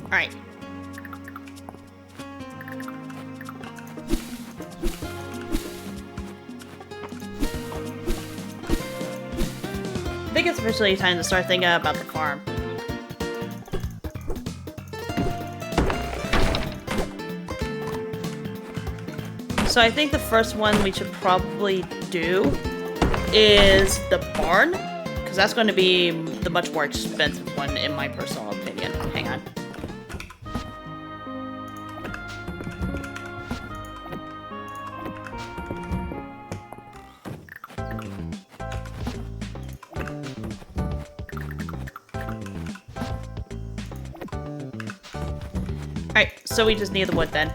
Alright. I think it's officially time to start thinking about the farm. So I think the first one we should probably do is the barn, because that's going to be the much more expensive one in my personal opinion. Hang on. Alright, so we just need the wood then.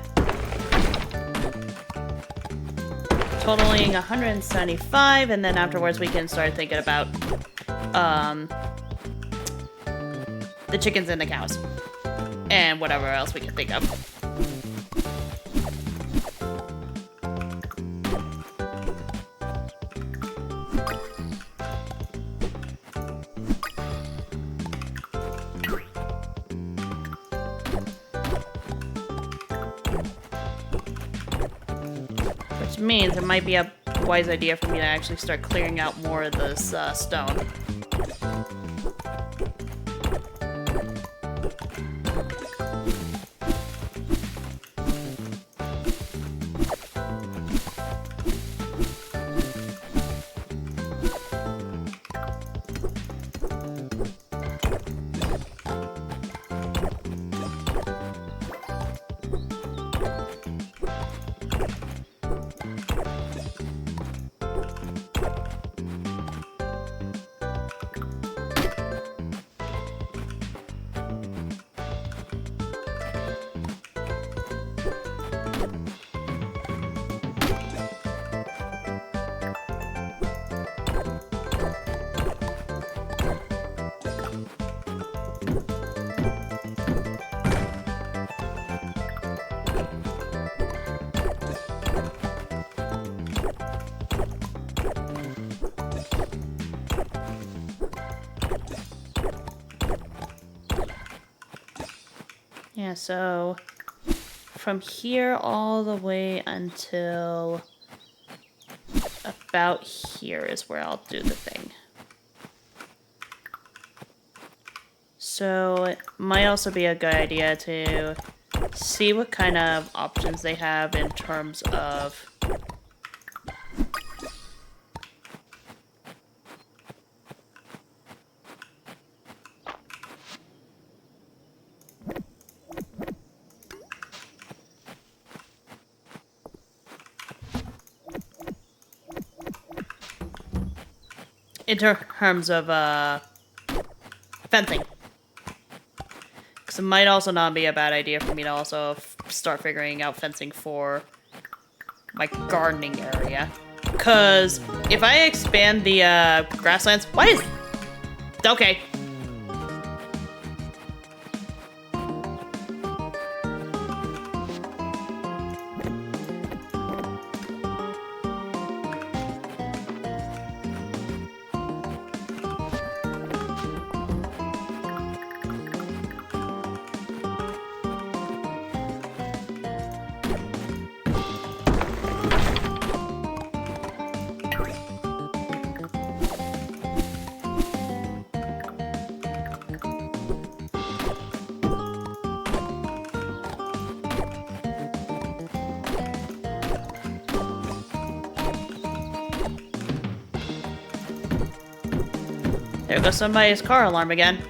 Totaling 175, and then afterwards we can start thinking about the chickens and the cows. And whatever else we can think of. Which means it might be a wise idea for me to actually start clearing out more of this stone. Yeah, so from here all the way until about here is where I'll do the thing. So it might also be a good idea to see what kind of options they have in terms of fencing. Because it might also not be a bad idea for me to also start figuring out fencing for my gardening area. Because if I expand the grasslands, why is... Okay. There goes somebody's car alarm again.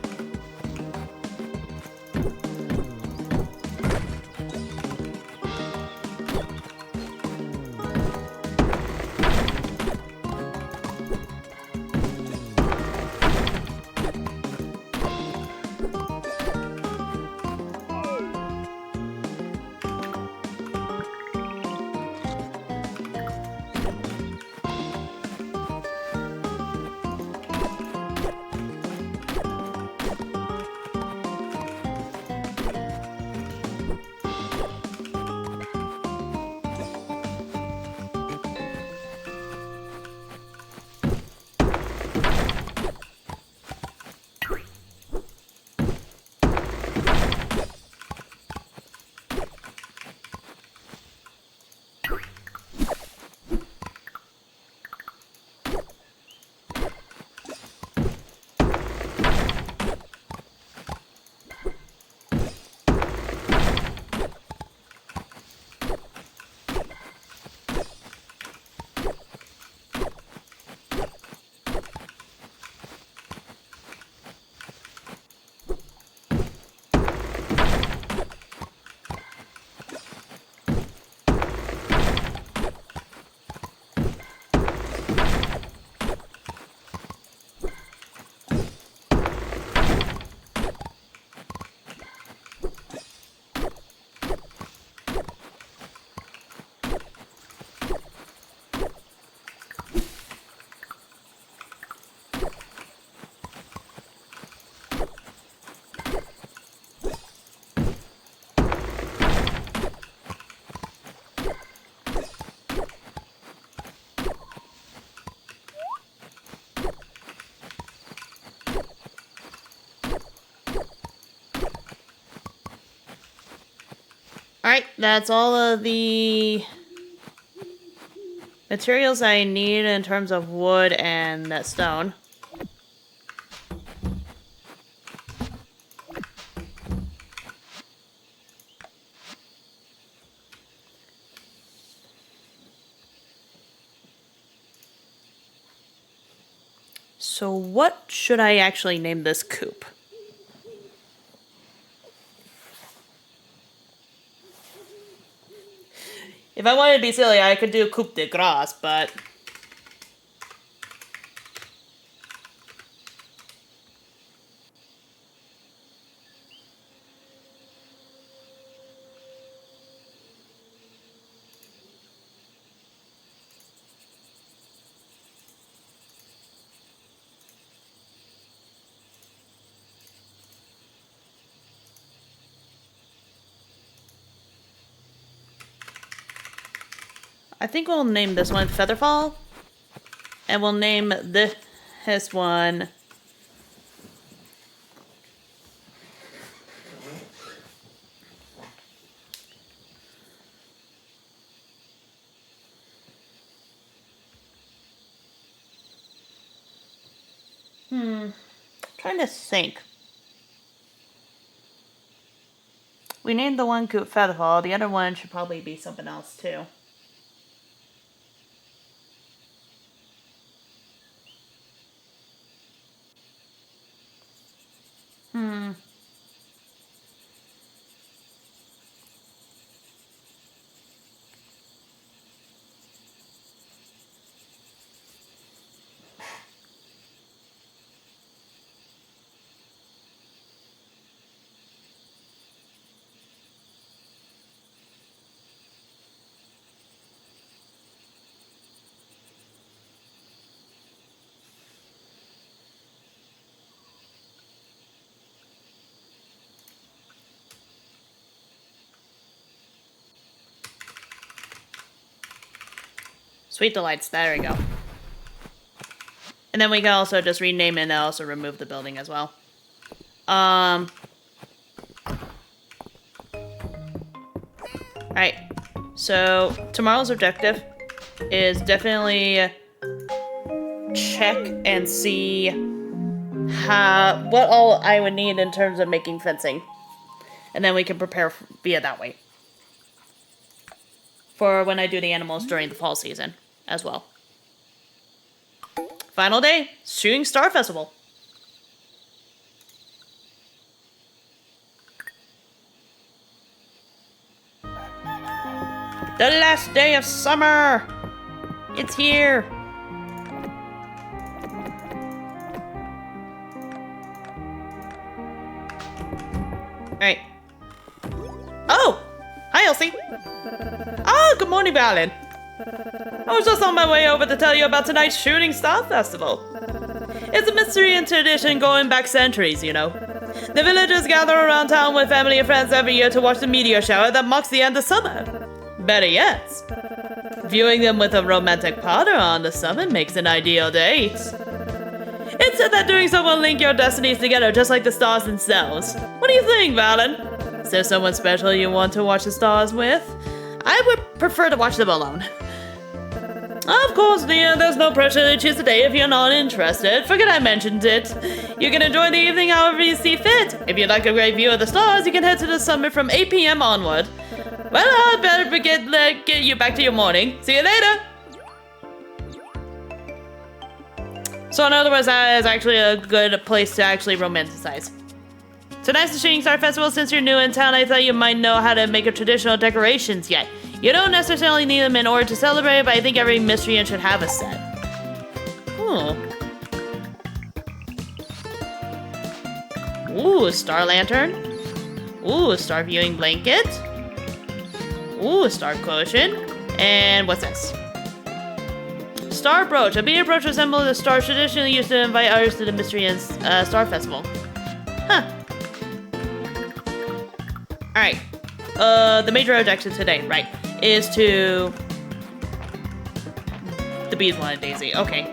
Alright, that's all of the materials I need in terms of wood and that stone. So what should I actually name this coop? If I wanted to be silly, I could do coupe de grace, but... I think we'll name this one Featherfall. And we'll name this one... trying to think. we named the one coop Featherfall. The other one should probably be something else too. Sweet Delights, there we go. And then we can also just rename it and also remove the building as well. Alright, so tomorrow's objective is definitely check and see what all I would need in terms of making fencing. And then we can prepare via that way. For when I do the animals during the fall season as well. Final day, Shooting Star Festival. The last day of summer! It's here! Alright. Oh! Hi, Elsie! Ah, good morning, Valen. I was just on my way over to tell you about tonight's Shooting Star Festival. It's a Mistria tradition going back centuries, you know. The villagers gather around town with family and friends every year to watch the meteor shower that marks the end of summer. Better yet, viewing them with a romantic partner on the summit makes an ideal date. It's said that doing so will link your destinies together just like the stars themselves. What do you think, Valen? Is there someone special you want to watch the stars with? I would prefer to watch them alone. Of course, dear, there's no pressure to choose a day if you're not interested. Forget I mentioned it. You can enjoy the evening however you see fit. If you'd like a great view of the stars, you can head to the summit from 8 p.m. onward. Well, I'd better get you back to your morning. See you later! So in other words, that is actually a good place to actually romanticize. Tonight's the Shooting Star Festival. Since you're new in town, I thought you might know how to make a traditional decorations yet. You don't necessarily need them in order to celebrate, but I think every Mistrian should have a set. Ooh, a star lantern. Ooh, a star viewing blanket. Ooh, a star cushion. And what's this? Star brooch. A beaded brooch resembles a star traditionally used to invite others to the Mistrian Star Festival. Huh. Alright. The major objective today, right, is to... The bees wanted Daisy. Okay.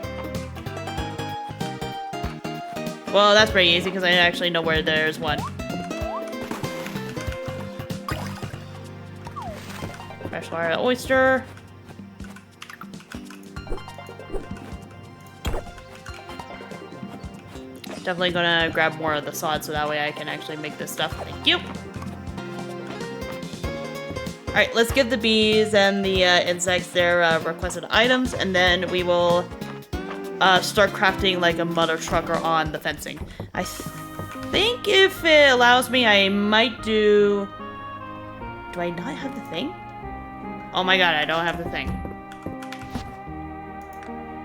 Well, that's pretty easy because I actually know where there's one. Freshwater oyster. Definitely gonna grab more of the sod so that way I can actually make this stuff. Thank you. Alright, let's give the bees and the insects their requested items, and then we will start crafting like a mother trucker on the fencing. I think if it allows me, I might do... Do I not have the thing? Oh my god, I don't have the thing.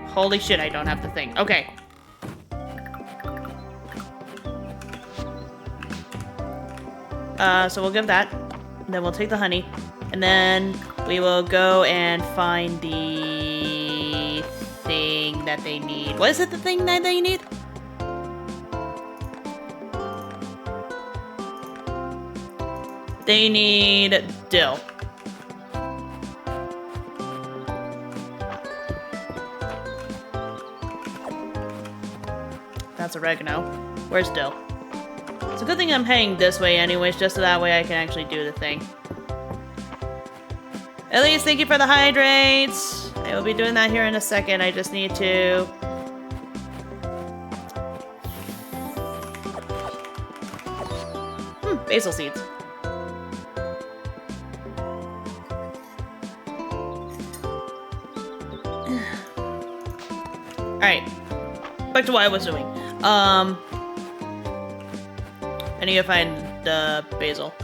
Holy shit, I don't have the thing. Okay. So we'll give that. And then we'll take the honey. And then we will go and find the thing that they need. What is it, the thing that they need? They need dill. That's oregano. Where's dill? It's a good thing I'm heading this way anyways, just so that way I can actually do the thing. Elise, thank you for the hydrates. I will be doing that here in a second. I just need to... basil seeds. Alright. Back to what I was doing. I need to find the basil.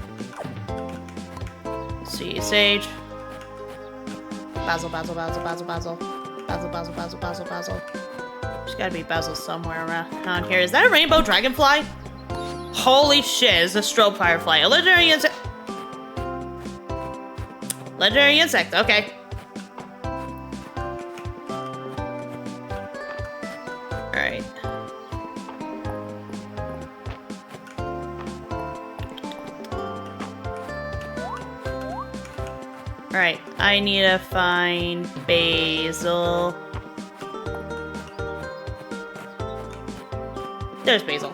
Let's see, sage. Basil. There's gotta be basil somewhere around here. Is that a rainbow dragonfly? Holy shit, it's a strobe firefly. A legendary insect. Legendary insect, okay. Alright. Alright, I need to find basil. There's basil.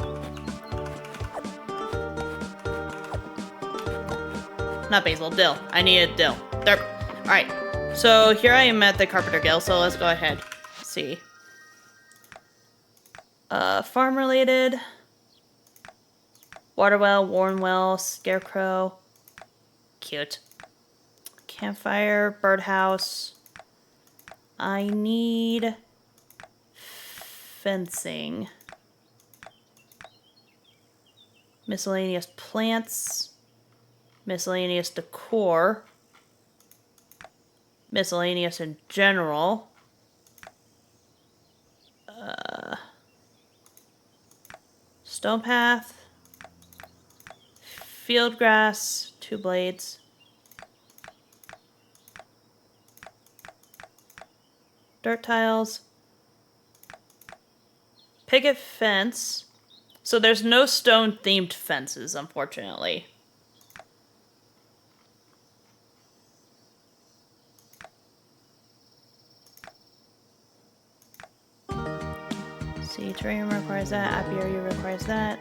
Not basil, dill. I need a dill. There. Alright, so here I am at the Carpenter Guild, so let's go ahead. Let's see. Farm related. Water well, worn well, scarecrow. Cute. Campfire, birdhouse. I need fencing. Miscellaneous plants. Miscellaneous decor. Miscellaneous in general. Stone path. Field grass. 2 blades. Dirt tiles. Picket fence. So there's no stone themed fences, unfortunately. See, terrarium requires that, apiary requires that.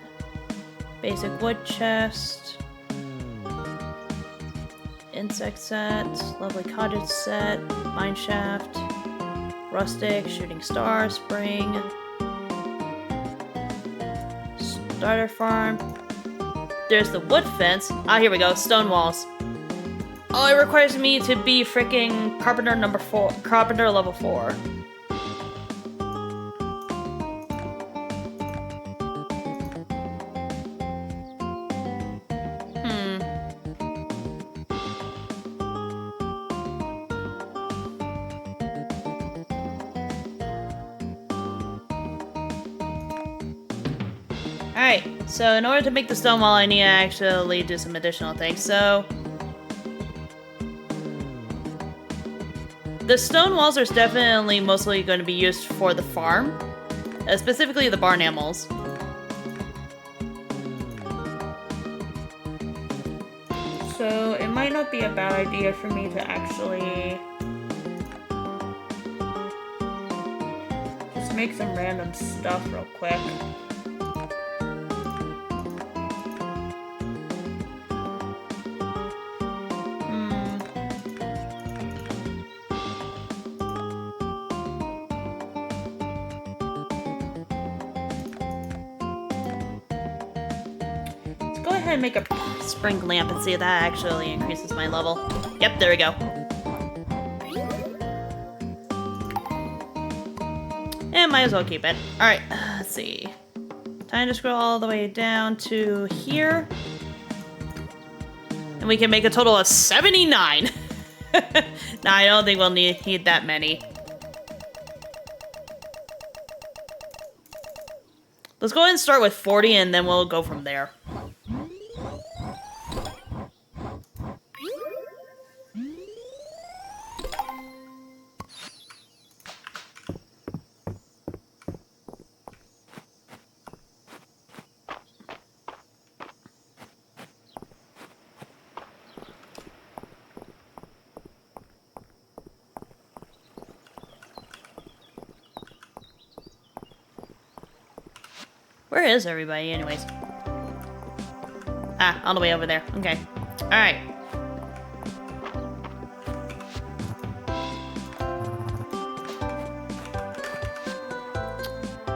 Basic wood chest. Insect set, lovely cottage set, mine shaft, rustic, shooting star, spring, starter farm. There's the wood fence. Ah, here we go, stone walls. Oh, it requires me to be freaking carpenter level 4. Alright, so in order to make the stone wall, I need to actually do some additional things. So, the stone walls are definitely mostly going to be used for the farm, specifically the barn animals. So, it might not be a bad idea for me to actually just make some random stuff real quick. And make a spring lamp and see if that actually increases my level. Yep, there we go. And might as well keep it. Alright, let's see. Time to scroll all the way down to here. And we can make a total of 79. Nah, I don't think we'll need that many. Let's go ahead and start with 40 and then we'll go from there. Where is everybody, anyways? Ah, all the way over there. Okay. Alright.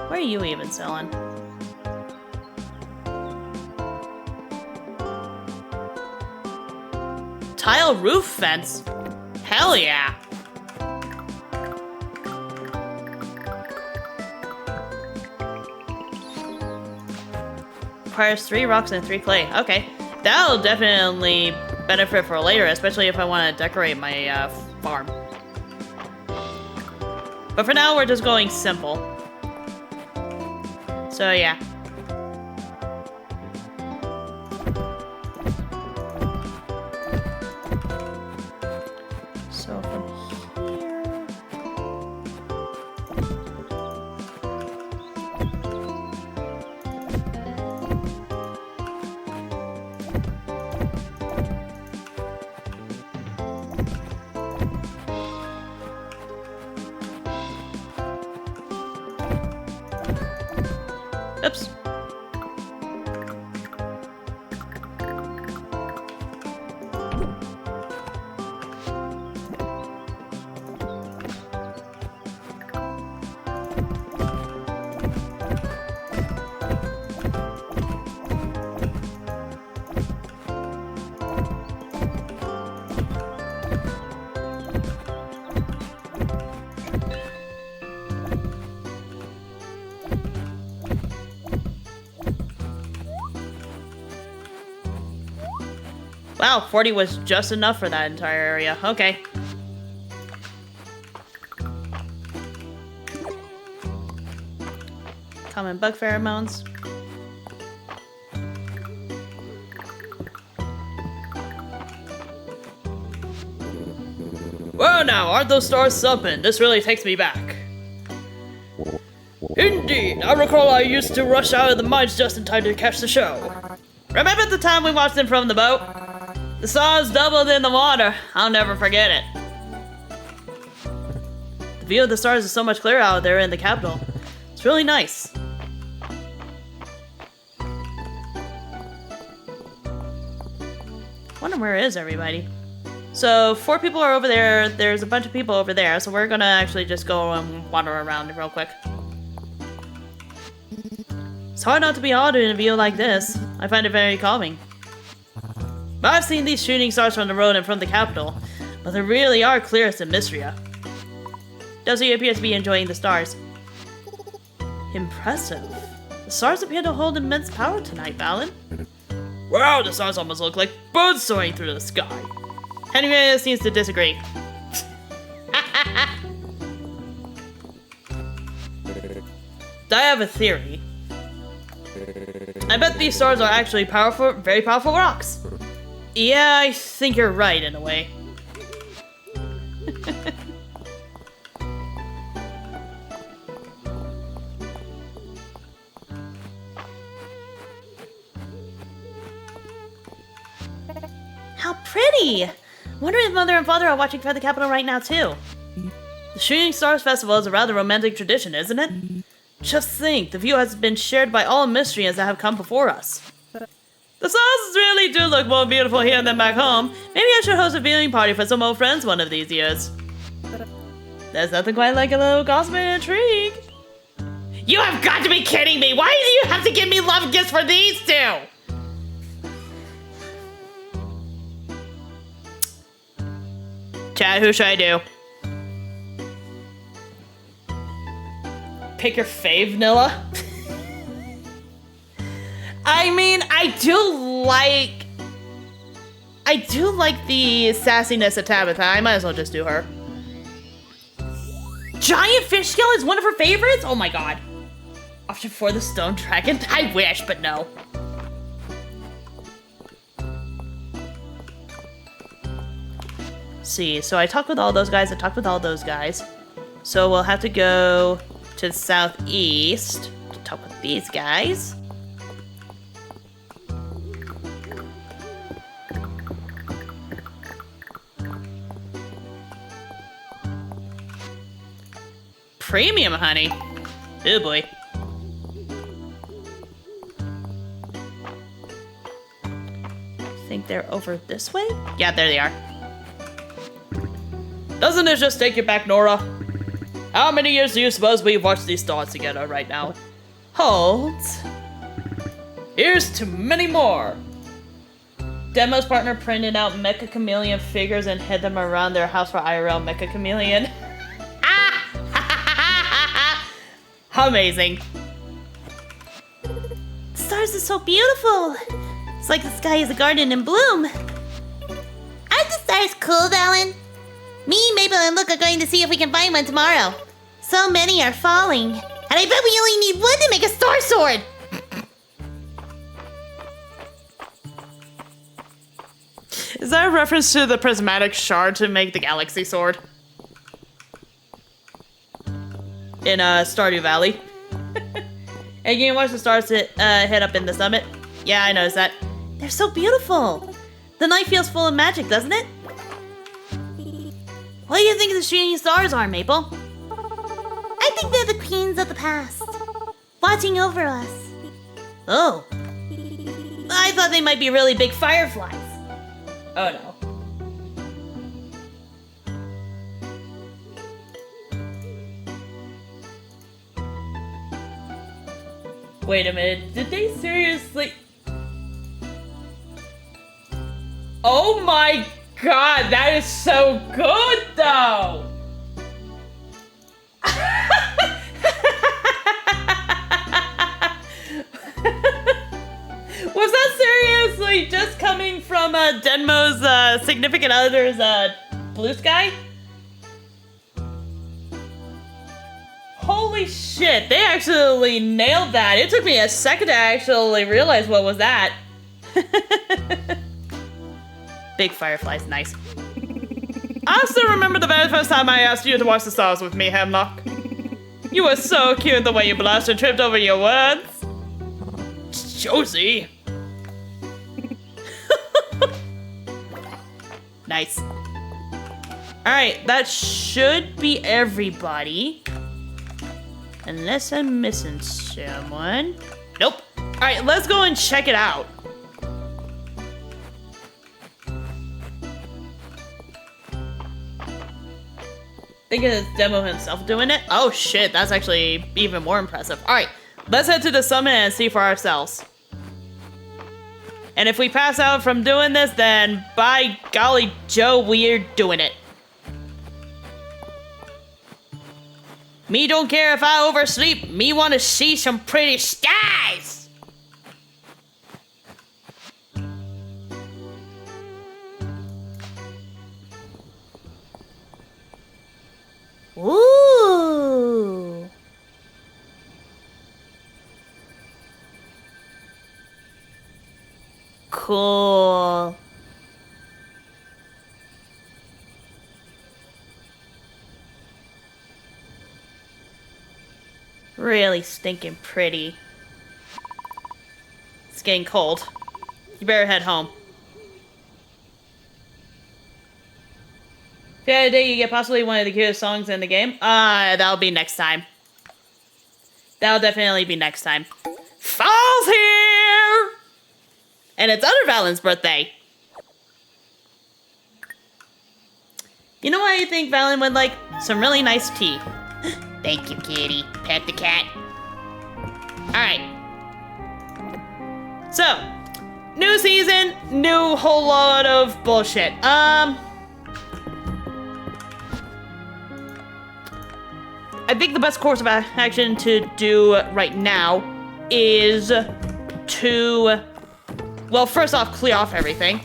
Where are you even selling? Tile roof fence? Hell yeah! requires 3 rocks and 3 clay. Okay. That'll definitely benefit for later, especially if I want to decorate my farm. But for now, we're just going simple. So yeah. So from here... Oops. Wow, 40 was just enough for that entire area. Okay. Common bug pheromones. Well now, aren't those stars something? This really takes me back. Indeed, I recall I used to rush out of the mines just in time to catch the show. Remember the time we watched them from the boat? The stars doubled in the water. I'll never forget it. The view of the stars is so much clearer out there in the capital. It's really nice. Wonder where is everybody? So 4 people are over there. There's a bunch of people over there. So we're gonna actually just go and wander around real quick. It's hard not to be awed in a view like this. I find it very calming. I've seen these shooting stars from the road and from the capital, but they really are clearest in Mistria. Doesn't appear to be enjoying the stars. Impressive. The stars appear to hold immense power tonight, Balin. Wow, the stars almost look like birds soaring through the sky. Anyway, seems to disagree. I have a theory. I bet these stars are actually powerful, very powerful rocks. Yeah, I think you're right in a way. How pretty! Wonder if Mother and Father are watching for the capital right now too. The Shooting Stars Festival is a rather romantic tradition, isn't it? Just think, the view has been shared by all Mistrians that have come before us. The stars really do look more beautiful here than back home. Maybe I should host a viewing party for some old friends one of these years. There's nothing quite like a little gossip and intrigue. You have got to be kidding me! Why do you have to give me love gifts for these two? Chat, who should I do? Pick your fave, Nilla. I mean, I do like the sassiness of Tabitha. I might as well just do her. Giant fish scale is one of her favorites? Oh my god. Option 4, the stone dragon? I wish, but no. See, so I talked with all those guys, So we'll have to go to the southeast to talk with these guys. Premium honey. Oh boy. I think they're over this way? Yeah, there they are. Doesn't it just take you back, Nora? How many years do you suppose we've watched these stars together right now? Hold. Here's to many more. Demo's partner printed out Mecha Chameleon figures and hid them around their house for IRL Mecha Chameleon. Amazing. Stars stars is so beautiful. It's like the sky is a garden in bloom. Aren't the stars cool, Valen? Me, Mabel, and Luke are going to see if we can find one tomorrow. So many are falling. And I bet we only need one to make a star sword. Is that a reference to the prismatic shard to make the galaxy sword? In Stardew Valley. Hey, can you watch the stars head up in the summit? Yeah, I noticed that. They're so beautiful. The night feels full of magic, doesn't it? What do you think the shooting stars are, Maple? I think they're the queens of the past, watching over us. Oh. I thought they might be really big fireflies. Oh no. Wait a minute, did they seriously... Oh my god, that is so good though! Was that seriously just coming from Denmo's significant other's blue sky? Holy shit, they actually nailed that. It took me a second to actually realize what was that. Big fireflies, nice. I still remember the very first time I asked you to watch the stars with me, Hemlock. You were so cute the way you blushed and tripped over your words. Josie. Nice. Alright, that should be everybody. Unless I'm missing someone. Nope. Alright, let's go and check it out. Think it's Demo himself doing it? Oh shit, that's actually even more impressive. Alright, let's head to the summit and see for ourselves. And if we pass out from doing this, then by golly Joe, we're doing it. Me don't care if I oversleep. Me want to see some pretty skies. Ooh. Cool. Really stinking pretty. It's getting cold. You better head home. If you had a day you get possibly one of the cutest songs in the game, that'll be next time. That'll definitely be next time. Fall's here! And it's other Valen's birthday. You know what I think Valen would like? Some really nice tea. Thank you, kitty. Pet the cat. Alright. So, new season, new whole lot of bullshit. I think the best course of action to do right now is to, well, first off, clear off everything.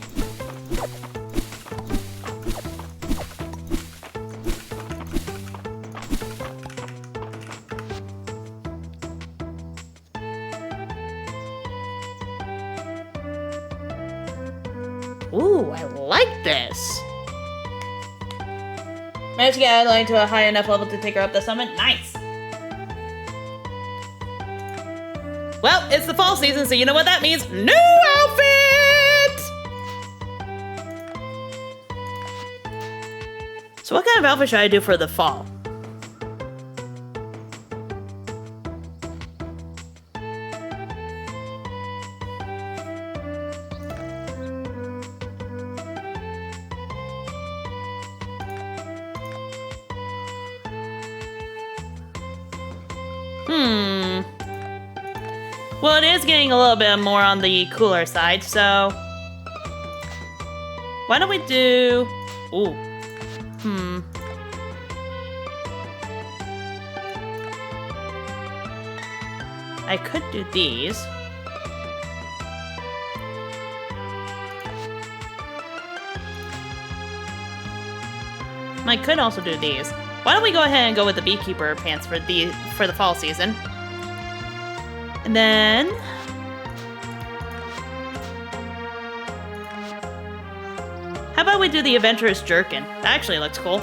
Ooh, I like this. Managed to get Adeline to a high enough level to take her up the summit. Nice. Well, it's the fall season, so you know what that means. New outfit! So what kind of outfit should I do for the fall? Well, it is getting a little bit more on the cooler side, so why don't we do... Ooh. I could do these. I could also do these. Why don't we go ahead and go with the beekeeper pants for the fall season? And then how about we do the adventurous jerkin? That actually looks cool.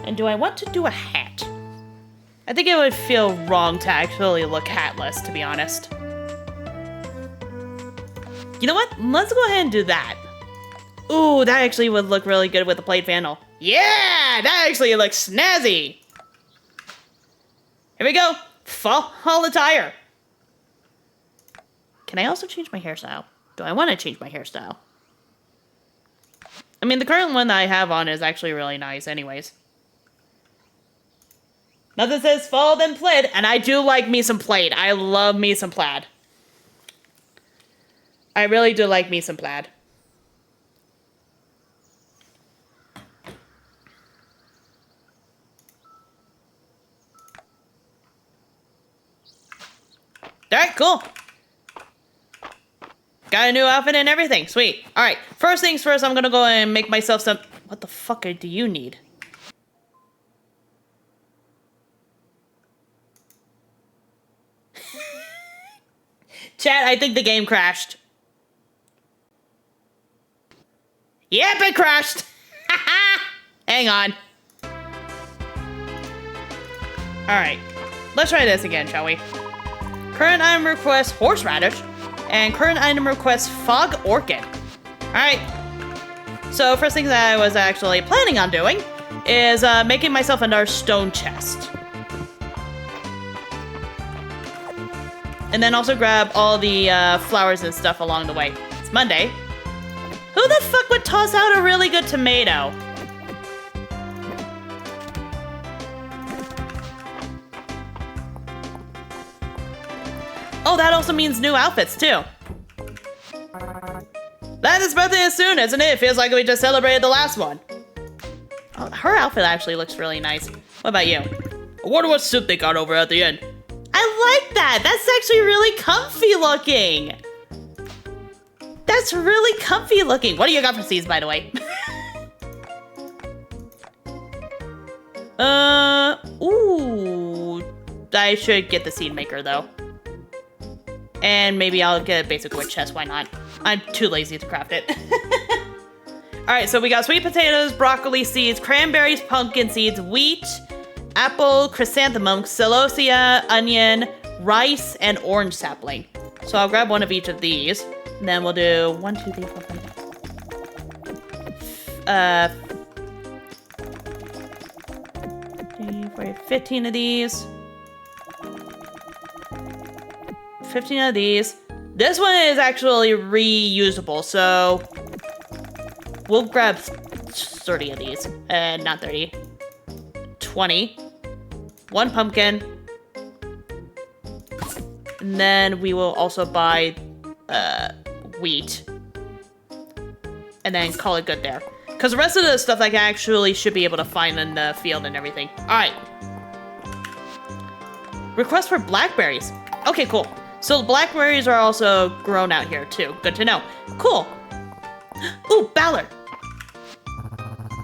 And do I want to do a hat? I think it would feel wrong to actually look hatless, to be honest. You know what? Let's go ahead and do that. Ooh, that actually would look really good with the plaid flannel. Yeah, that actually looks snazzy. Here we go. Fall attire. Can I also change my hairstyle? Do I want to change my hairstyle? I mean, the current one that I have on is actually really nice anyways. Nothing says fall than plaid, and I do like me some plaid. I love me some plaid. I really do like me some plaid. Alright, cool. Got a new outfit and everything. Sweet. Alright, first things first, I'm gonna go and make myself some... What the fuck do you need? Chat, I think the game crashed. Yep, it crashed. Hang on. Alright, let's try this again, shall we? Current item request horseradish, and current item request fog orchid. Alright, so first thing that I was actually planning on doing is making myself another stone chest. And then also grab all the flowers and stuff along the way. It's Monday. Who the fuck would toss out a really good tomato? Oh, that also means new outfits, too. Landon's birthday is soon, isn't it? It feels like we just celebrated the last one. Oh, her outfit actually looks really nice. What about you? I wonder what suit they got over at the end. I like that! That's actually really comfy looking! That's really comfy looking. What do you got for C's, by the way? Ooh. I should get the seed maker, though. And maybe I'll get a basic wood chest, why not? I'm too lazy to craft it. Alright, so we got sweet potatoes, broccoli seeds, cranberries, pumpkin seeds, wheat, apple, chrysanthemum, celosia, onion, rice, and orange sapling. So I'll grab one of each of these. And then we'll do 1, 2, 3, 4, 5. 15 of these. 15 of these. This one is actually reusable, so we'll grab 30 of these. Not 30. 20. 1 pumpkin. And then we will also buy wheat. And then call it good there. Because the rest of the stuff I actually should be able to find in the field and everything. Alright. Request for blackberries. Okay, cool. So the blackberries are also grown out here too. Good to know. Cool. Ooh, Ballard.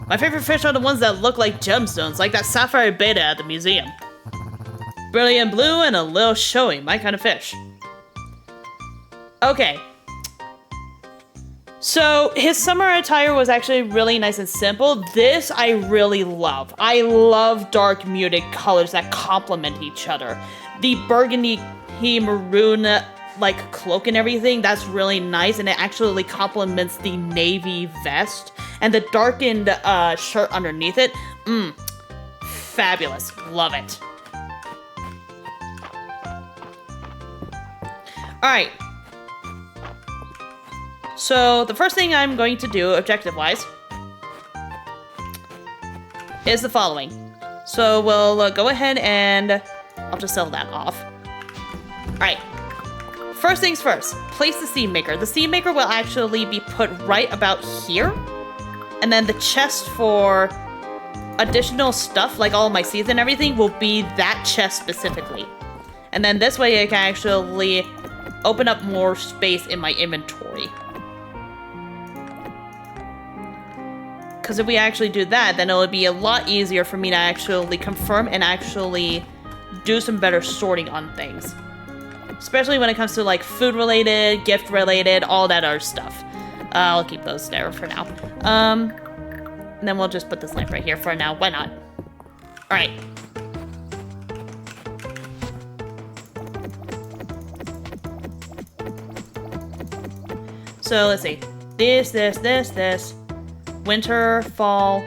My favorite fish are the ones that look like gemstones, like that sapphire beta at the museum. Brilliant blue and a little showy, my kind of fish. Okay. So his summer attire was actually really nice and simple. This I really love. I love dark muted colors that complement each other. The burgundy maroon like cloak and everything, that's really nice, and it actually complements the navy vest and the darkened shirt underneath it. Fabulous. Love it. Alright. So the first thing I'm going to do, objective-wise, is the following. So we'll go ahead and I'll just sell that off. Alright. First things first, place the seed maker. The seed maker will actually be put right about here. And then the chest for additional stuff, like all my seeds and everything, will be that chest specifically. And then this way I can actually open up more space in my inventory. Because if we actually do that, then it would be a lot easier for me to actually confirm and actually do some better sorting on things. Especially when it comes to like food related, gift related, all that other stuff. I'll keep those there for now. And then we'll just put this lamp right here for now. Why not? Alright. So let's see. This. Winter, fall,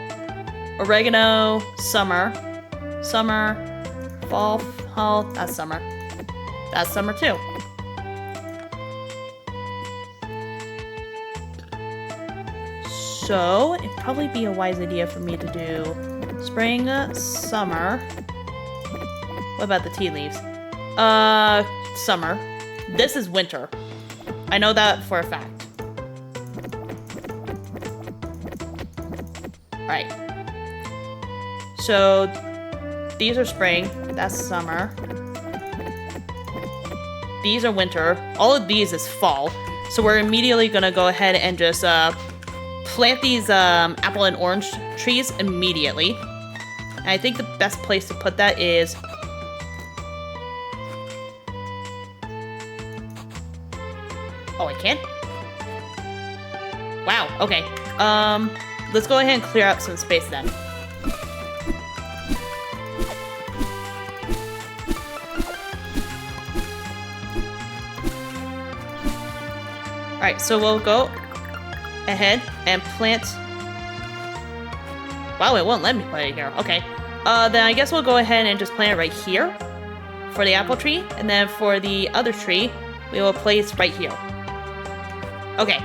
oregano, summer, fall, that's summer. That's summer too. So, it'd probably be a wise idea for me to do spring, summer. What about the tea leaves? Summer. This is winter. I know that for a fact. Right. So, these are spring. That's summer. These are winter. All of these is fall. So we're immediately gonna go ahead and just plant these apple and orange trees immediately. And I think the best place to put that is... Oh, I can't? Wow, okay. Let's go ahead and clear out some space then. Alright, so we'll go ahead and plant... Wow, it won't let me plant it here. Okay. Then I guess we'll go ahead and just plant it right here for the apple tree. And then for the other tree, we will place right here. Okay.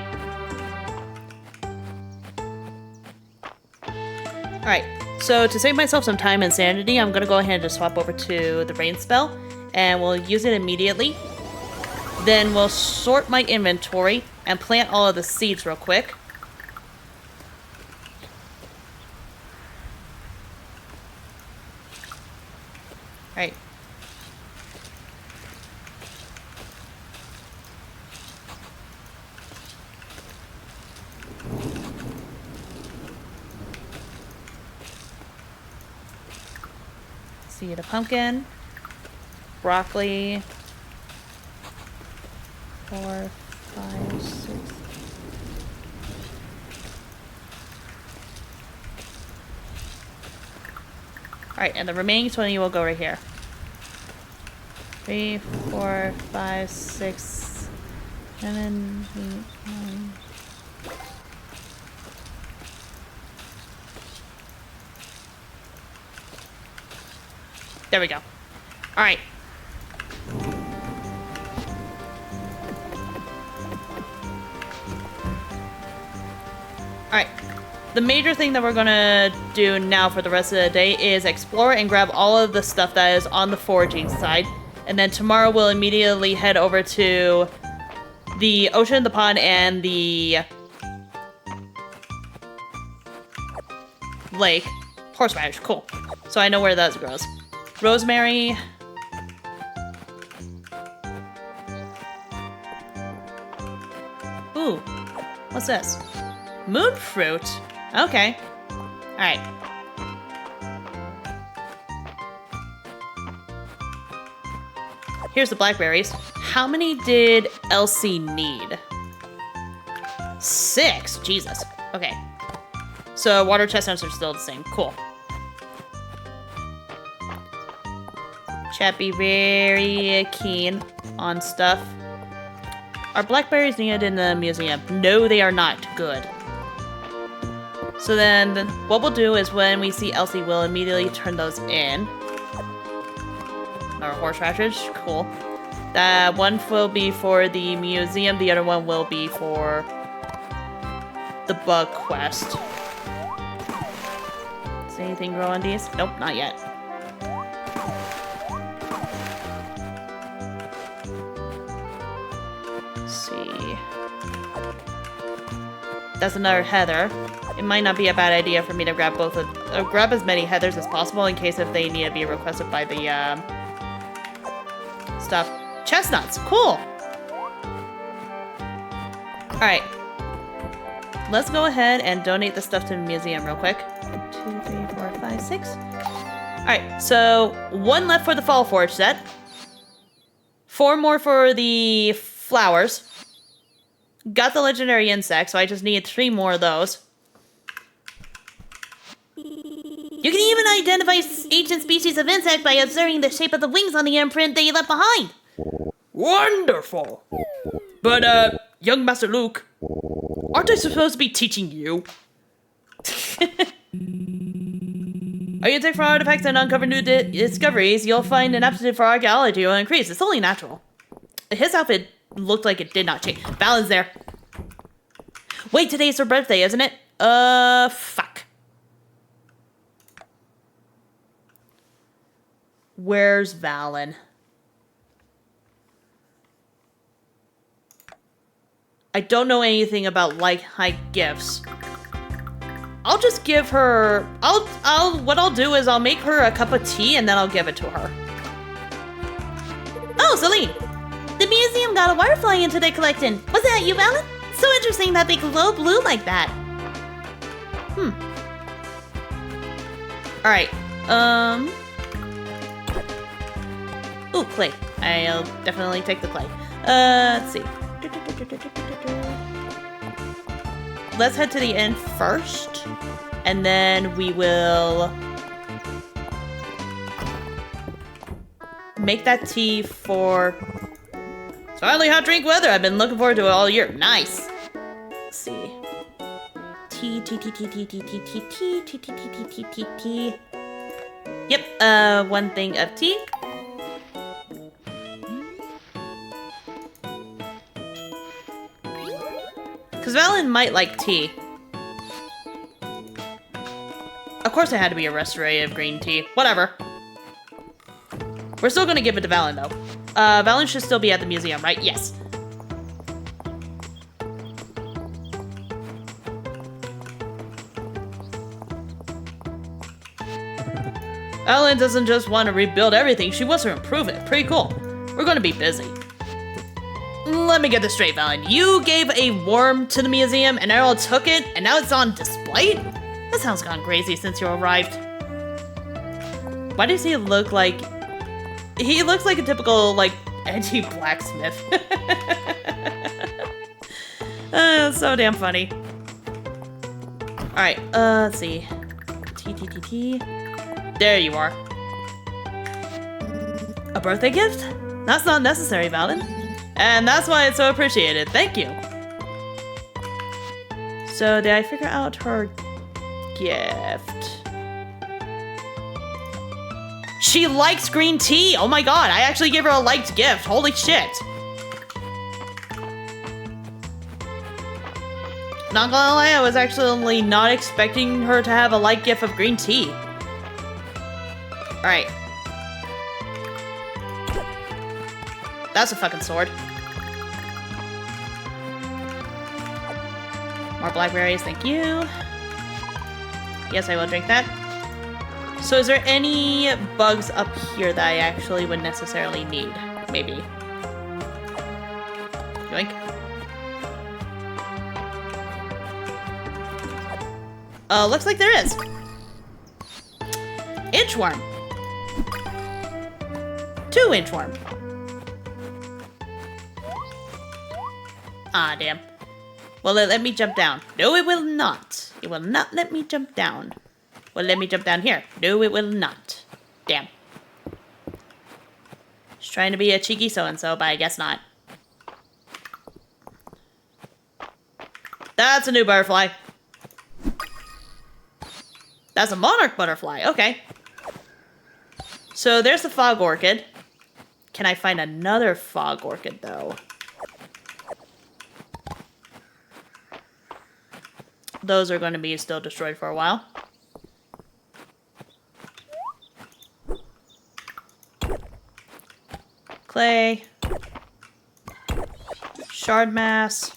Alright, so to save myself some time and sanity, I'm gonna go ahead and just swap over to the rain spell, and we'll use it immediately. Then we'll sort my inventory and plant all of the seeds real quick. Alright. Seed of pumpkin, broccoli, 4, 5, 6. Alright, and the remaining 20 will go right here. 3, 4, 5, 6, 7, 8, 9. There we go. Alright. Alright. The major thing that we're gonna do now for the rest of the day is explore and grab all of the stuff that is on the foraging side. And then tomorrow we'll immediately head over to the ocean, the pond, and the lake. Horseradish, cool. So I know where that grows. Rosemary. Ooh, what's this? Moon fruit. Okay. Alright. Here's the blackberries. How many did Elsie need? 6. Jesus. Okay. So water chestnuts are still the same. Cool. Chat be very keen on stuff. Are blackberries needed in the museum? No, they are not. Good. So then, what we'll do is when we see Elsie, we'll immediately turn those in. Our horseradish, cool. That one will be for the museum, the other one will be for the bug quest. Does anything grow on these? Nope, not yet. Let's see. That's another heather. It might not be a bad idea for me to grab both of, grab as many heathers as possible in case if they need to be requested by the stuff. Chestnuts, cool. All right. let's go ahead and donate the stuff to the museum real quick. 1, 2, 3, 4, 5, 6. Alright, so 1 left for the Fall Forge set. 4 more for the flowers. Got the legendary insect, so I just need 3 more of those. You can even identify ancient species of insect by observing the shape of the wings on the imprint they left behind. Wonderful! But, young Master Luke, aren't I supposed to be teaching you? Are you take for artifacts and uncover new discoveries, you'll find an aptitude for archaeology will increase. It's only natural. His outfit looked like it did not change. Valen's there. Wait, today's her birthday, isn't it? Fuck. Where's Valen? I don't know anything about like high gifts. I'll just give her. What I'll do is I'll make her a cup of tea and then I'll give it to her. Oh, Celine! The museum got a waterfly into their collection. Was that you, Valen? So interesting that they glow blue like that. Alright, ooh, clay. I'll definitely take the clay. Let's see. Let's head to the inn first. And then we will make that tea for... It's finally hot drink weather. I've been looking forward to it all year. Nice. Let's see. Tea. Yep, 1 thing of tea. Because Valen might like tea. Of course it had to be a restorative green tea. Whatever. We're still gonna give it to Valen, though. Valen should still be at the museum, right? Yes. Valen doesn't just want to rebuild everything, she wants to improve it. Pretty cool. We're gonna be busy. Let me get this straight, Valen. You gave a worm to the museum, and Errol took it, and now it's on display? This house gone crazy since you arrived. Why does he look like... He looks like a typical, like, edgy blacksmith. So damn funny. Alright, let's see. T. There you are. A birthday gift? That's not necessary, Valen. And that's why it's so appreciated. Thank you. So, did I figure out her gift? She likes green tea! Oh my god, I actually gave her a liked gift. Holy shit. Not gonna lie, I was actually not expecting her to have a light gift of green tea. Alright. That's a fucking sword. More blackberries, thank you. Yes, I will drink that. So is there any bugs up here that I actually would necessarily need? Maybe. Yoink. Looks like there is. Inchworm. 2 inchworm. Ah, damn. Will it let me jump down? No, it will not. It will not let me jump down. Will it let me jump down here? No, it will not. Damn. Just trying to be a cheeky so-and-so, but I guess not. That's a new butterfly. That's a monarch butterfly. Okay. So there's the fog orchid. Can I find another fog orchid, though? Those are going to be still destroyed for a while. Clay. Shard mass.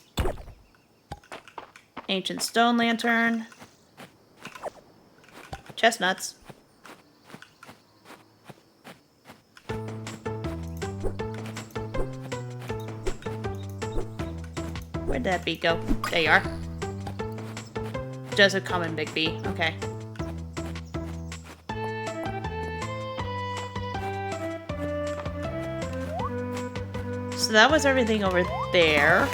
Ancient stone lantern. Chestnuts. Where'd that bee go? There you are. just a common big bee. Okay. So that was everything over there.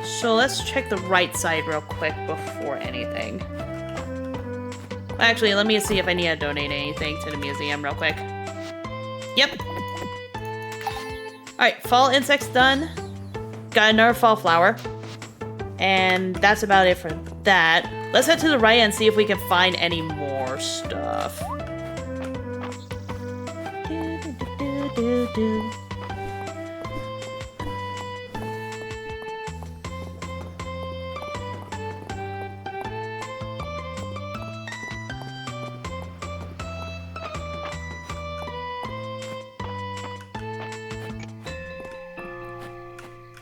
So let's check the right side real quick before anything. Actually, let me see if I need to donate anything to the museum real quick. Yep. Alright, fall insects done. Got another fall flower. And that's about it for that. Let's head to the right and see if we can find any more stuff.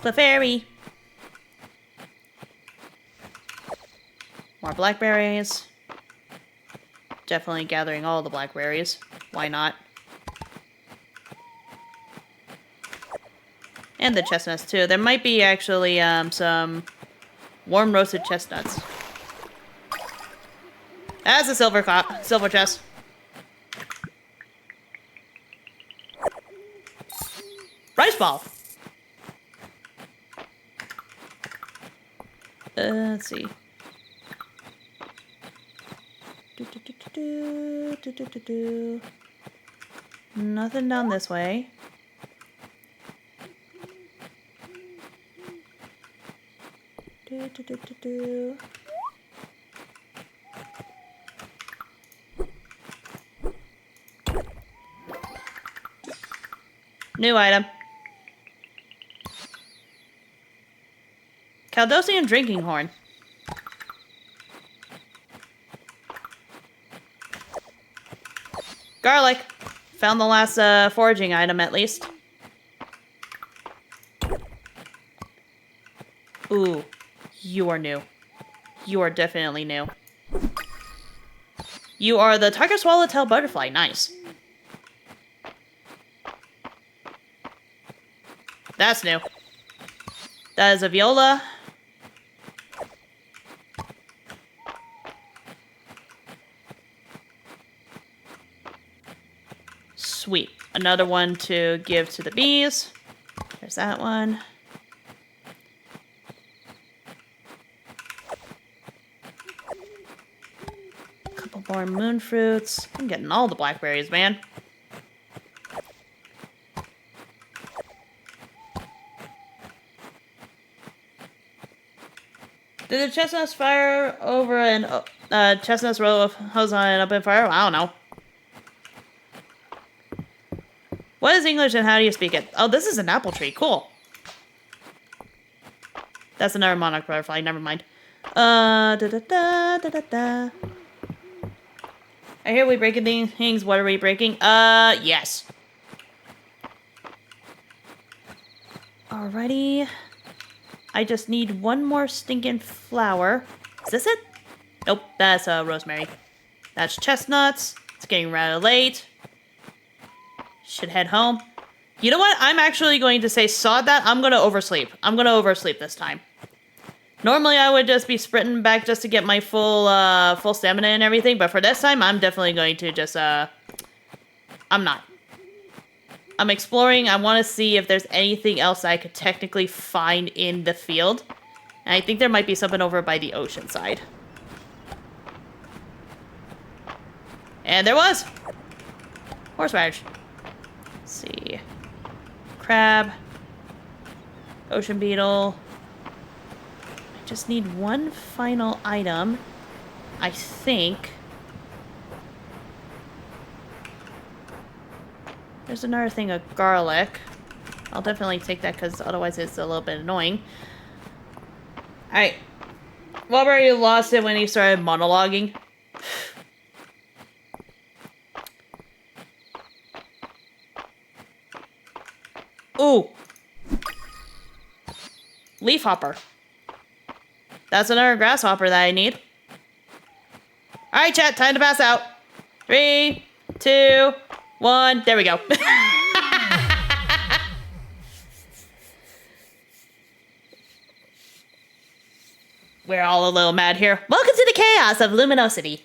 Clefairy. More blackberries. Definitely gathering all the blackberries. Why not? And the chestnuts too. There might be actually some warm roasted chestnuts. That's a silver chest. Rice ball. Let's see. Nothing down this way. New item. Caldosian drinking horn. Garlic. Found the last foraging item at least. Ooh, you are new. You are definitely new. You are the tiger swallowtail butterfly. Nice. That's new. That is a viola. Sweet. Another one to give to the bees. There's that one. A couple more moon fruits. I'm getting all the blackberries, man. Did the chestnuts fire over an chestnuts row of hose on an open fire? I don't know. What is English and how do you speak it? Oh, this is an apple tree. Cool. That's another monarch butterfly. Never mind. I hear we breaking things. What are we breaking? Yes. Alrighty. I just need one more stinking flower. Is this it? Nope, that's rosemary. That's chestnuts. It's getting rather late. Should head home. You know what? I'm actually going to say sod that. I'm going to oversleep. I'm going to oversleep this time. Normally I would just be sprinting back just to get my full stamina and everything, but for this time I'm definitely going to just I'm not. I'm exploring. I want to see if there's anything else I could technically find in the field. And I think there might be something over by the ocean side. And there was. Horseradish. Let's see. Crab. Ocean beetle. I just need one final item. I think. There's another thing of garlic. I'll definitely take that because otherwise it's a little bit annoying. Alright. Wilbur, you lost it when you started monologuing. Ooh. Leaf hopper. That's another grasshopper that I need. Alright, chat. Time to pass out. 3, 2, 1. There we go. We're all a little mad here. Welcome to the chaos of luminosity.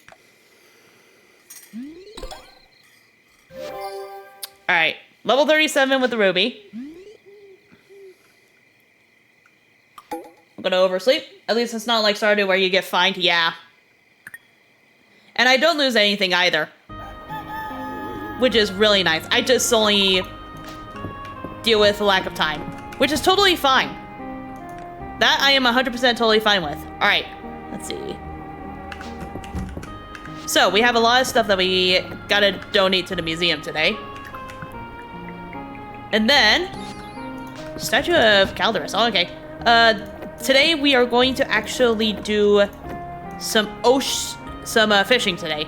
Alright, level 37 with the ruby. I'm gonna oversleep. At least it's not like Stardew where you get fined. Yeah. And I don't lose anything either. Which is really nice. I just only deal with lack of time. Which is totally fine. That I am 100% totally fine with. Alright, let's see. So, we have a lot of stuff that we gotta donate to the museum today. And then, Statue of Calderus. Oh, okay. Today we are going to actually do some fishing today.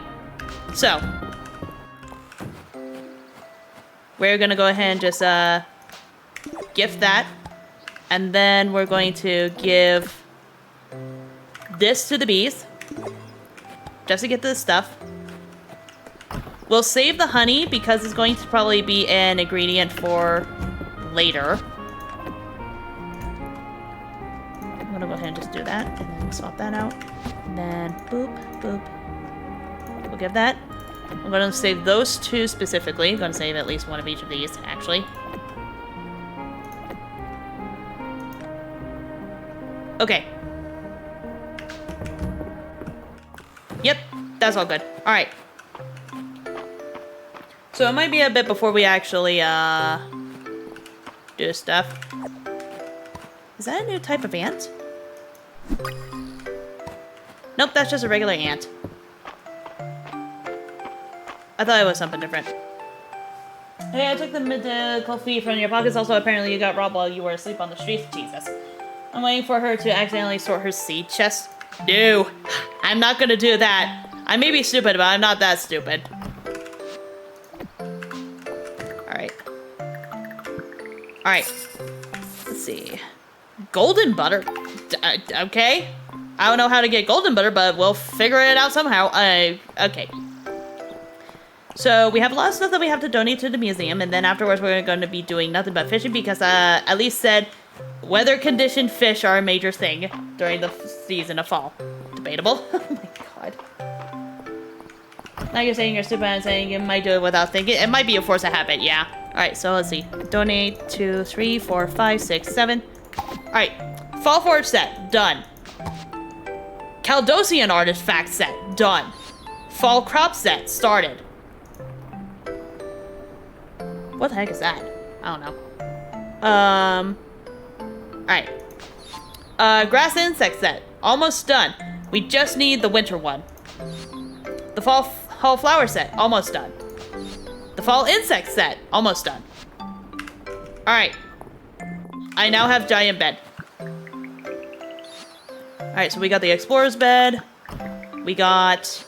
So, we're gonna go ahead and just gift that, and then we're going to give this to the bees, just to get this stuff. We'll save the honey because it's going to probably be an ingredient for later. I'm gonna go ahead and just do that, and then swap that out. And then boop, boop. We'll give that. I'm gonna save those two specifically. I'm gonna save at least one of each of these, actually. Okay. Yep, that's all good. Alright. So it might be a bit before we actually, do stuff. Is that a new type of ant? Nope, that's just a regular ant. I thought it was something different. Hey, I took the medical fee from your pockets. Also, apparently you got robbed while you were asleep on the streets. Jesus. I'm waiting for her to accidentally sort her seed chest. No, I'm not gonna do that. I may be stupid, but I'm not that stupid. Alright. Alright. Let's see. Golden butter? Okay. I don't know how to get golden butter, but we'll figure it out somehow. Okay. So, we have a lot of stuff that we have to donate to the museum, and then afterwards we're going to be doing nothing but fishing because, Elise said weather-conditioned fish are a major thing during the season of fall. Debatable. Oh my god. Now you're saying you're stupid and saying you might do it without thinking. It might be a force of habit, yeah. Alright, so let's see. Donate 2, 3, 4, 5, 6, 7. Alright. Fall Forge set. Done. Caldosian artifact set. Done. Fall crop set. Started. What the heck is that? I don't know. Alright. Grass insect set. Almost done. We just need the winter one. The fall flower set. Almost done. The fall insect set. Almost done. Alright. I now have giant bed. Alright, so we got the explorer's bed. We got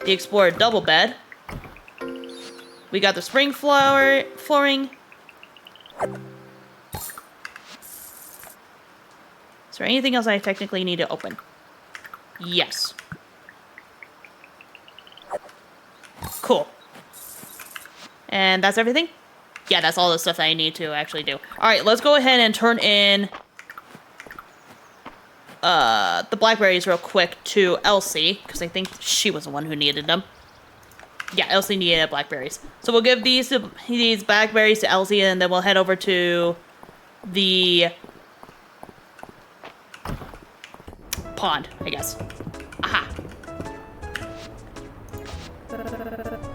the explorer double bed. We got the spring flooring. Is there anything else I technically need to open? Yes. Cool. And that's everything? Yeah, that's all the stuff that I need to actually do. Alright, let's go ahead and turn in the blackberries real quick to Elsie, because I think she was the one who needed them. Yeah, Elsie needed blackberries. So we'll give these blackberries to Elsie, and then we'll head over to the pond, I guess. Aha.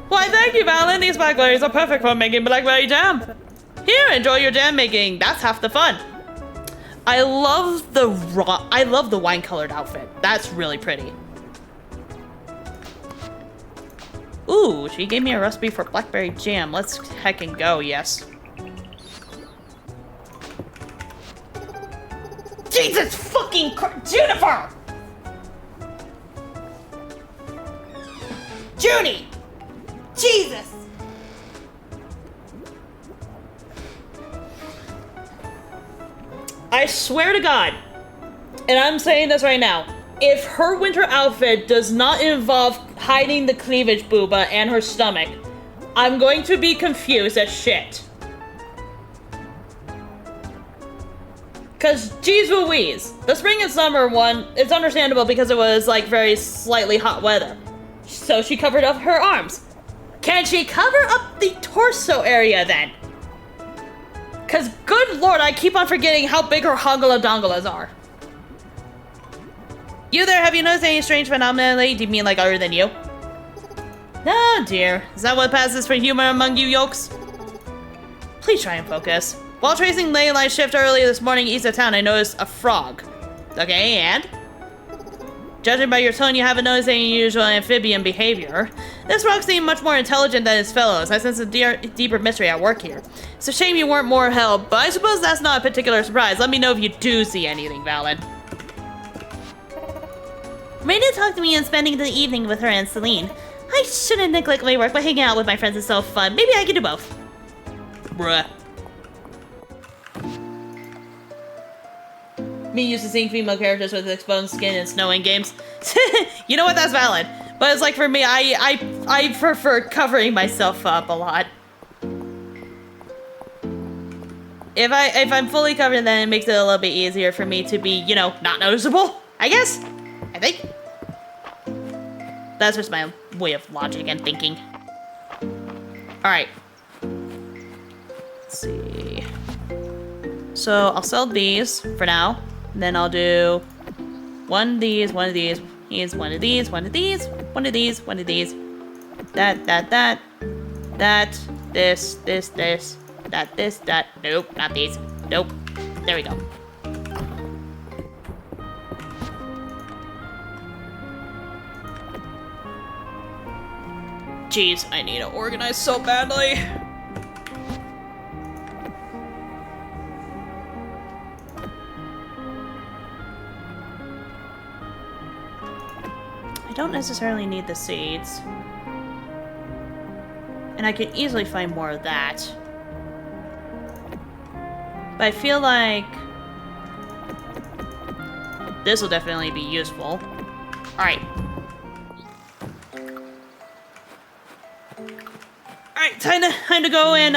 Why, thank you, Valen. These blackberries are perfect for making blackberry jam. Here, enjoy your jam making. That's half the fun. I love the wine-colored outfit. That's really pretty. Ooh, she gave me a recipe for blackberry jam. Let's heckin' go, yes. Jesus fucking Juniper! Junie! Jesus! I swear to God, and I'm saying this right now, if her winter outfit does not involve hiding the cleavage booba and her stomach, I'm going to be confused as shit. Cause geez Louise, the spring and summer one, it's understandable because it was like very slightly hot weather. So she covered up her arms. Can she cover up the torso area then? Cause good lord, I keep on forgetting how big her hongala-dongalas are. You there, have you noticed any strange phenomena lately? Do you mean like other than you? Oh dear, is that what passes for humor among you yolks? Please try and focus. While tracing ley line shift earlier this morning east of town, I noticed a frog. Okay, and? Judging by your tone, you haven't noticed any unusual amphibian behavior. This frog seemed much more intelligent than his fellows. I sense a deeper mystery at work here. It's a shame you weren't more help, but I suppose that's not a particular surprise. Let me know if you do see anything valid. Raina talked to me and spending the evening with her and Celine. I shouldn't neglect my work, but hanging out with my friends is so fun. Maybe I can do both. Bruh. Me used to seeing female characters with exposed skin in snow in games. You know what? That's valid. But it's like for me, I prefer covering myself up a lot. If I'm fully covered, then it makes it a little bit easier for me to be, you know, not noticeable. I guess. I think. That's just my way of logic and thinking. All right. Let's see. So I'll sell these for now. Then I'll do one of these, one of these, one of these, one of these, one of these, one of these. That, this, that. Nope, not these. Nope. There we go. Jeez, I need to organize so badly. I don't necessarily need the seeds. And I can easily find more of that. But I feel like this will definitely be useful. Alright. Alright, time to go and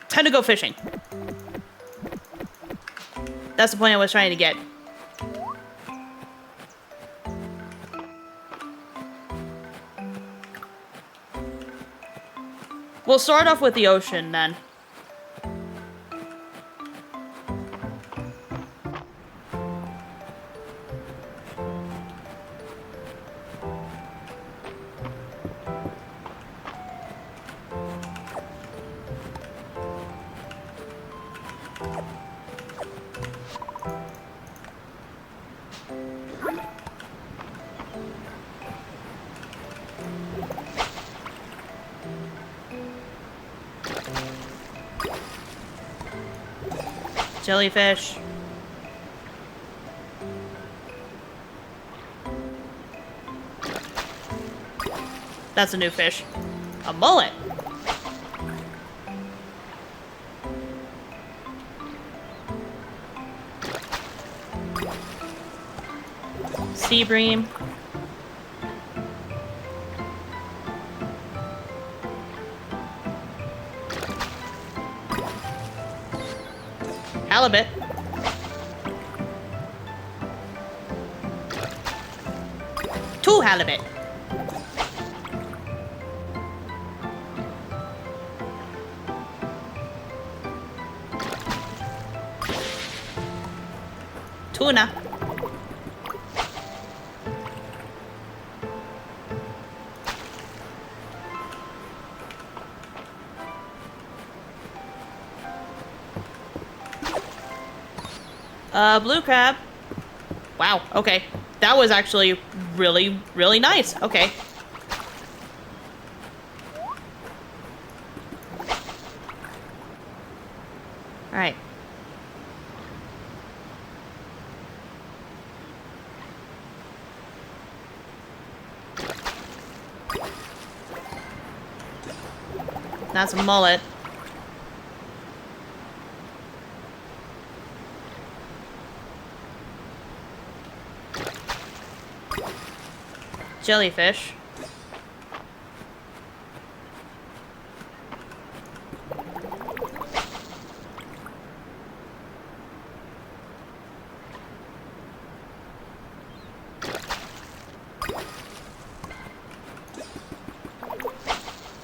time to go fishing. That's the point I was trying to get. We'll start off with the ocean then. Jellyfish. That's a new fish. A mullet. Sea bream. Halibut. Two halibut. Tuna. Blue crab. Wow, okay. That was actually really, really nice. Okay. Alright. That's a mullet. Jellyfish.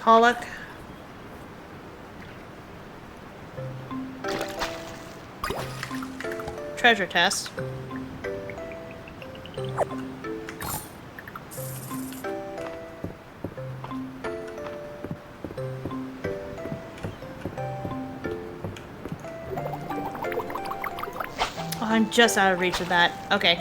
colic. Treasure test. Oh, I'm just out of reach of that. Okay.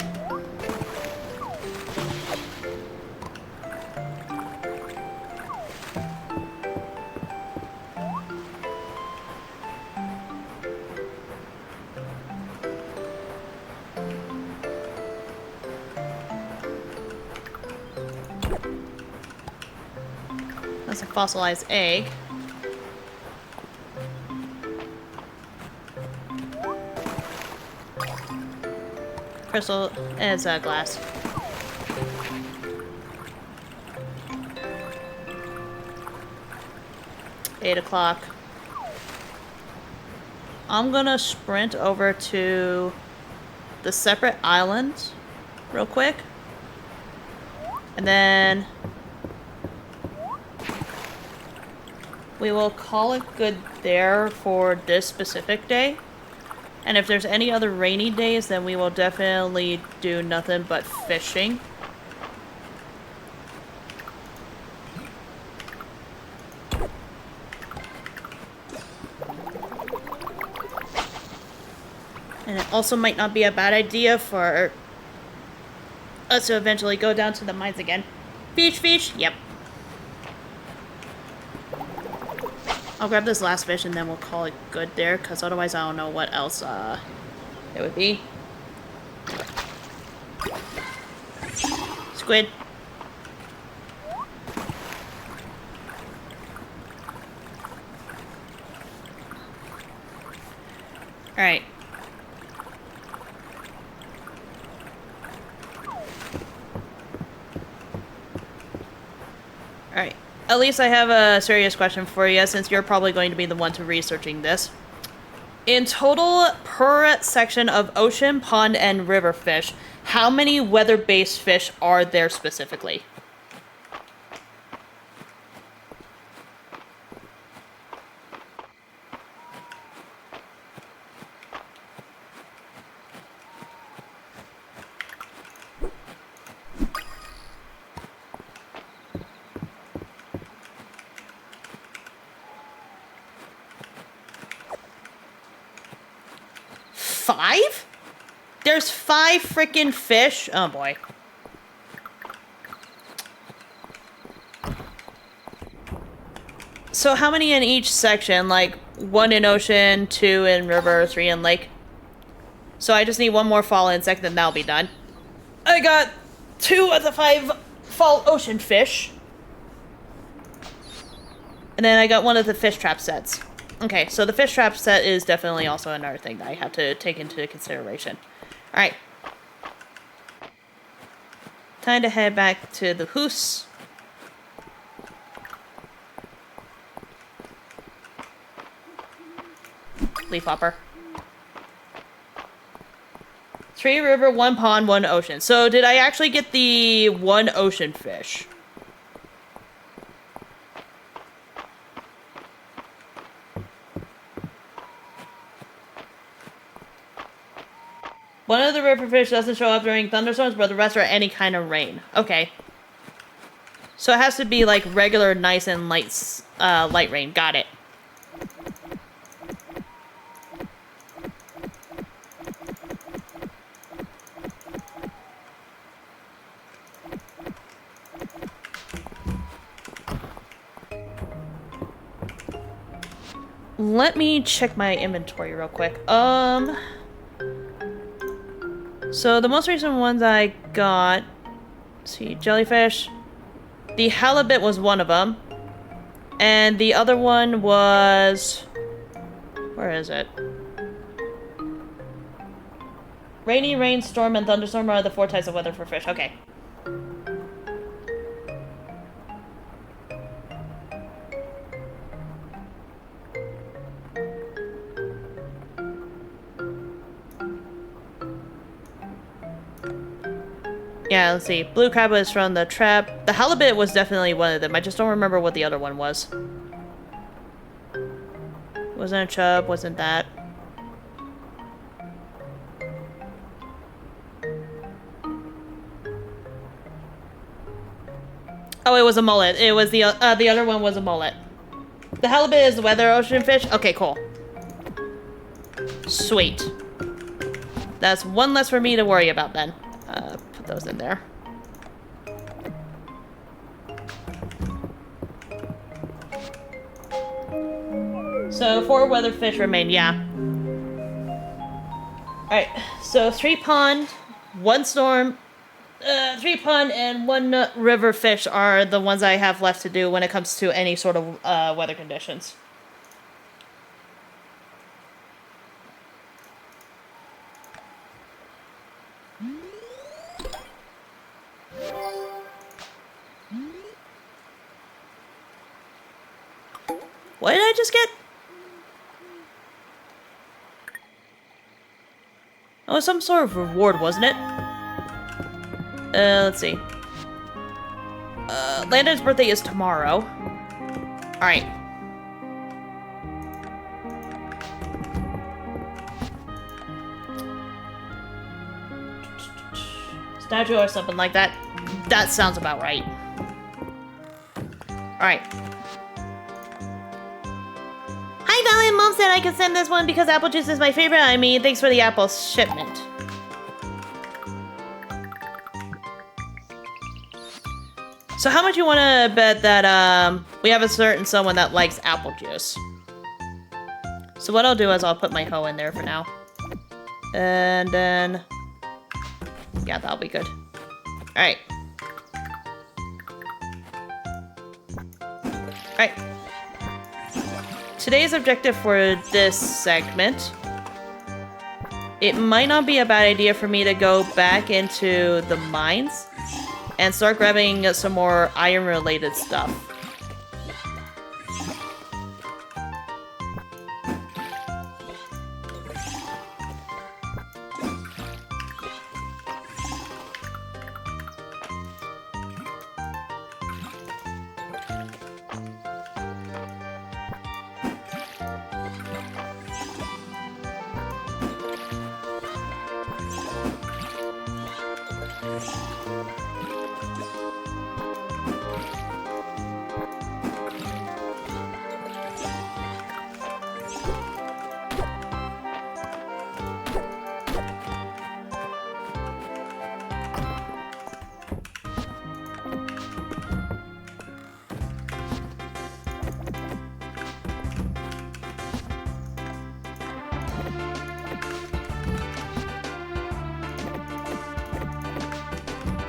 That's a fossilized egg. Crystal is glass. Eight o'clock. I'm gonna sprint over to the separate islands real quick. And then we will call it good there for this specific day. And if there's any other rainy days, then we will definitely do nothing but fishing. And it also might not be a bad idea for us to eventually go down to the mines again. Fish, yep. I'll grab this last fish and then we'll call it good there, because otherwise I don't know what else it would be. Squid. Alright. Alright. At least I have a serious question for you, since you're probably going to be the one to researching this. In total, per section of ocean, pond, and river fish, how many weather-based fish are there specifically? Five? There's 5 freaking fish? Oh boy. So how many in each section? Like 1 in ocean, 2 in river, 3 in lake? So I just need 1 more fall insect, then that'll be done. I got 2 of the 5 fall ocean fish. And then I got 1 of the fish trap sets. Okay, so the fish trap set is definitely also another thing that I have to take into consideration. Alright. Time to head back to the house. Leaf hopper. 3 river, 1 pond, 1 ocean. So did I actually get the 1 ocean fish? One of the river fish doesn't show up during thunderstorms, but the rest are any kind of rain. Okay. So it has to be like regular, nice and light rain. Got it. Let me check my inventory real quick. So the most recent ones I got, let's see, jellyfish. The halibut was one of them. And the other one was, where is it? Rainy, rain, storm, and thunderstorm are the 4 types of weather for fish. Okay. Yeah, let's see. Blue crab was from the trap. The halibut was definitely one of them. I just don't remember what the other one was. Wasn't a chub, wasn't that. Oh, it was a mullet. It was the other one was a mullet. The halibut is the weather ocean fish. Okay, cool. Sweet. That's one less for me to worry about then. Put those in there. So 4 weather fish remain, yeah. Alright, so 3 pond, 1 storm, 3 pond and 1 river fish are the ones I have left to do when it comes to any sort of weather conditions. What did I just get? Oh, some sort of reward, wasn't it? Let's see. Landon's birthday is tomorrow. Alright. Statue or something like that. That sounds about right. Alright. Hi, Valen. Mom said I could send this one because apple juice is my favorite. I mean, thanks for the apple shipment. So how much you want to bet that we have a certain someone that likes apple juice? So what I'll do is I'll put my hoe in there for now. And then... yeah, that'll be good. Alright. Alright. Today's objective for this segment... it might not be a bad idea for me to go back into the mines and start grabbing some more iron-related stuff.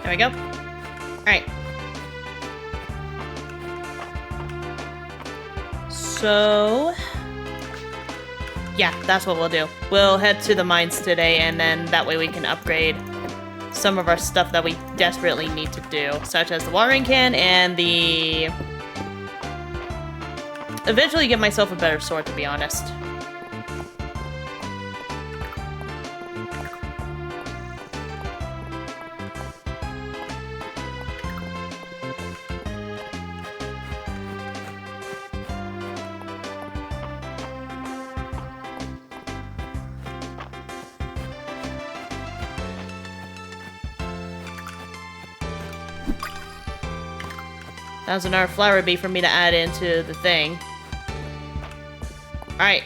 There we go. Alright. So... yeah, that's what we'll do. We'll head to the mines today, and then that way we can upgrade some of our stuff that we desperately need to do, such as the watering can and the... eventually get myself a better sword, to be honest. That was another flower bee for me to add into the thing. Alright.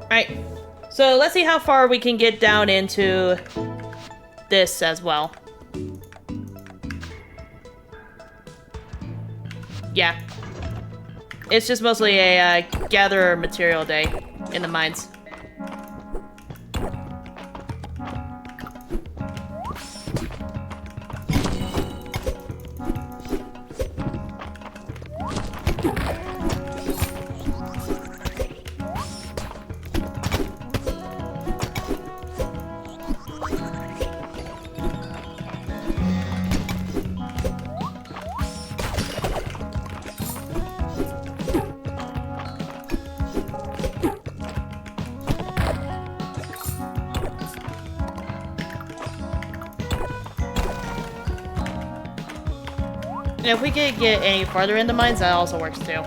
Alright. So let's see how far we can get down into this as well. Yeah. It's just mostly a gather material day in the mines. If we could get any farther into mines, that also works too.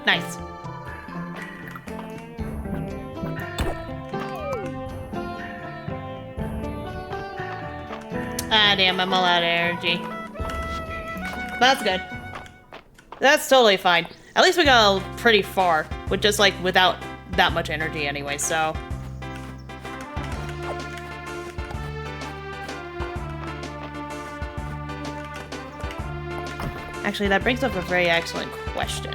Nice. Ah, damn, I'm all out of energy. That's good. That's totally fine. At least we got pretty far, with just, like, without that much energy anyway, so... Actually, that brings up a very excellent question.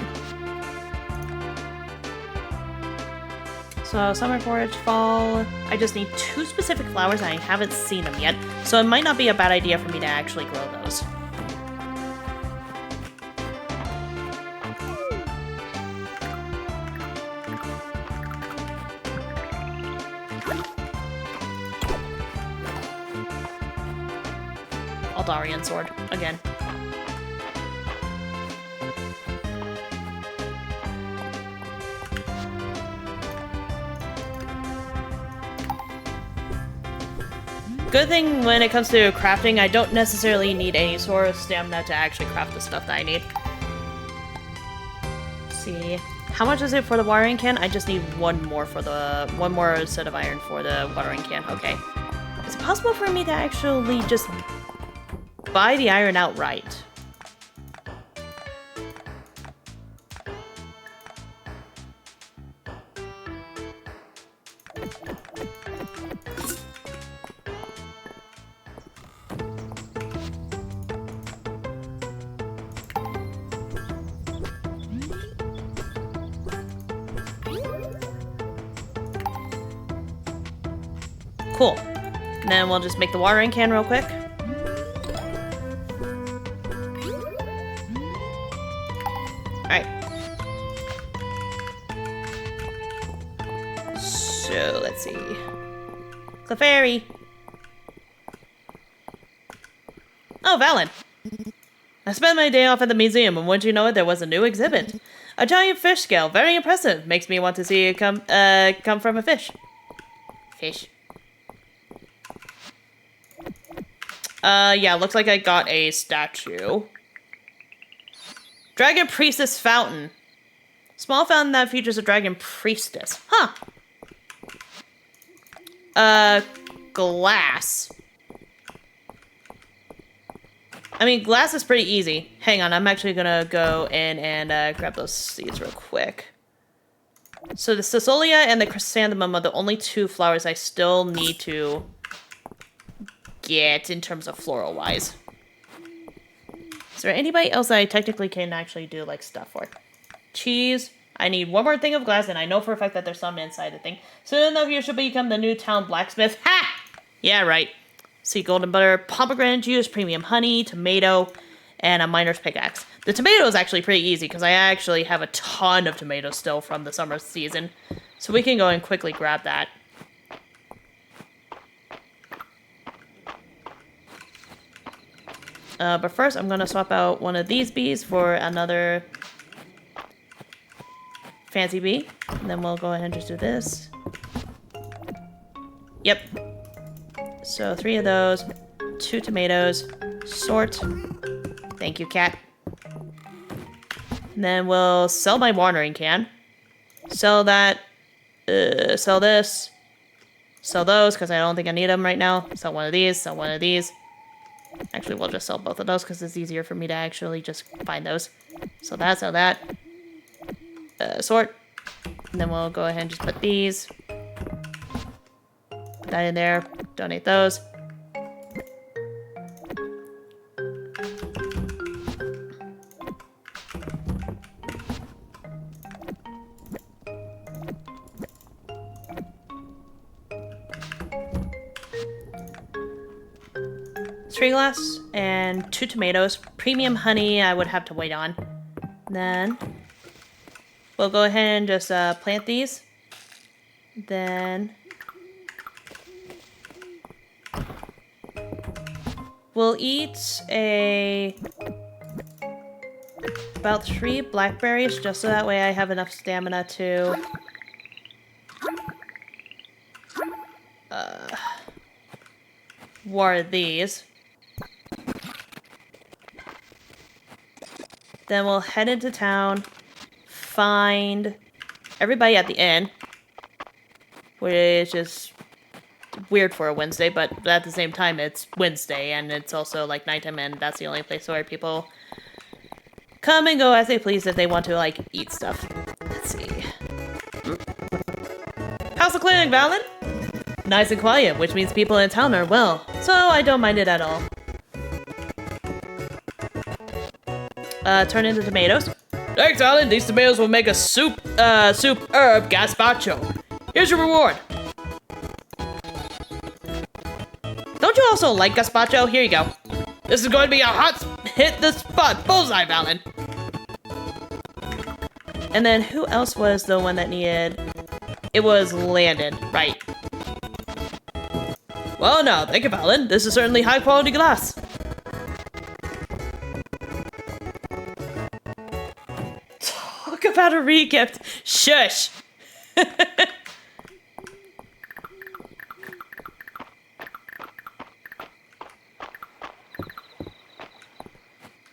So, summer forage, fall... I just need 2 specific flowers and I haven't seen them yet, so it might not be a bad idea for me to actually grow those. Aldarian sword, again. Good thing when it comes to crafting, I don't necessarily need any sort of stamina to actually craft the stuff that I need. see. How much is it for the watering can? I just need one more set of iron for the watering can. Okay. Is it possible for me to actually just buy the iron outright? Cool. And then we'll just make the watering can real quick. Alright. So, let's see. Clefairy. Oh, Valen. I spent my day off at the museum, and wouldn't you know it, there was a new exhibit. A giant fish scale. Very impressive. Makes me want to see it come from a fish. Fish. Yeah, looks like I got a statue. Dragon Priestess Fountain. Small fountain that features a dragon priestess. Huh. Glass. I mean, glass is pretty easy. Hang on, I'm actually gonna go in and grab those seeds real quick. So the Caesolia and the Chrysanthemum are the only two flowers I still need to get in terms of floral-wise. Is there anybody else that I technically can actually do, like, stuff for? Cheese. I need one more thing of glass, and I know for a fact that there's some inside the thing. Soon enough, you should become the new town blacksmith. Ha! Yeah, right. See, golden butter, pomegranate juice, premium honey, tomato, and a miner's pickaxe. The tomato is actually pretty easy, because I actually have a ton of tomatoes still from the summer season. So we can go and quickly grab that. But first, I'm going to swap out one of these bees for another fancy bee. And then we'll go ahead and just do this. Yep. So 3 of those, 2 tomatoes, sort. Thank you, cat. And then we'll sell my watering can. Sell that. Sell this. Sell those, because I don't think I need them right now. Sell one of these, sell one of these. Actually, we'll just sell both of those because it's easier for me to actually just find those. So that, sell that. Sort. And then we'll go ahead and just put these. Put that in there. Donate those. Tree glass and 2 tomatoes. Premium honey I would have to wait on. Then we'll go ahead and just plant these. Then we'll eat about 3 blackberries just so that way I have enough stamina to water these. Then we'll head into town, find everybody at the inn, which is weird for a Wednesday, but at the same time, it's Wednesday, and it's also, like, nighttime, and that's the only place where people come and go as they please if they want to, like, eat stuff. Let's see. How's the clinic, Valen? Nice and quiet, which means people in town are well, so I don't mind it at all. Turn into tomatoes. Thanks, Alan. These tomatoes will make a soup herb gazpacho. Here's your reward. Don't you also like gazpacho? Here you go. This is going to be a hot hit the spot bullseye, Alan. And then who else was the one that needed? It was Landon, right? Well, now, think of Alan. This is certainly high quality glass. Talk about a re-gift. Shush.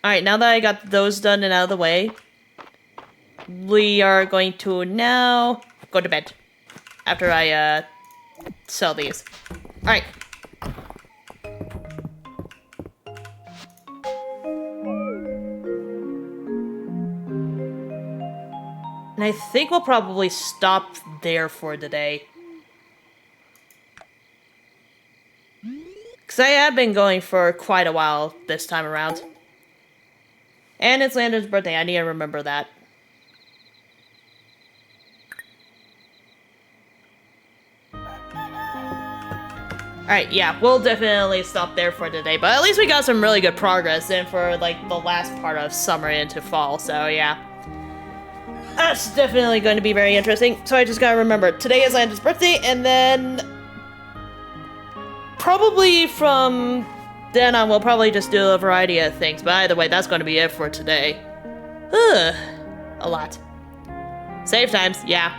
Alright, now that I got those done and out of the way, we are going to now go to bed after I sell these. All right. And I think we'll probably stop there for today. Because I have been going for quite a while this time around. And it's Landon's birthday, I need to remember that. Alright, yeah, we'll definitely stop there for today, but at least we got some really good progress in for, like, the last part of summer into fall, so yeah. That's definitely going to be very interesting. So I just gotta remember, today is Landon's birthday, and then probably from then on, we'll probably just do a variety of things. But either way, that's going to be it for today. A lot. Save times, yeah.